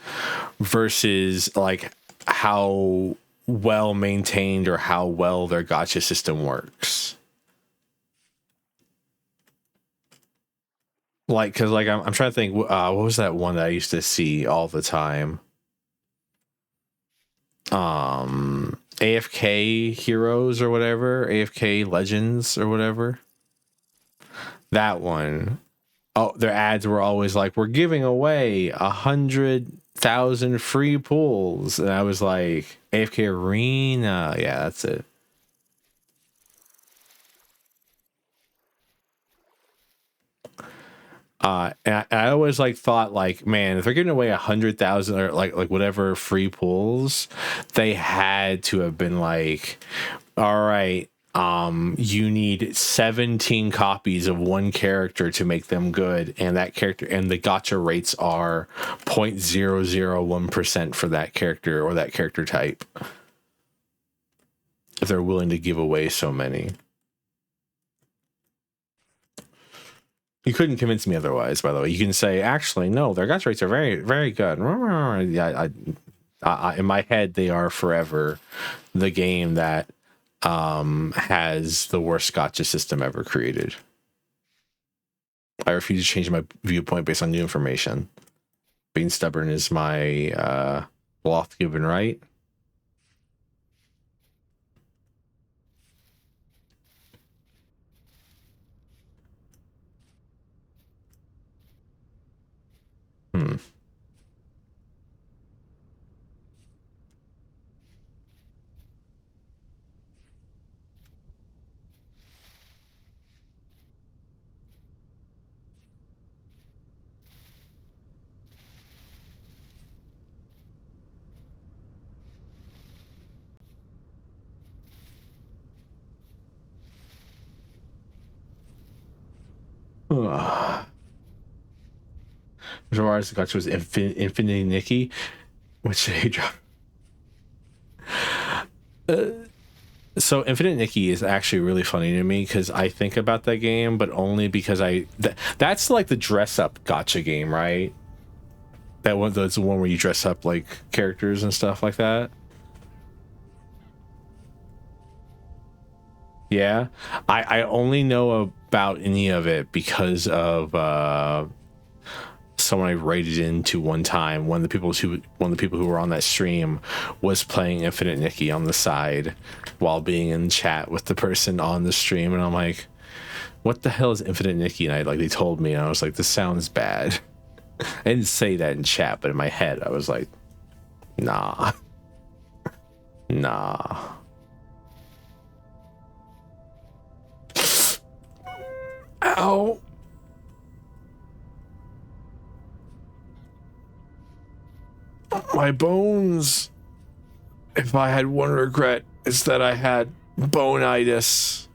versus like how well maintained or how well their gotcha system works. Like, because like I'm trying to think, what was that one that I used to see all the time? AFK Heroes or whatever, AFK Legends or whatever. That one. Oh, their ads were always like, "We're giving away 100,000 free pools," and I was like, "AFK Arena, yeah, that's it." And I always like thought like, man, if they're giving away 100,000 or like whatever free pools, they had to have been like, all right, you need 17 copies of one character to make them good, and that character and the gotcha rates are 0.001% for that character or that character type. If they're willing to give away so many. You couldn't convince me otherwise, by the way. You can say, actually, no, their gotcha rates are very, very good. Yeah, I in my head, they are forever the game that has the worst gotcha system ever created. I refuse to change my viewpoint based on new information. Being stubborn is my Loth given right. Hmm. Gerard's got was Infinity Nikki, which they dropped. So Infinite Nikki is actually really funny to me because I think about that game, but only because that's like the dress up gotcha game, right? That's the one where you dress up like characters and stuff like that. Yeah, I only know about any of it because of someone I raided into one time. One of the people who were on that stream was playing Infinite Nikki on the side while being in chat with the person on the stream, and I'm like, what the hell is Infinite Nikki? And they told me, and I was like, this sounds bad. I didn't say that in chat, but in my head I was like, nah. Ow. My bones. If I had one regret, it's that I had bone-itis.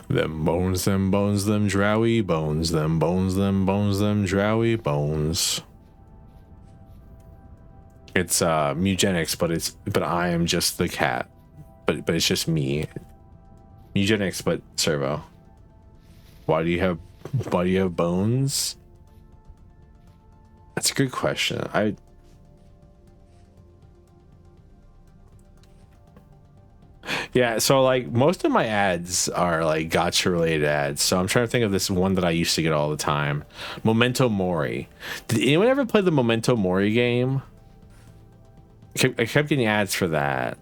Them bones, them drowy bones, them bones, them drowy bones. It's eugenics, but I am just the cat. But it's just me. Eugenics, but Servo. Why do you have bones? That's a good question. Yeah, so like most of my ads are like gotcha related ads. So I'm trying to think of this one that I used to get all the time. Memento Mori. Did anyone ever play the Memento Mori game? I kept getting ads for that.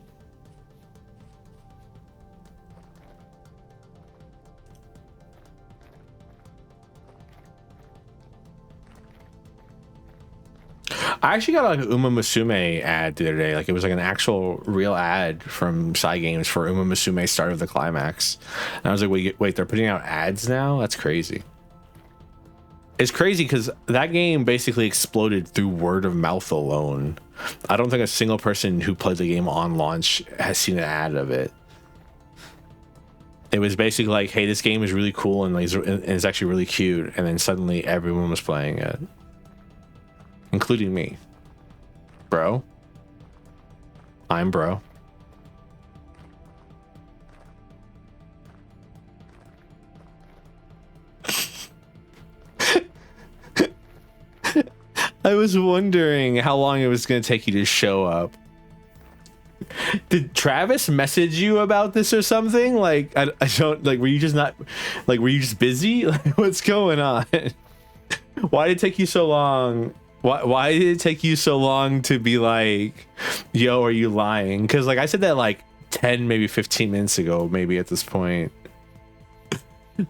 I actually got like an Uma Musume ad the other day. Like it was like an actual real ad from Cygames for Uma Musume Start of the Climax. And I was like, wait, they're putting out ads now? That's crazy. It's crazy because that game basically exploded through word of mouth alone. I don't think a single person who played the game on launch has seen an ad of it. It was basically like, hey, this game is really cool and it's actually really cute. And then suddenly everyone was playing it. Including me. Bro. I'm bro. I was wondering how long it was going to take you to show up. Did Travis message you about this or something? Like, I don't, like, were you just not, like, were you just busy? Like, what's going on? Why did it take you so long? Why did it take you so long to be like, yo, are you lying? Because like I said that like 10, maybe 15 minutes ago, maybe at this point.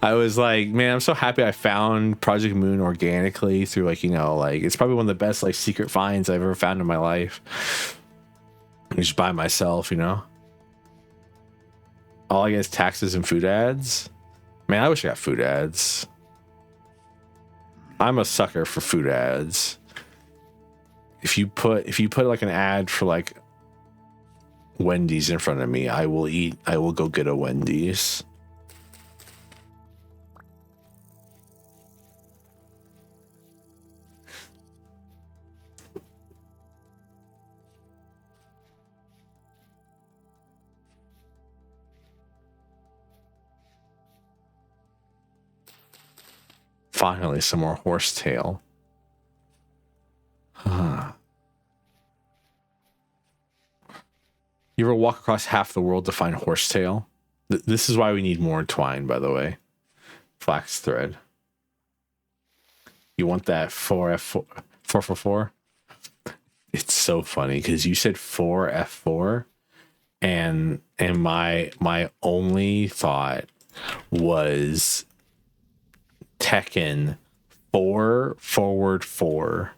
I was like, man, I'm so happy I found Project Moon organically through like, you know, like it's probably one of the best like secret finds I've ever found in my life. Just by myself, you know. All I get is taxes and food ads. Man, I wish I got food ads. I'm a sucker for food ads. If you put like an ad for like Wendy's in front of me, I will go get a Wendy's. Finally, some more horsetail. Huh. You ever walk across half the world to find horsetail? This is why we need more twine, by the way. Flax thread. You want that 4F4? 444? It's so funny because you said 4F4, and my only thought was Tekken 4 Forward 4.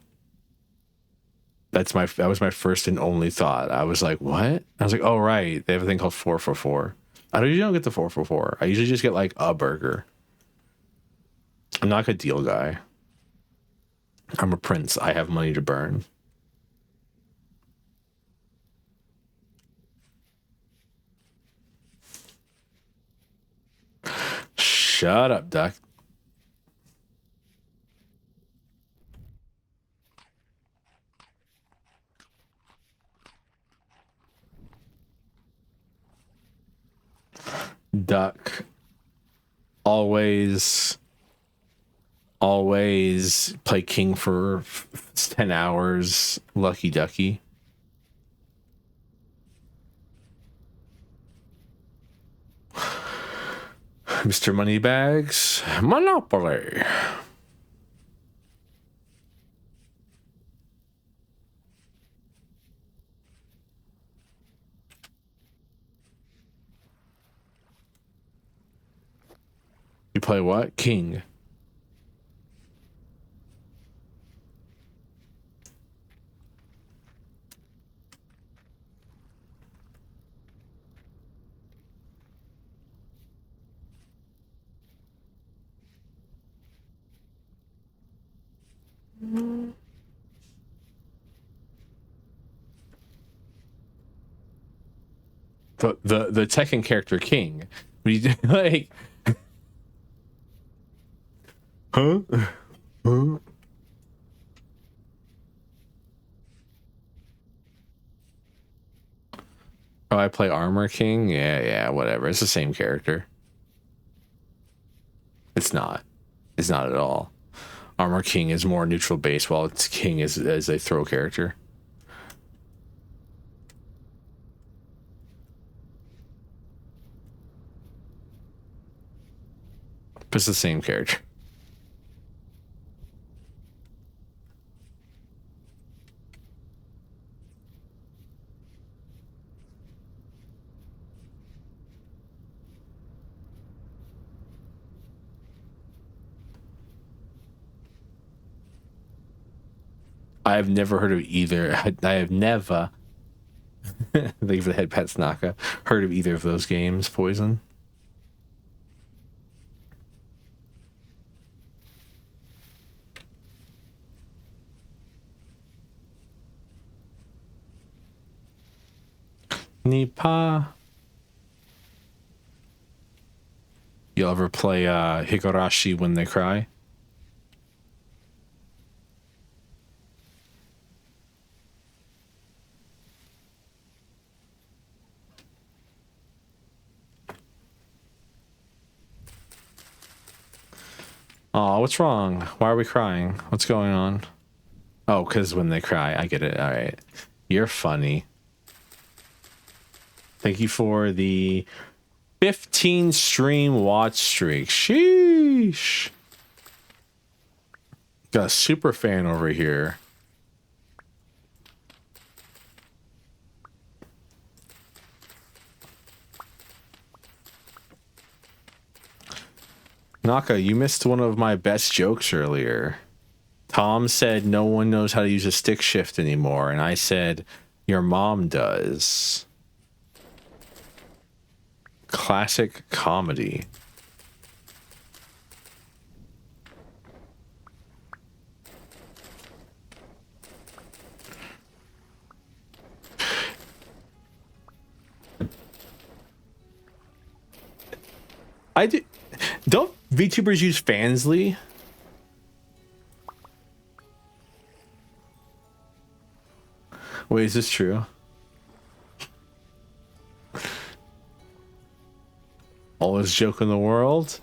That was my first and only thought. I was like, what? I was like, oh right, they have a thing called 444. I usually don't get the 444. I usually just get like a burger. I'm not a good deal guy. I'm a prince. I have money to burn. Shut up, duck. Duck. Always play king for 10 hours. Lucky ducky. Mr. Moneybags. Monopoly. You play what? King. The Tekken character King. What do you do? Like, huh? Huh? Oh, I play Armor King? Yeah, whatever. It's the same character. It's not. It's not at all. Armor King is more neutral base, while its King is a throw character. But it's the same character. I have never heard of either. I have never, thank you for the head pets, Naka, heard of either of those games, Poison. Nipa. You'll ever play Higurashi When They Cry? Oh, what's wrong? Why are we crying? What's going on? Oh, because when they cry. I get it. All right. You're funny. Thank you for the 15 stream watch streak. Sheesh. Got a super fan over here. Naka, you missed one of my best jokes earlier. Tom said no one knows how to use a stick shift anymore, and I said your mom does. Classic comedy. I do. Don't VTubers use Fansly? Wait, is this true? Oldest joke in the world?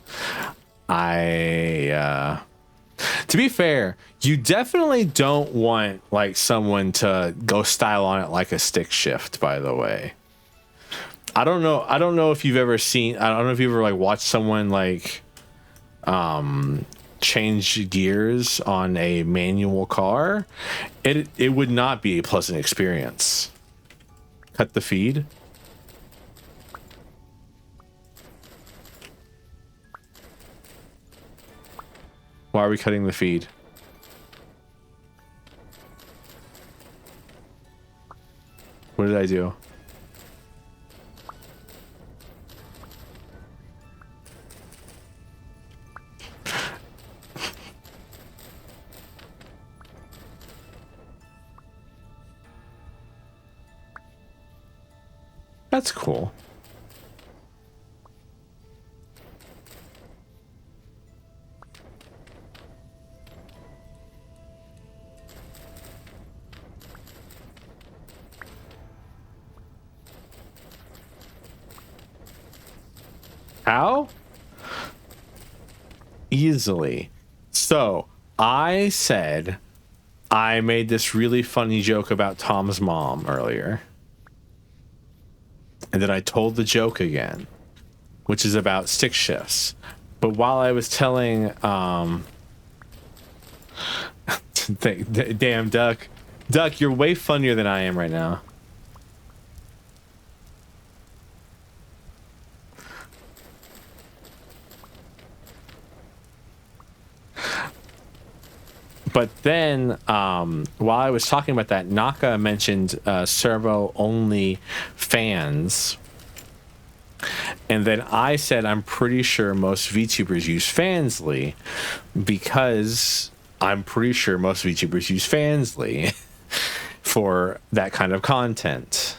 To be fair, you definitely don't want like someone to go style on it like a stick shift, by the way. I don't know if you've ever seen, I don't know if you've ever like watched someone like change gears on a manual car. It would not be a pleasant experience. Cut the feed. Why are we cutting the feed? What did I do? That's cool. How? Easily. So I said I made this really funny joke about Tom's mom earlier. And then I told the joke again, which is about stick shifts. But while I was telling, damn, Duck, you're way funnier than I am right now. But then, while I was talking about that, Naka mentioned servo-only fans. And then I said, I'm pretty sure most VTubers use Fansly because I'm pretty sure most VTubers use Fansly for that kind of content.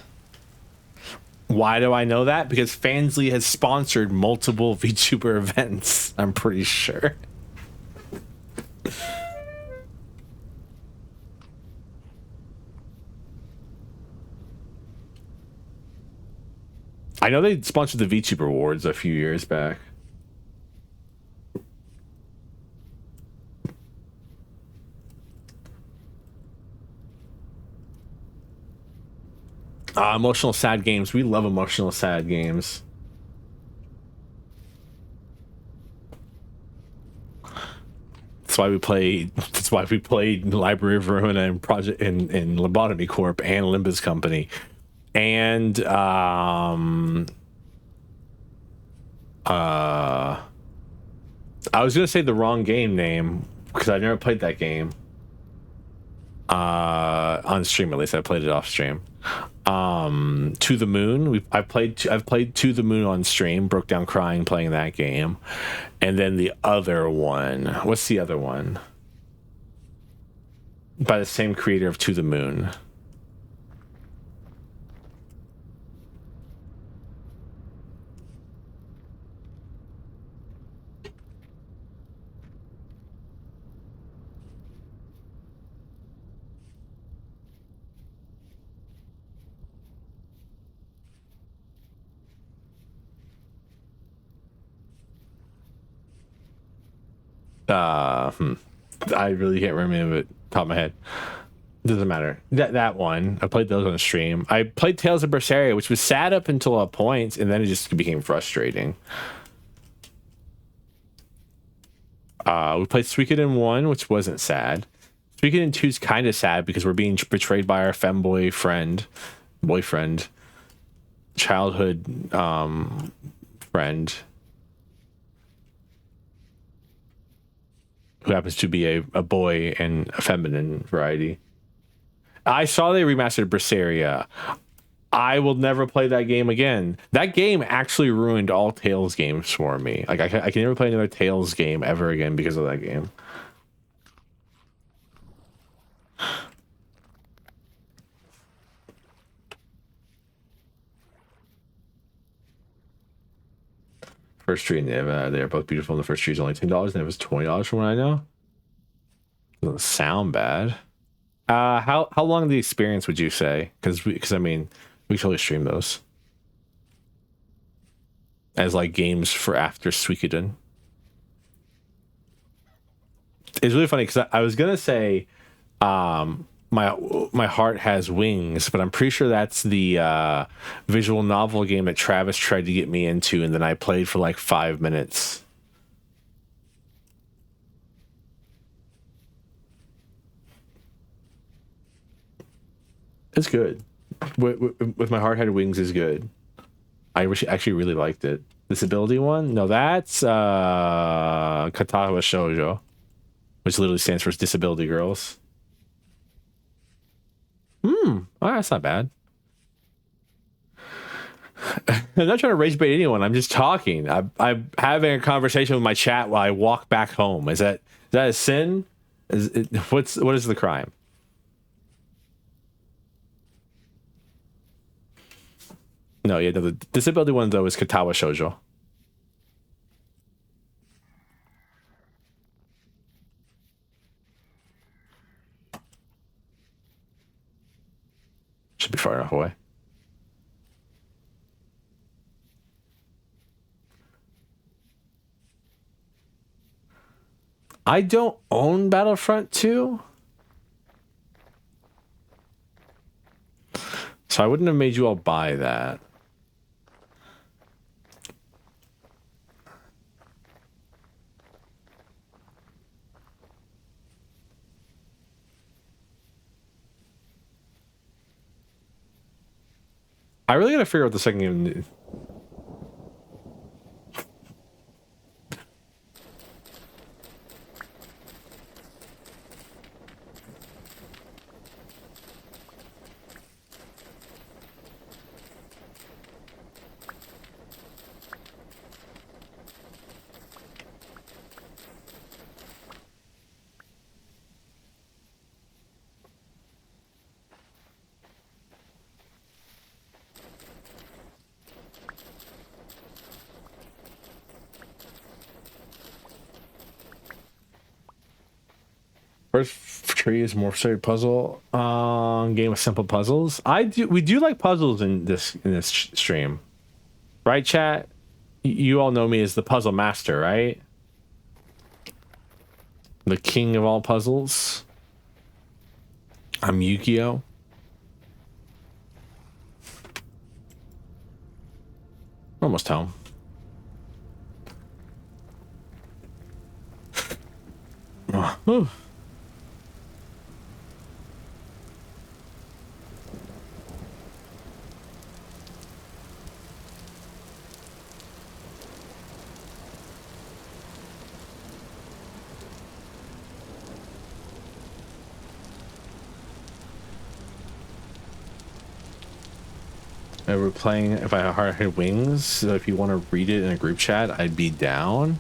Why do I know that? Because Fansly has sponsored multiple VTuber events, I'm pretty sure. I know they sponsored the VTuber Awards a few years back. Emotional sad games. We love emotional sad games. That's why we played Library of Ruin and Project in Lobotomy Corp and Limbus Company. And I was gonna say the wrong game name because I never played that game on stream. At least I played it off stream. To the Moon. I've played To the Moon on stream. Broke down crying playing that game. And then the other one. What's the other one? By the same creator of To the Moon. I really can't remember it top of my head. Doesn't matter. That one. I played those on the stream. I played Tales of Berseria, which was sad up until a point, and then it just became frustrating. We played Suikoden 1, which wasn't sad. Suikoden 2 is kind of sad because we're being betrayed by our femboy boyfriend, childhood friend, who happens to be a boy and a feminine variety. I saw they remastered Berseria. I will never play that game again. That game actually ruined all Tales games for me. Like I can never play another Tales game ever again because of that game. First tree and they're both beautiful. And the first tree is only $10, and it was $20 from what I know. Doesn't sound bad. How long the experience would you say? Because I mean, we totally stream those as like games for after Suikoden. It's really funny because I was gonna say, my heart has wings, but I'm pretty sure that's the visual novel game that Travis tried to get me into, and then I played for like 5 minutes. It's good. With My Heart Had Wings is good. I actually really liked it. Disability one? No, that's Katawa Shoujo. which literally stands for disability girls. Oh, that's not bad. I'm not trying to rage bait anyone. I'm just talking. I'm having a conversation with my chat while I walk back home. Is that a sin? What is the crime? No, yeah, the disability one though is Katawa Shoujo. Should be far enough away. I don't own Battlefront 2. So I wouldn't have made you all buy that. I really gotta figure out the second game. First tree is more frustrated puzzle. Game of simple puzzles. We do like puzzles in this stream, right, chat? You all know me as the puzzle master, right? The king of all puzzles. I'm Yukio. Almost home. Oh, we're playing. If I hard wings, so if you want to read it in a group chat, I'd be down.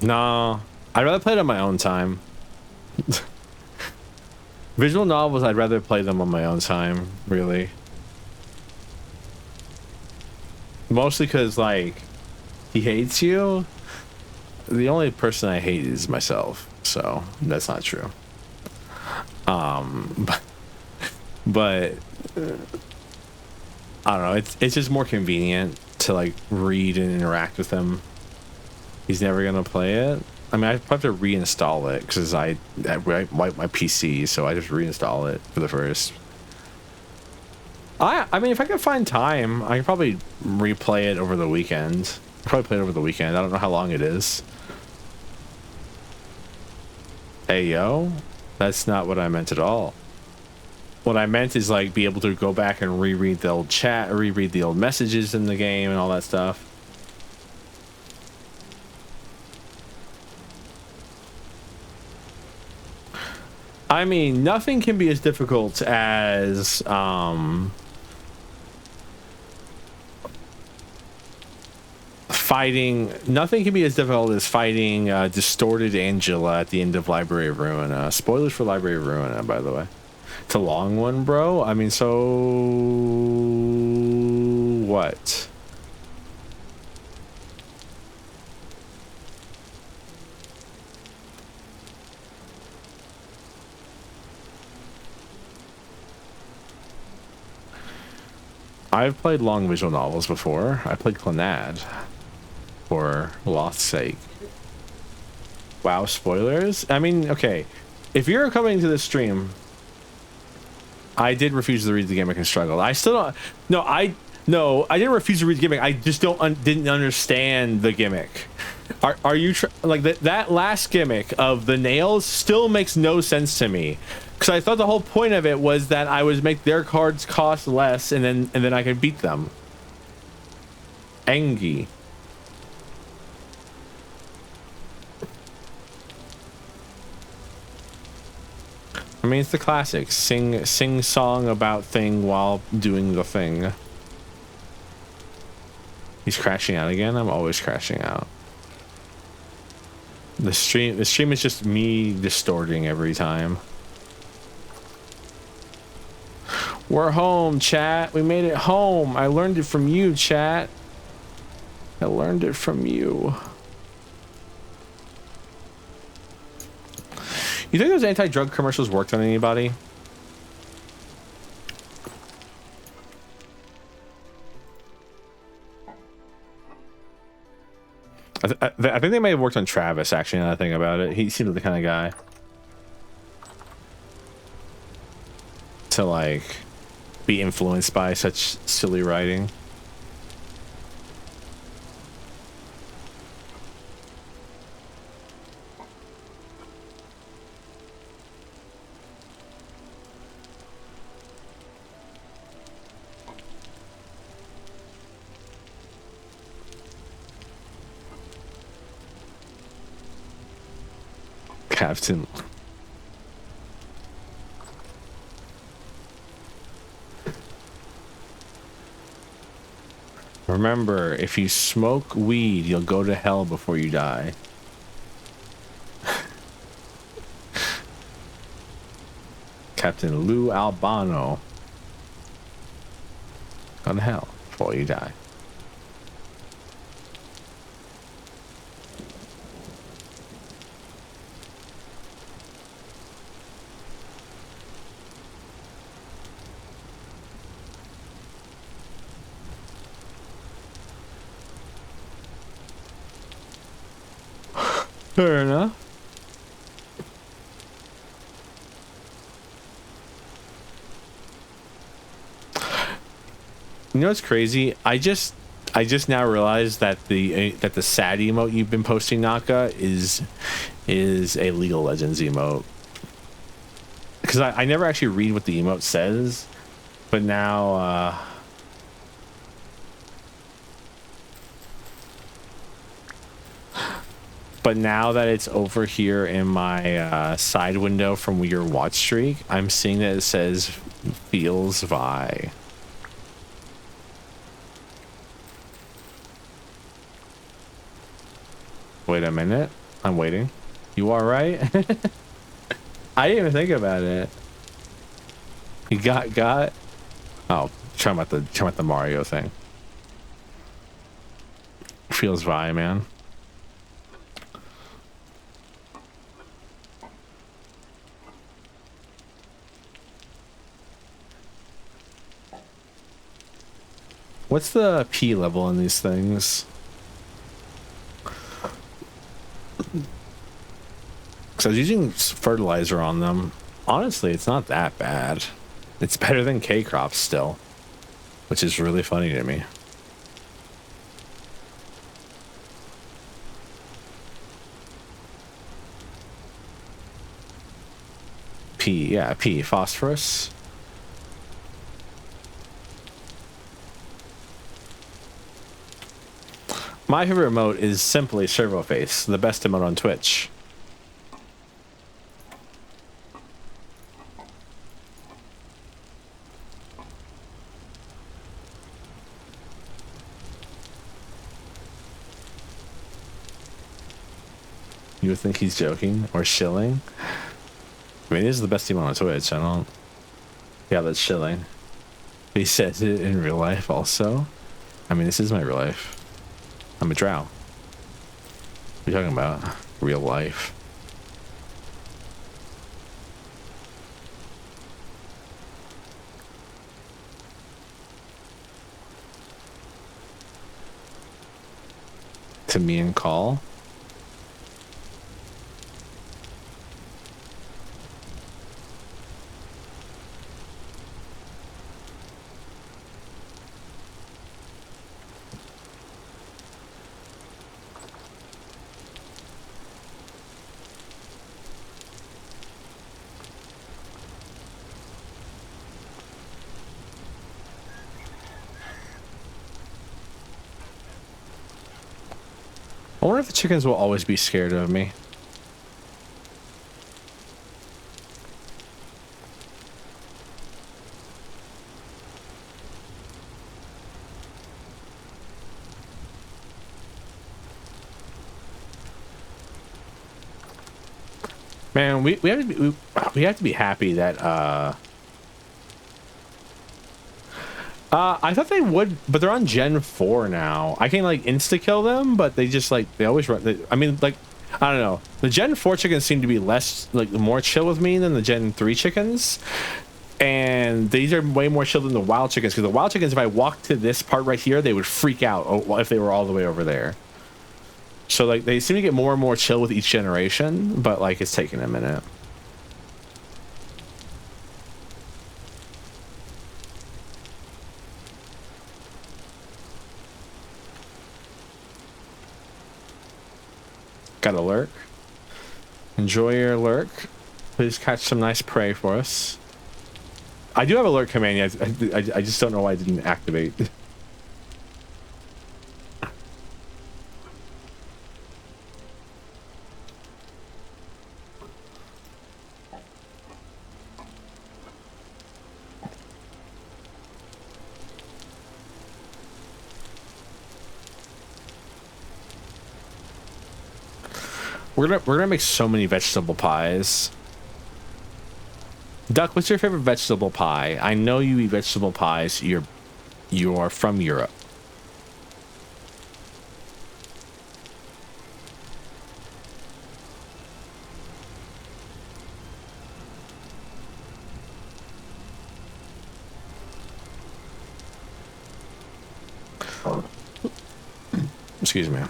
No, I'd rather play it on my own time. Visual novels, I'd rather play them on my own time, really. Mostly because, like, he hates you. The only person I hate is myself, so that's not true. But I don't know. It's just more convenient to like read and interact with him. He's never gonna play it. I mean, I have to reinstall it because I wiped my PC, so I just reinstall it for the first. I mean, if I could find time, I could probably replay it over the weekend. Probably play it over the weekend. I don't know how long it is. Hey yo, that's not what I meant at all. What I meant is like be able to go back and reread the old chat, reread the old messages in the game and all that stuff. I mean, nothing can be as difficult as fighting. Nothing can be as difficult as fighting distorted Angela at the end of Library of Ruina. Spoilers for Library of Ruina, by the way. It's a long one, bro. I mean, so what? I've played long visual novels before. I played Clannad for Lost's sake. Wow, spoilers? I mean, okay. If you're coming to this stream, I did refuse to read the gimmick and struggle. I still don't. No, I didn't refuse to read the gimmick. I just didn't understand the gimmick. Are you like that last gimmick of the nails still makes no sense to me? Because I thought the whole point of it was that I would make their cards cost less, and then I could beat them. Engi. I mean, it's the classic. Sing song about thing while doing the thing. He's crashing out again. I'm always crashing out. The stream is just me distorting every time. We're home, chat. We made it home. I learned it from you, chat. I learned it from you. You think those anti-drug commercials worked on anybody? I think they may have worked on Travis, actually, now that I think about it. He seemed like the kind of guy to, like, be influenced by such silly writing. Captain. Remember, if you smoke weed, you'll go to hell before you die. Captain Lou Albano. Go to hell before you die. Fair enough. You know what's crazy? I just now realized that the sad emote you've been posting, Naka, is a League of Legends emote. Because I never actually read what the emote says, but now that it's over here in my side window from your watch streak, I'm seeing that it says feels Vi. Wait a minute. I'm waiting. You are right. I didn't even think about it. You got. Oh, talking about the Mario thing. Feels Vi, man. What's the P level in these things? Because I was using fertilizer on them. Honestly, it's not that bad. It's better than K-Crops still, which is really funny to me. P, yeah, P, phosphorus. My favorite emote is simply Servoface, the best emote on Twitch. You would think he's joking or shilling. I mean, this is the best emote on Twitch. I don't. Yeah, that's shilling. He says it in real life also. I mean, this is my real life. I'm a drow. What are you talking about? Real life. To me and call. I wonder if the chickens will always be scared of me. Man, we have to be we have to be happy that I thought they would, but they're on Gen 4 now. I can like insta kill them, but they just like they always run. I mean, like I don't know. The Gen 4 chickens seem to be less like more chill with me than the Gen 3 chickens, and these are way more chill than the wild chickens. Because the wild chickens, if I walked to this part right here, they would freak out if they were all the way over there. So like they seem to get more and more chill with each generation, but like it's taking a minute. Got a lurk. Enjoy your lurk. Please catch some nice prey for us. I do have a lurk command. I just don't know why I didn't activate. We're gonna make so many vegetable pies. Duck, what's your favorite vegetable pie? I know you eat vegetable pies. You're from Europe. Excuse me.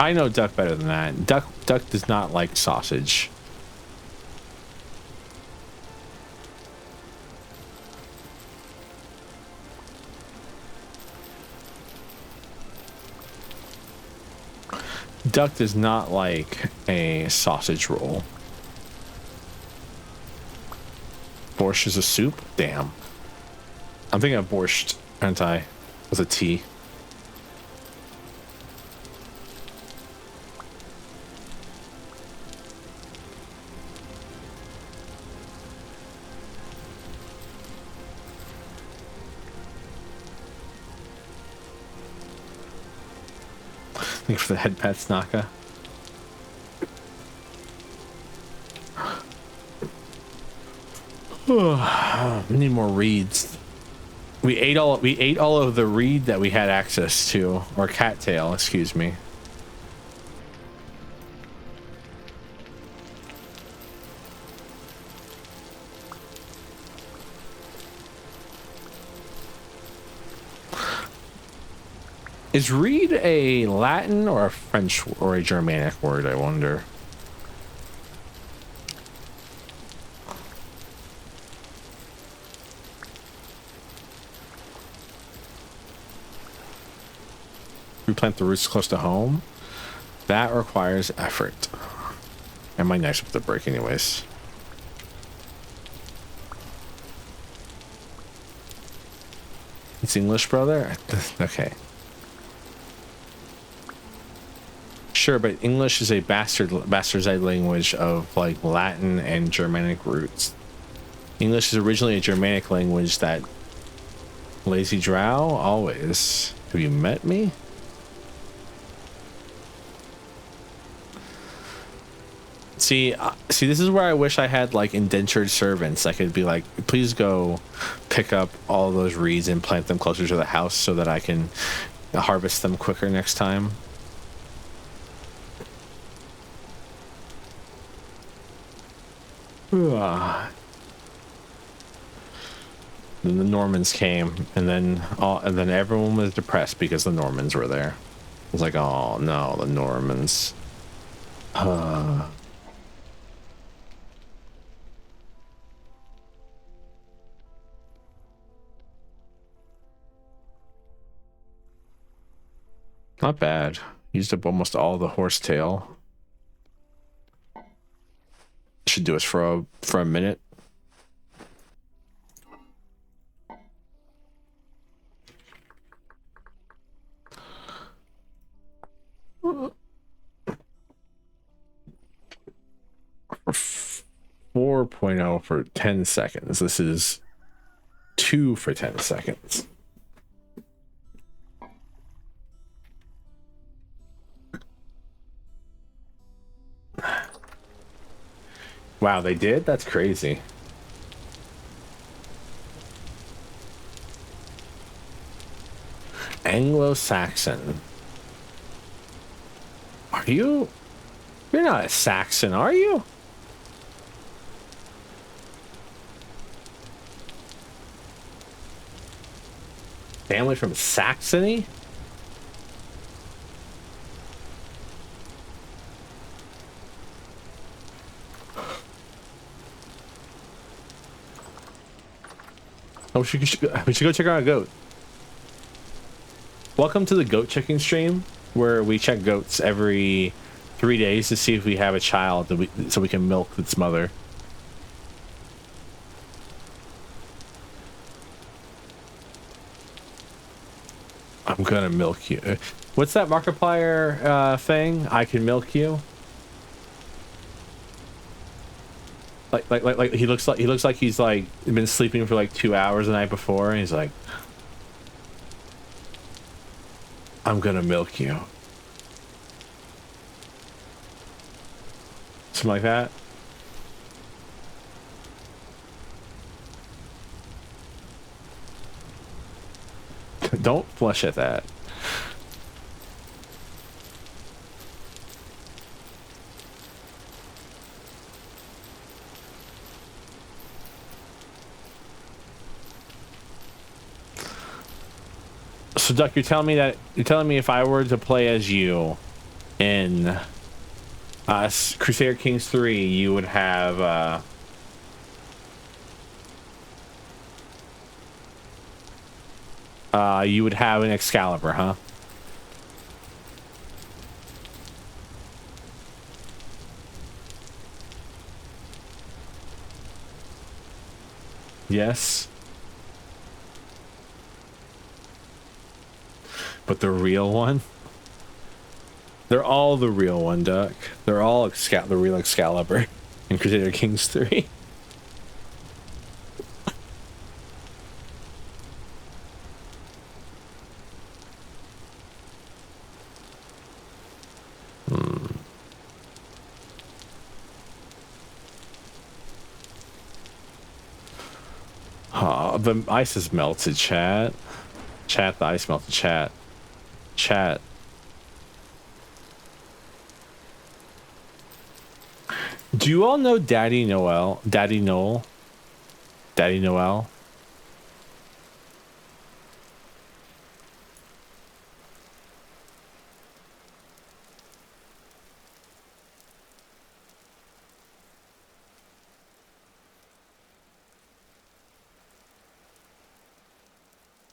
I know Duck better than that. Duck does not like sausage. Duck does not like a sausage roll. Borscht is a soup? Damn. I'm thinking of borscht, aren't I? With a T. Thanks for the head pats, Naka. We need more reeds. We ate all of the reed that we had access to, or cattail, excuse me. Is reed a Latin or a French or a Germanic word, I wonder? We plant the roots close to home. That requires effort. And my knife's with the brick anyways. It's English, brother? Okay. Sure, but English is a bastardized language of like Latin and Germanic roots. English is originally a Germanic language that lazy drow always. Have you met me? See, this is where I wish I had like indentured servants. I could be like, please go pick up all those reeds and plant them closer to the house so that I can harvest them quicker next time. Then the Normans came, and then everyone was depressed because the Normans were there. It was like, oh no, the Normans. Not bad. Used up almost all the horsetail. Should do us for a minute. For 4.0 for 10 seconds. This is 2 for 10 seconds. Wow, they did? That's crazy. Anglo-Saxon. Are you? You're not a Saxon, are you? Family from Saxony? Oh, we should go check out a goat. Welcome to the goat checking stream, where we check goats every 3 days to see if we have a child so we can milk its mother. I'm gonna milk you. What's that Markiplier thing? I can milk you. Like he looks like he's like been sleeping for like 2 hours the night before, and he's like, I'm gonna milk you. Something like that. Don't flush at that. So Duck, you're telling me if I were to play as you in Crusader Kings 3, you would have an Excalibur, huh? Yes. But the real one? They're all the real one, Duck. They're all the real Excalibur in Crusader Kings 3. The ice has melted, chat. Chat, the ice melted, chat. Chat. Do you all know Daddy Noel? Daddy Noel? Daddy Noel?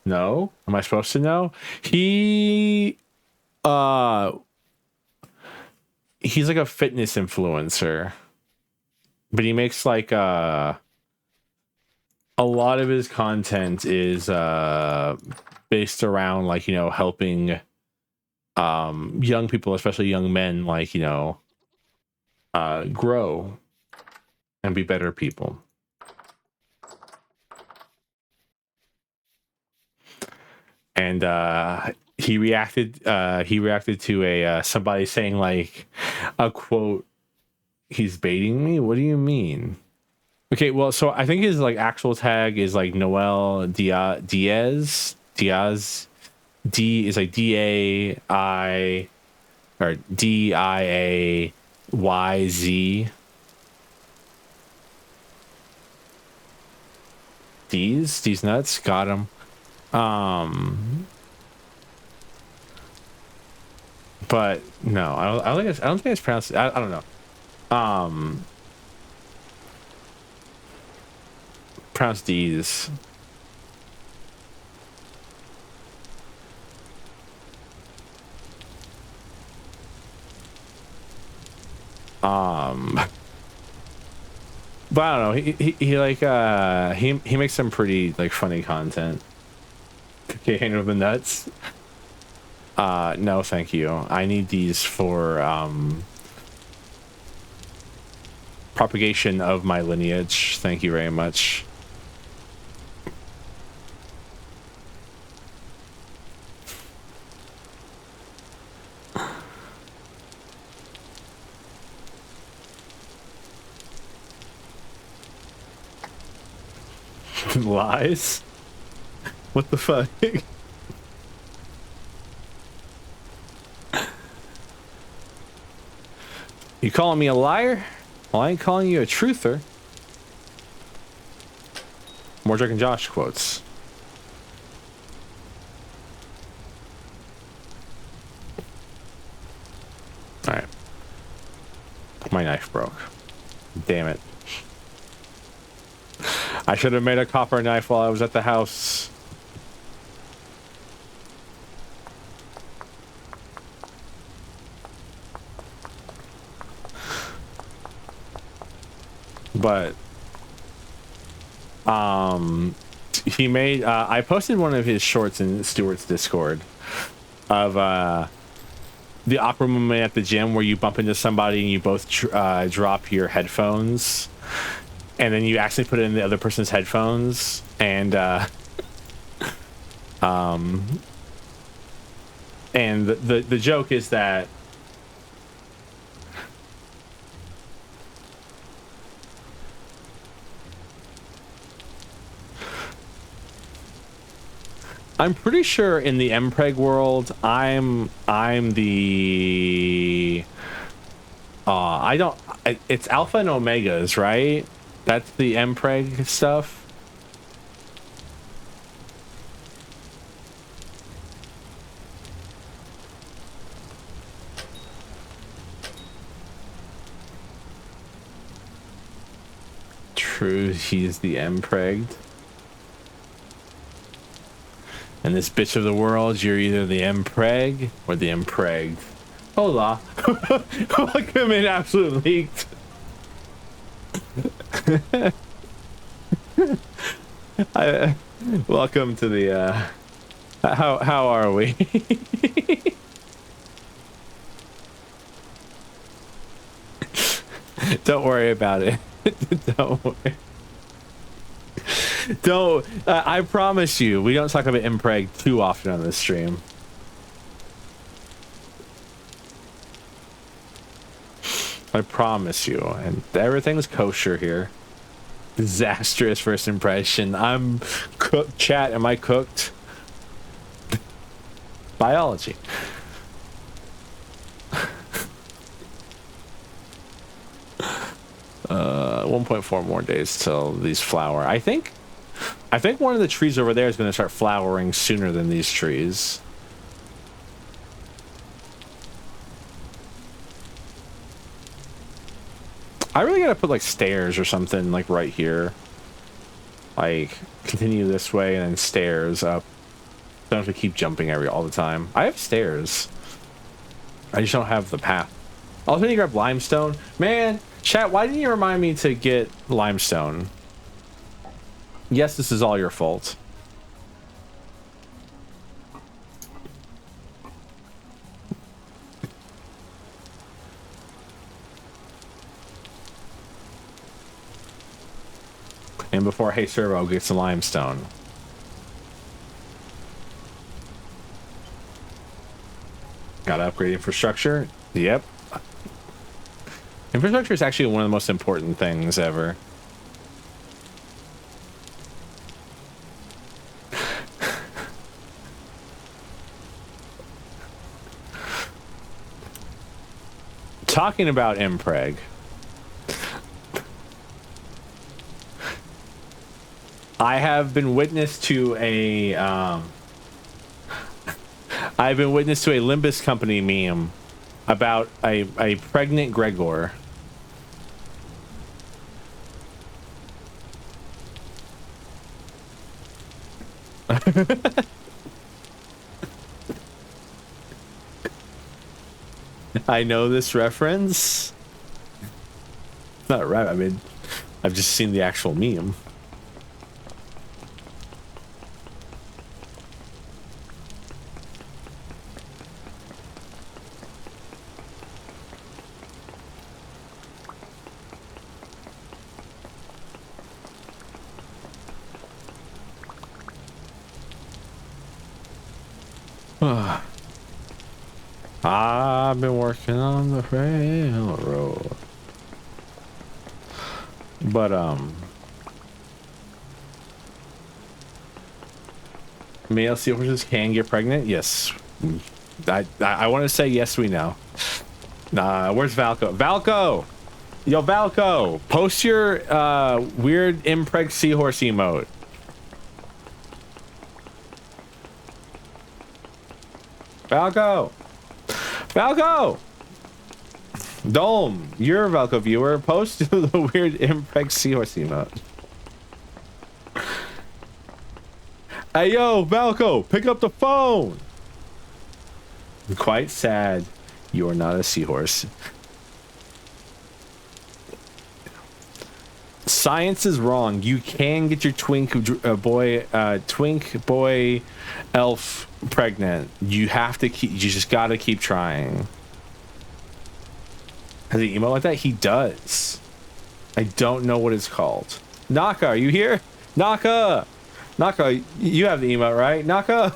No? Am I supposed to know? He's like a fitness influencer. But he makes like a lot of his content is based around like, you know, helping young people, especially young men, like, you know, grow and be better people. And he reacted to a somebody saying like a quote, he's baiting me. What do you mean? Okay, well, so I think his like actual tag is like Noel Diaz. D is like DAI or DIAYZ. These nuts got him. But no, I don't think it's pronounced. I don't know. Pronounced these. But I don't know. He like he makes some pretty like funny content. Okay, hand over the nuts. No, thank you. I need these for propagation of my lineage. Thank you very much. Lies? What the fuck? You calling me a liar? Well, I ain't calling you a truther. More Drake and Josh quotes. Alright. My knife broke. Damn it. I should have made a copper knife while I was at the house. But he made I posted one of his shorts in Stuart's Discord of the awkward moment at the gym where you bump into somebody and you both drop your headphones and then you actually put it in the other person's headphones, and the joke is that I'm pretty sure in the Mpreg world, I'm the it's alpha and omegas, right? That's the Mpreg stuff. True, he's the Mpregged. And this bitch of the world, you're either the Mpreg or the Mpregged. Hola. Welcome in Absolute Leaked. Welcome to the how are we? Don't worry about it. Don't worry. Don't I promise you we don't talk about Mpreg too often on this stream. I promise you, and everything's kosher here. Disastrous first impression. I'm cooked. Chat, am I cooked? Biology. 1.4 more days till these flower. I think one of the trees over there is going to start flowering sooner than these trees. I really gotta put like stairs or something like right here. Like continue this way and then stairs up. Don't have to keep jumping all the time. I have stairs. I just don't have the path. Also, need to grab limestone. Man, chat, why didn't you remind me to get limestone? Yes, this is all your fault. And before Hey Servo gets some limestone. Gotta upgrade infrastructure. Yep. Infrastructure is actually one of the most important things ever. Talking about Mpreg. I have been witness to a I've been witness to a Limbus Company meme about a pregnant Gregor. I know this reference. Not right. I mean, I've just seen the actual meme. I've been working on the railroad. But male seahorses can get pregnant. Yes, I want to say yes. We know. Where's Valko? Valko, yo Valko, post your weird impreg seahorse emote. Valko, Valko, Dome, you're a Valko viewer. Post the weird impreg seahorse emote. Hey yo, Valko, pick up the phone. I'm quite sad you are not a seahorse. Science is wrong. You can get your twink boy elf pregnant. You have to keep. You just gotta keep trying. Has he emo like that? He does. I don't know what it's called. Naka, are you here? Naka, Naka, you have the emote, right? Naka.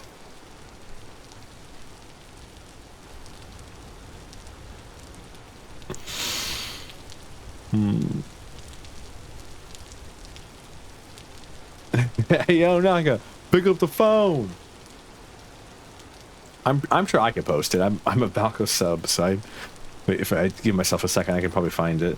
Hey, yo, Naka, pick up the phone. I'm sure I could post it. I'm a Valko sub, so if I give myself a second, I can probably find it.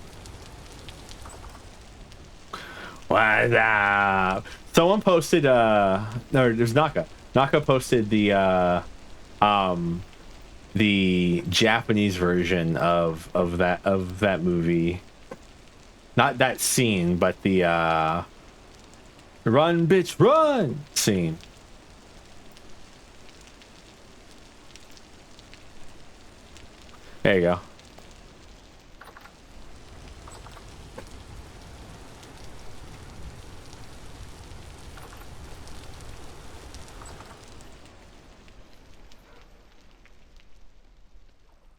What's up? Someone posted no, there's Naka. Naka posted the Japanese version of that movie. Not that scene, but the run bitch run scene. There you go.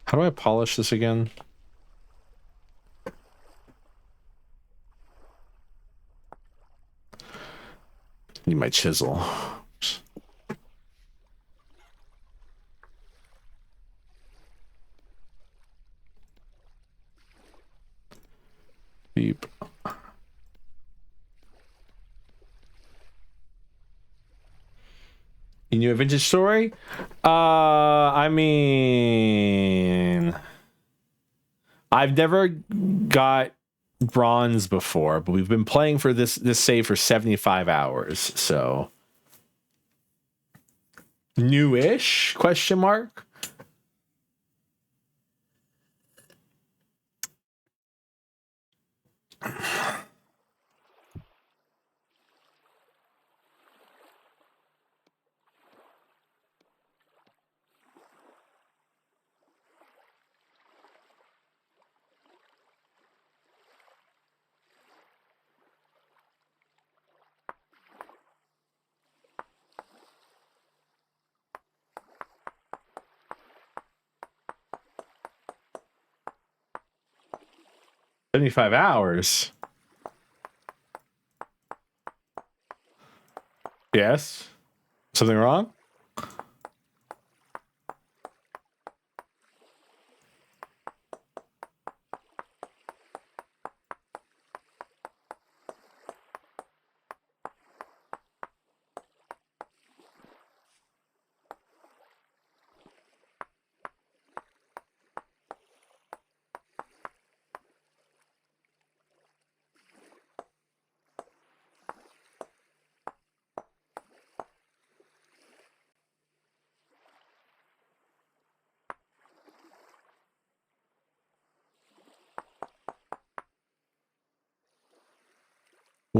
How do I polish this again? Need my chisel. Beep. You knew a vintage story? I mean, I've never got bronze before, but we've been playing for this save for 75 hours, so newish question mark. $75 hours. Yes. Something wrong?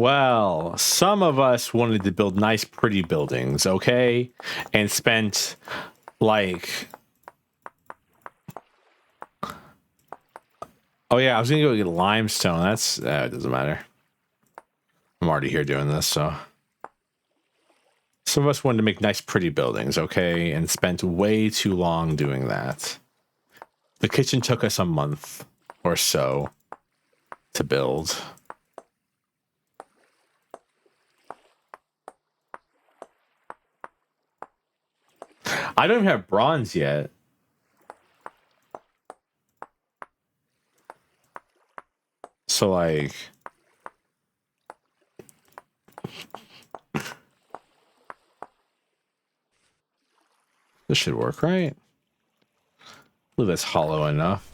Well, some of us wanted to build nice, pretty buildings, okay? And spent, like... Oh, yeah, I was going to go get limestone. That's... it doesn't matter. I'm already here doing this, so... Some of us wanted to make nice, pretty buildings, okay? And spent way too long doing that. The kitchen took us a month or so to build. I don't even have bronze yet. So, like... This should work, right? I believe that's hollow enough.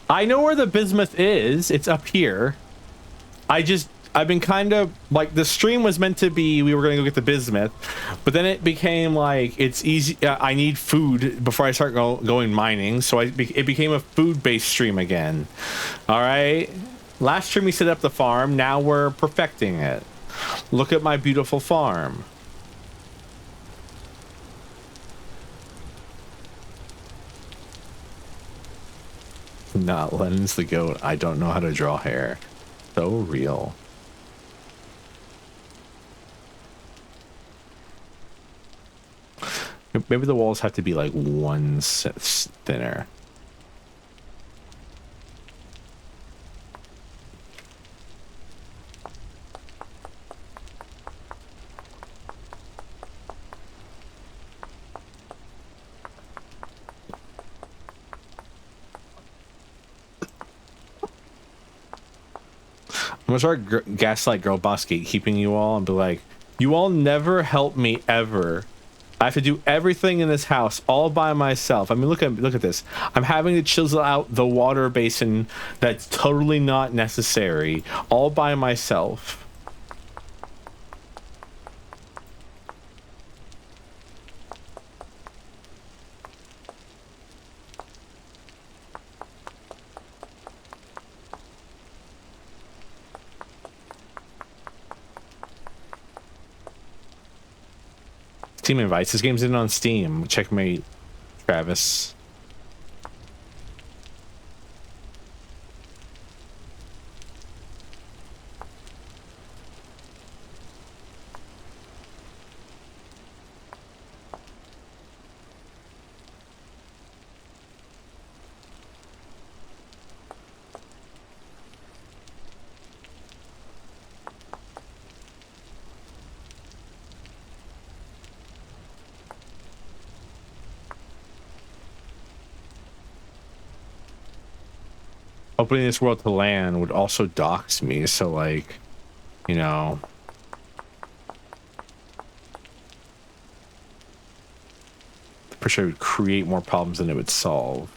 I know where the bismuth is. It's up here. I've been kind of like, the stream was meant to be, we were going to go get the bismuth, but then it became like, it's easy. I need food before I start going mining. So it became a food-based stream again. All right. Last stream we set up the farm. Now we're perfecting it. Look at my beautiful farm. Not Lens the goat. I don't know how to draw hair. So real. Maybe the walls have to be like 1/6 thinner. I'm gonna start gaslight girl boss gatekeeping you all and be like, you all never help me ever. I have to do everything in this house all by myself. I mean, look at this. I'm having to chisel out the water basin that's totally not necessary, all by myself. Steam invites. This game's in on Steam. Checkmate, Travis. Opening this world to land would also dox me, so like, you know. For sure it would create more problems than it would solve.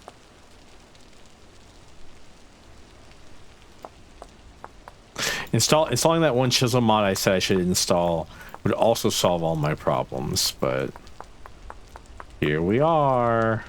Installing that one chisel mod I said I should install would also solve all my problems, but here we are.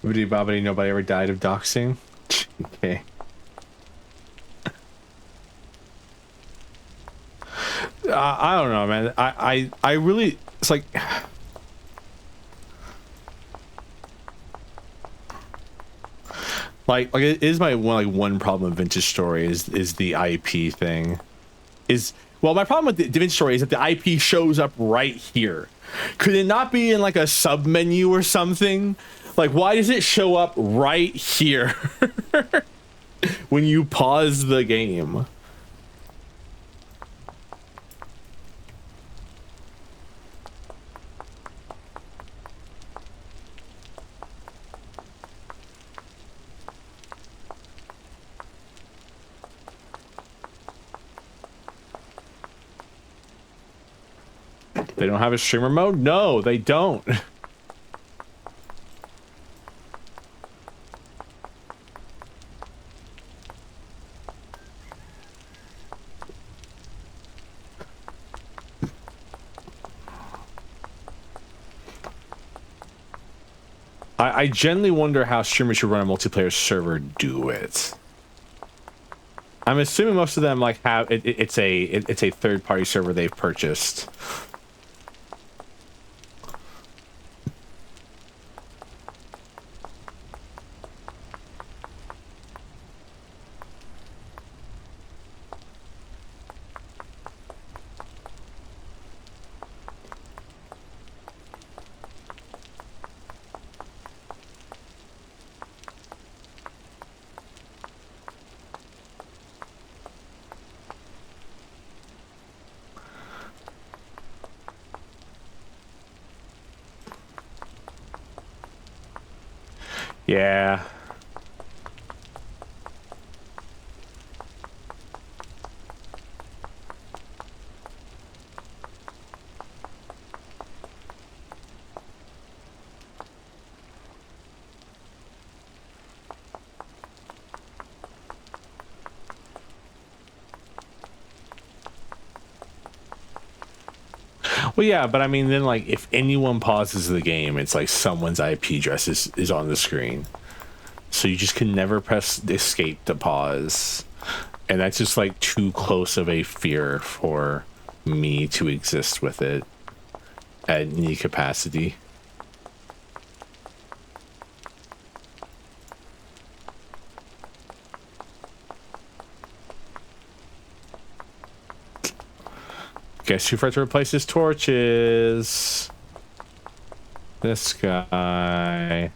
Bibbidi bobbidi, nobody ever died of doxing. Okay. I don't know, man. I really, it's like it is my one problem with Vintage Story is the IP thing. Well, my problem with the Vintage Story is that the IP shows up right here. Could it not be in like a sub menu or something? Like, why does it show up right here when you pause the game? They don't have a streamer mode? No, they don't. I genuinely wonder how streamers who run a multiplayer server do it. I'm assuming most of them like have it's a third-party server they've purchased. Yeah. Well, yeah, but I mean, then like if anyone pauses the game, it's like someone's IP address is on the screen. So you just can never press escape to pause. And that's just like too close of a fear for me to exist with it at any capacity. Guess who forgot to replace his torches? This guy.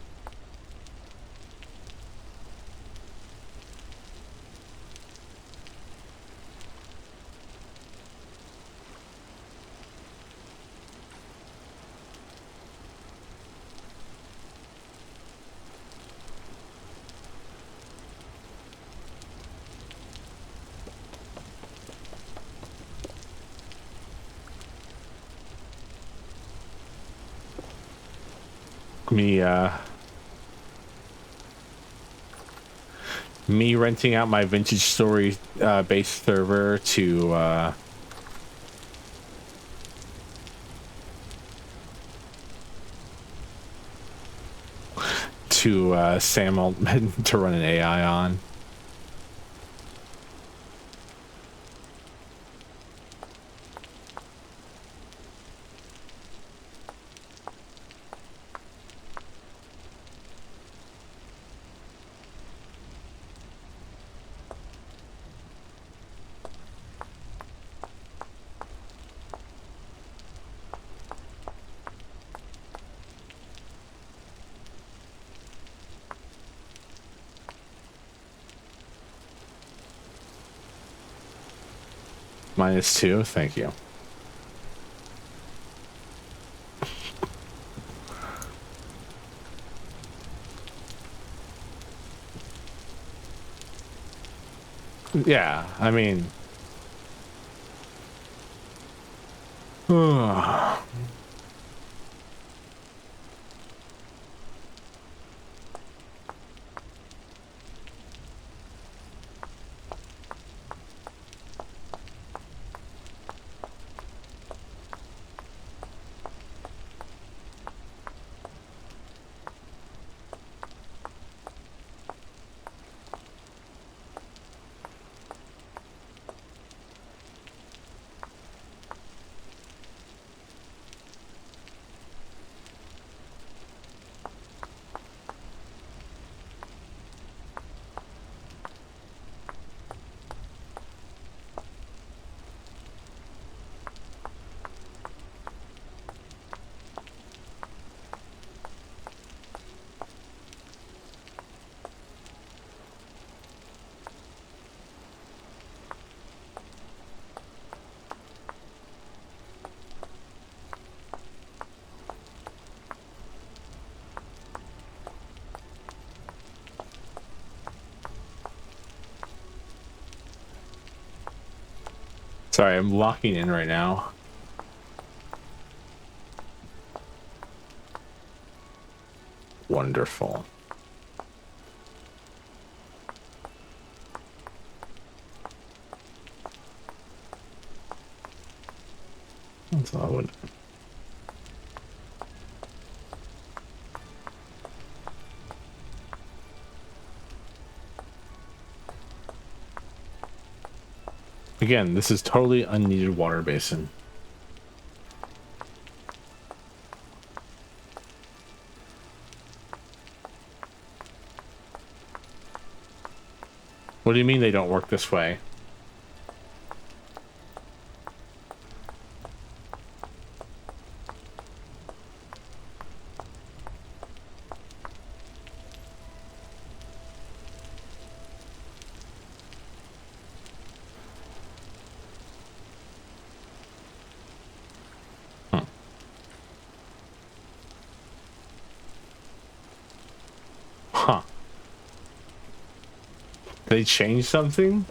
Me renting out my Vintage Story based server to Sam Altman to run an AI on. -2, thank you. Yeah, I mean... Sorry, I'm locking in right now. Wonderful. That's all I would. Again, this is totally unneeded water basin. What do you mean they don't work this way? Huh. They changed something?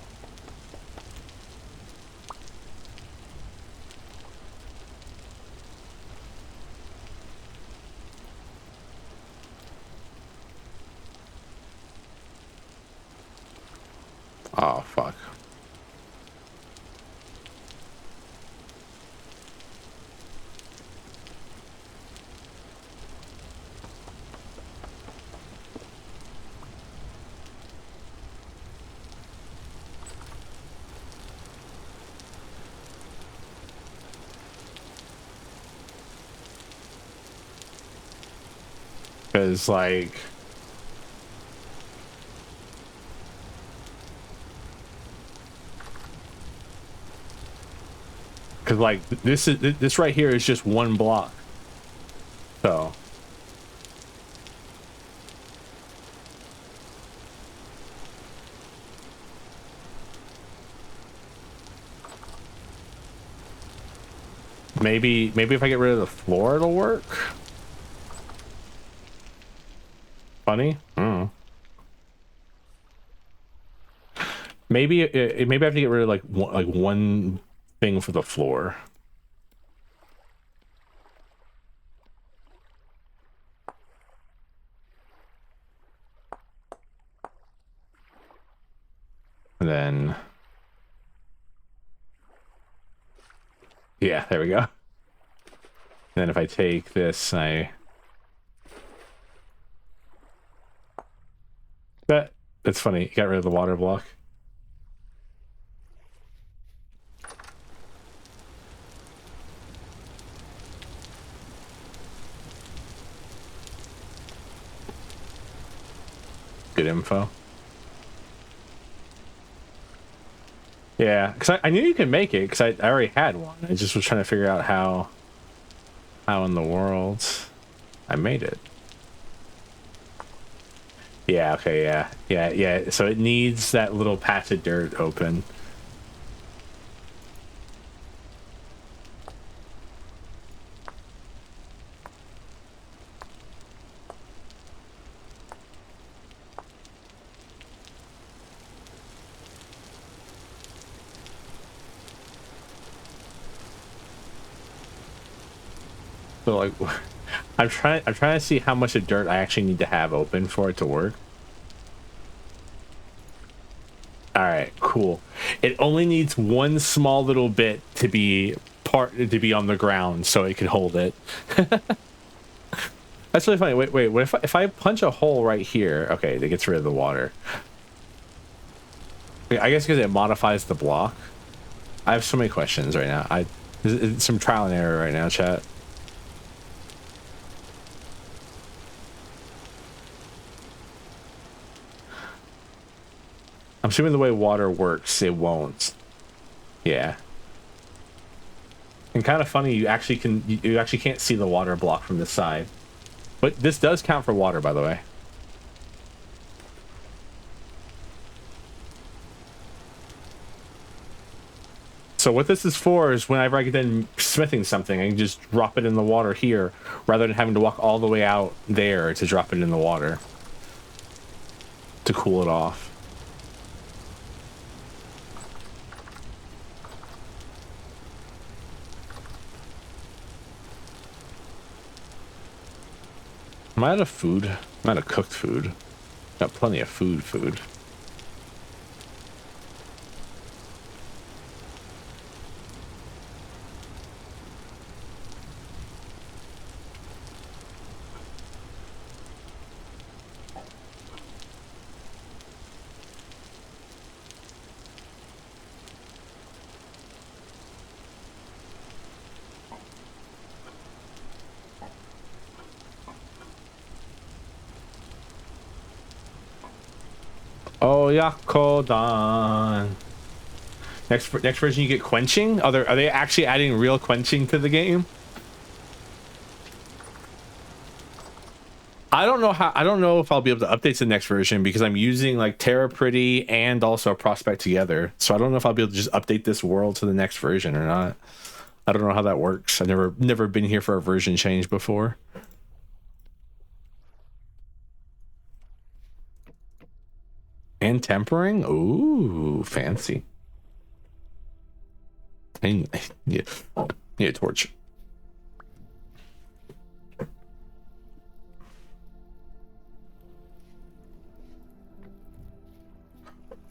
Oh, fuck. Because, like... Because, like, this right here is just one block. So... Maybe if I get rid of the floor, it'll work? Funny? Maybe maybe I have to get rid of like one thing for the floor. And then yeah, there we go. And then if I take this, that's funny. You got rid of the water block. Good info. Yeah, because I knew you could make it because I already had one. I just was trying to figure out how in the world I made it. Yeah, okay, yeah. So it needs that little patch of dirt open. So like, I'm trying to see how much of dirt I actually need to have open for it to work. All right, cool. It only needs one small little bit to be on the ground so it can hold it. That's really funny. Wait. What if I punch a hole right here? Okay, that gets rid of the water. I guess because it modifies the block. I have so many questions right now. It's some trial and error right now, chat. I'm assuming the way water works, it won't. Yeah. And kind of funny, you actually can't see the water block from this side. But this does count for water, by the way. So what this is for is whenever I get done smithing something, I can just drop it in the water here, rather than having to walk all the way out there to drop it in the water to cool it off. I'm out of food. I'm out of cooked food. Got plenty of food. Oh, Yakodan. Next version, you get quenching. Are they actually adding real quenching to the game? I don't know how. I don't know if I'll be able to update to the next version because I'm using like Terra Pretty and also Prospect together. So I don't know if I'll be able to just update this world to the next version or not. I don't know how that works. I've never been here for a version change before. And tempering? Ooh, fancy. And yeah, need a torch.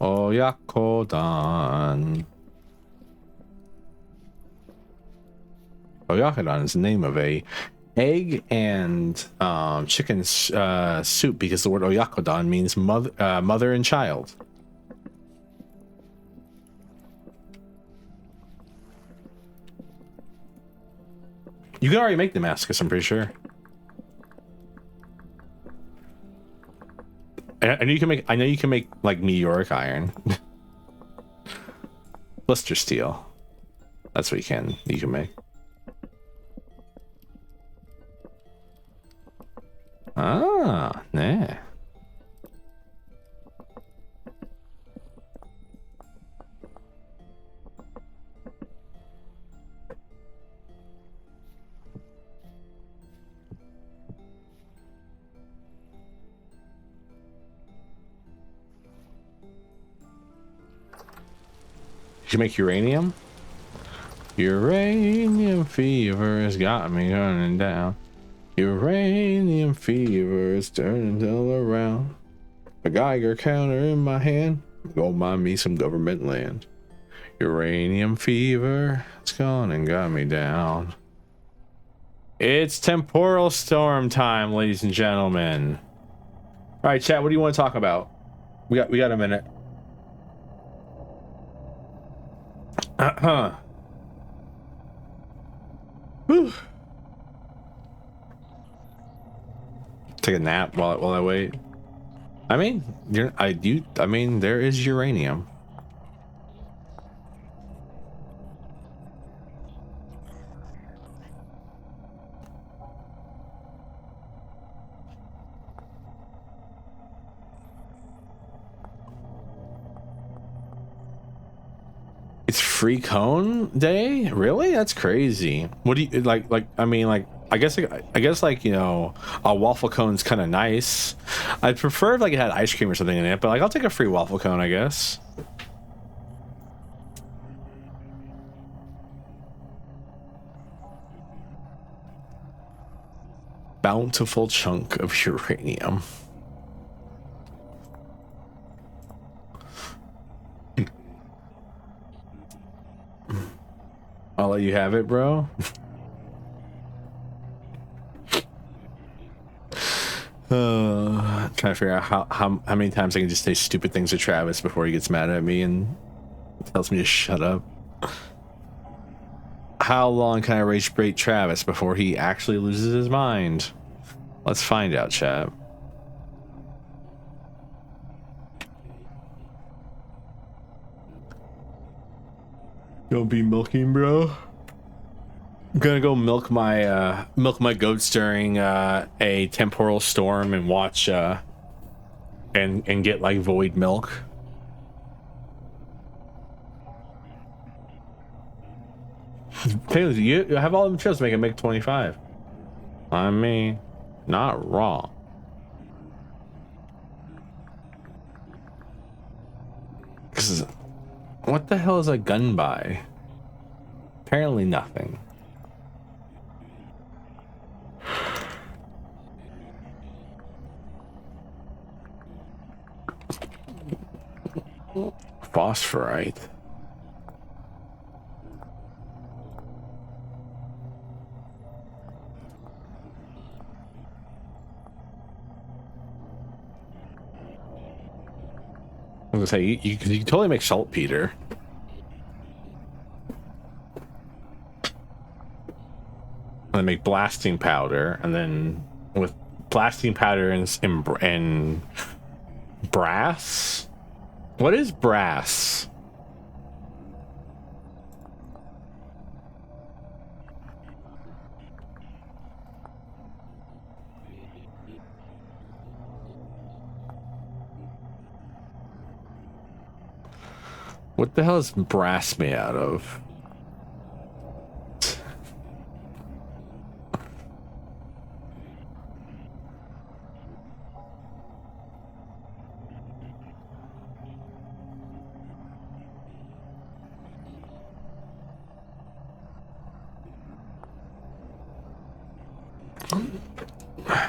Oh, Yakodan. Oyakodon is the name of a egg and chicken soup because the word Oyakodon means mother and child. You can already make Damascus, I'm pretty sure. I know you can make. I know you can make like meteoric iron, blister steel. That's what you can make. Ah, nah. You can make uranium. Uranium fever has got me running down. Uranium fever is turning all around. A Geiger counter in my hand. Go buy me some government land. Uranium fever, it's gone and got me down. It's temporal storm time, ladies and gentlemen. All right, chat. What do you want to talk about? We got a minute. Whew. Take a nap while I wait. I mean, I mean, there is uranium. It's free cone day? Really? That's crazy. What do you like? I mean, like, I guess like, you know, a waffle cone's kind of nice. I'd prefer if like it had ice cream or something in it, but like I'll take a free waffle cone, I guess. Bountiful chunk of uranium. I'll let you have it, bro. Trying to figure out how many times I can just say stupid things to Travis before he gets mad at me and tells me to shut up. How long can I rage bait Travis before he actually loses his mind? Let's find out, chat. Don't be milking, bro. I'm gonna go milk my goats during a temporal storm and watch and get like void milk. Taylor, you have all the materials to make 25. I mean, not wrong. What the hell is a gun buy? Apparently nothing. Phosphorite. I was gonna say you can totally make saltpeter. And then make blasting powder, and then with blasting powder and brass. What is brass? What the hell is brass made out of?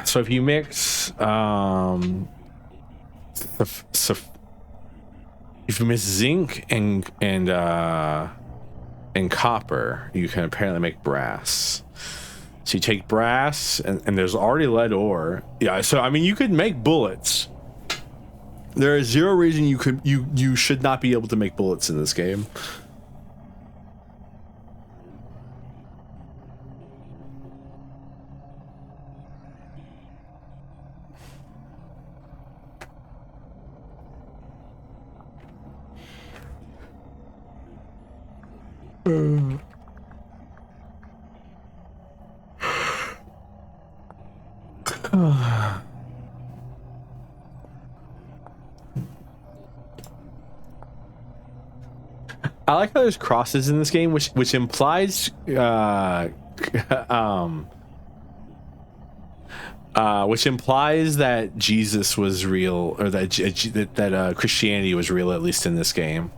So if you mix if you mix zinc and copper, you can apparently make brass. So you take brass and there's already lead ore. Yeah, so I mean you could make bullets. There is zero reason you should not be able to make bullets in this game. I like how there's crosses in this game, which implies which implies that Jesus was real, or that Christianity was real, at least in this game.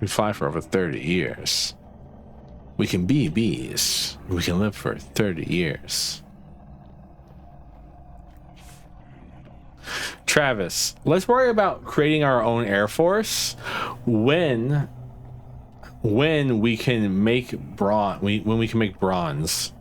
We fly for over 30 years. We can be bees. We can live for 30 years. Travis, let's worry about creating our own Air Force when we can make bronze. When we can make bronze.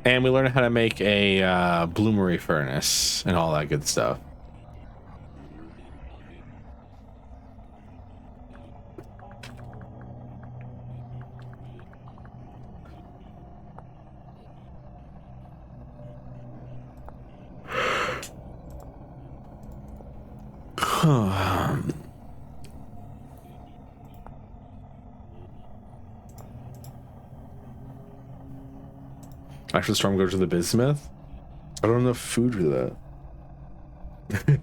And we learn how to make a bloomery furnace and all that good stuff. After the storm, go to the bismuth. I don't have enough food for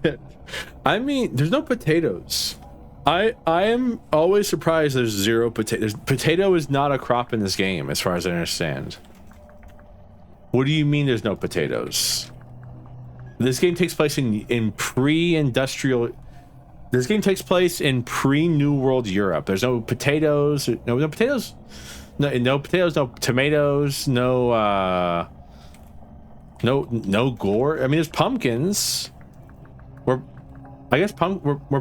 that. I mean, there's no potatoes. I am always surprised there's zero potatoes. Potato is not a crop in this game, as far as I understand. What do you mean there's no potatoes? This game takes place in pre-industrial. This game takes place in pre-New World Europe. There's no potatoes. No potatoes. No potatoes, no tomatoes, no gore. I mean, there's pumpkins. Were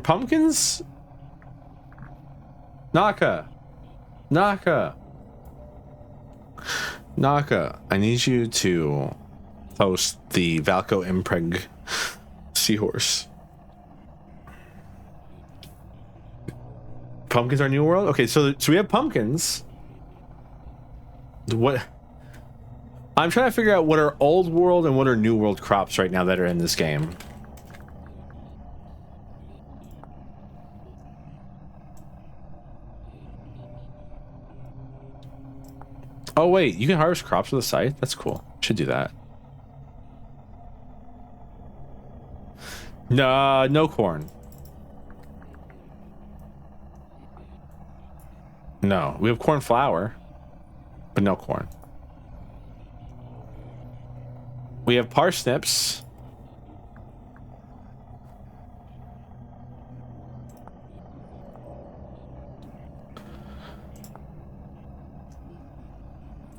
pumpkins? Naka, I need you to post the Valco Impreg seahorse. Pumpkins are New World? Okay, so we have pumpkins. What? I'm trying to figure out what are Old World and what are New World crops right now that are in this game. Oh wait, you can harvest crops with a scythe? That's cool. Should do that. No, no corn. No, we have corn flour, but no corn. We have parsnips.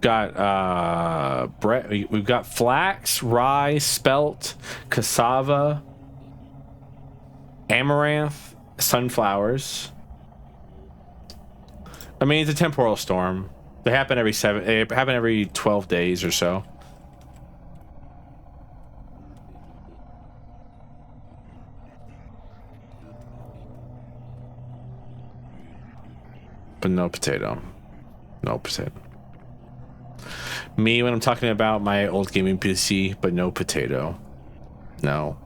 Got bread. We've got flax, rye, spelt, cassava, amaranth, sunflowers. I mean, it's a temporal storm. They happen every 12 days or so. But no potato. No potato. Me when I'm talking about my old gaming PC, but no potato. No.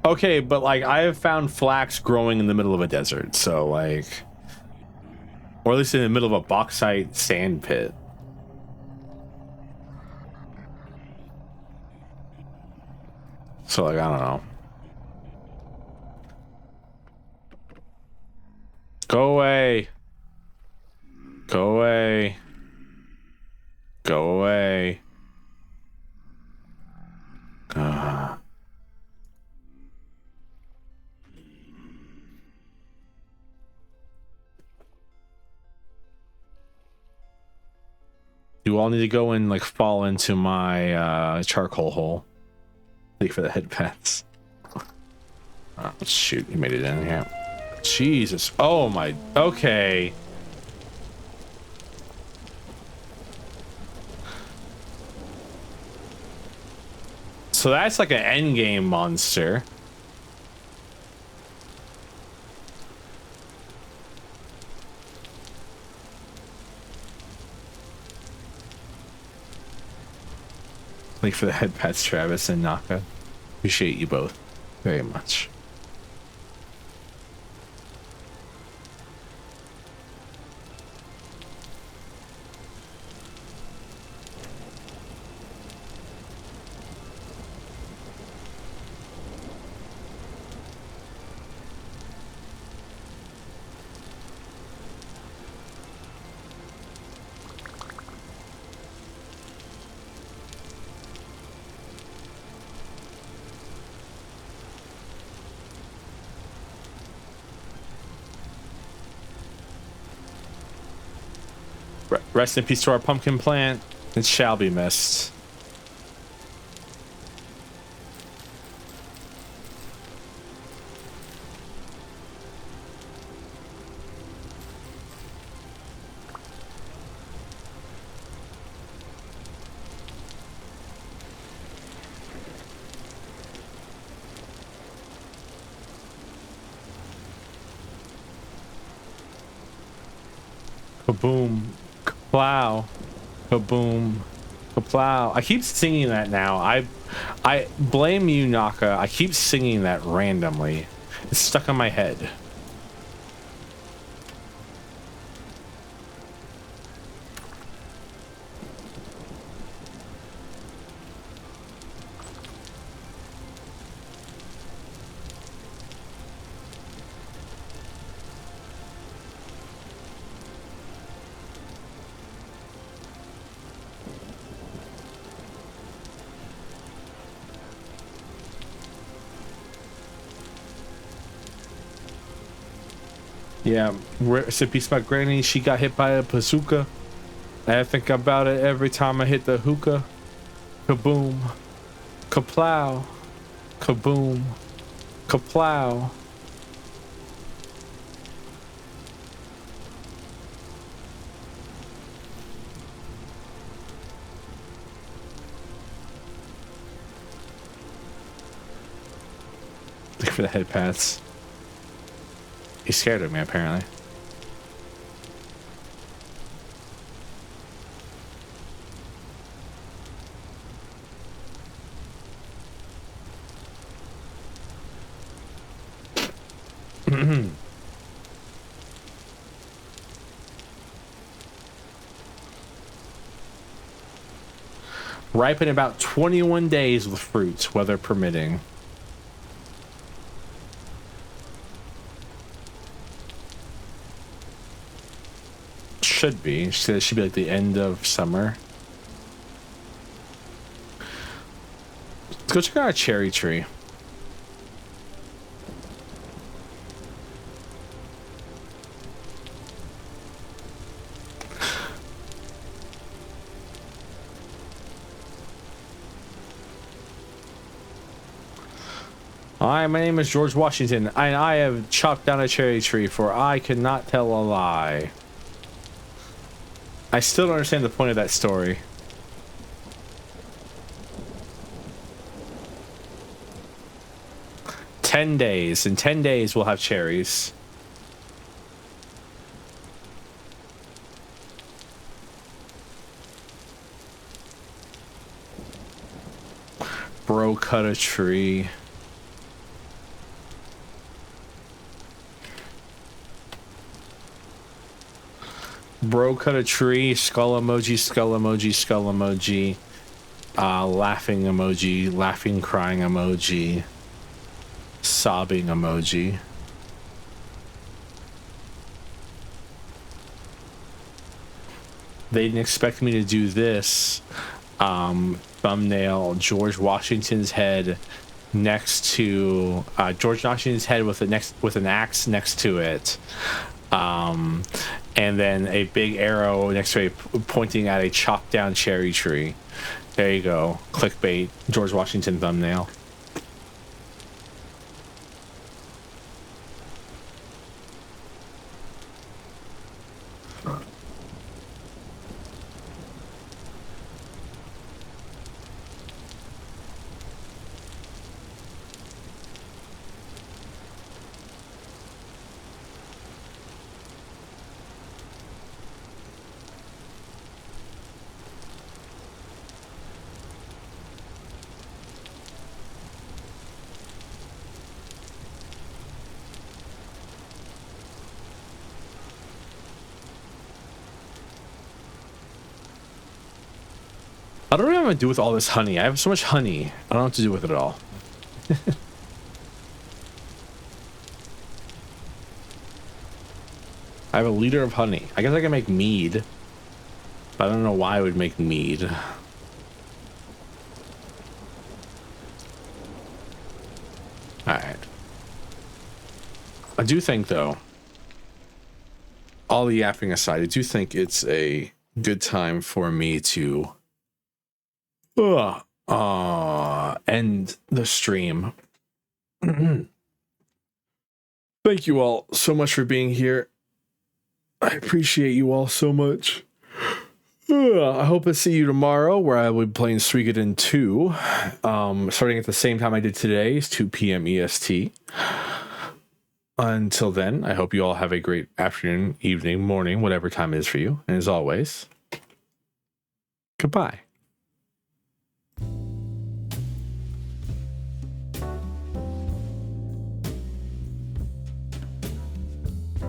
Okay, but like I have found flax growing in the middle of a desert, so like, or at least in the middle of a bauxite sand pit. So like, I don't know. Go away. Go away. Go away. You all need to go and like fall into my charcoal hole. Wait for the head pets. Oh, shoot, you made it in here. Jesus. Oh my. Okay. So that's like an endgame monster. Wait for the head pets, Travis and Naka. Appreciate you both very much. Rest in peace to our pumpkin plant. It shall be missed. Kaboom. Plow. Kaboom. Kaplow. I keep singing that now. I blame you, Naka. I keep singing that randomly. It's stuck in my head. Yeah, rest in peace, my granny. She got hit by a bazooka. I think about it every time I hit the hookah. Kaboom. Kaplow. Kaboom. Kaplow. Look for the head pats. He's scared of me, apparently. Ripen about 21 days with fruits, weather permitting. Should be. She said it should be like the end of summer. Let's go check out our cherry tree. Hi, my name is George Washington, and I have chopped down a cherry tree, for I cannot tell a lie. I still don't understand the point of that story. "10 days. In 10 days, we'll have cherries." Bro cut a tree. Bro cut a tree. Skull emoji, skull emoji, skull emoji. Laughing emoji, laughing crying emoji. Sobbing emoji. They didn't expect me to do this. Thumbnail George Washington's head next to George Washington's head with an axe next to it. And then a big arrow next to it pointing at a chopped down cherry tree. There you go. Clickbait. George Washington thumbnail. I don't know what I'm gonna do with all this honey. I have so much honey. I don't know what to do with it all. I have a liter of honey. I guess I can make mead. But I don't know why I would make mead. Alright. I do think, though, all the yapping aside, I do think it's a good time for me to end the stream. Thank you all so much for being here. I appreciate you all so much. I hope to see you tomorrow, where I will be playing Suikoden 2, starting at the same time I did today. It's 2 p.m. EST. Until then, I hope you all have a great afternoon, evening, morning, whatever time it is for you. And as always, goodbye.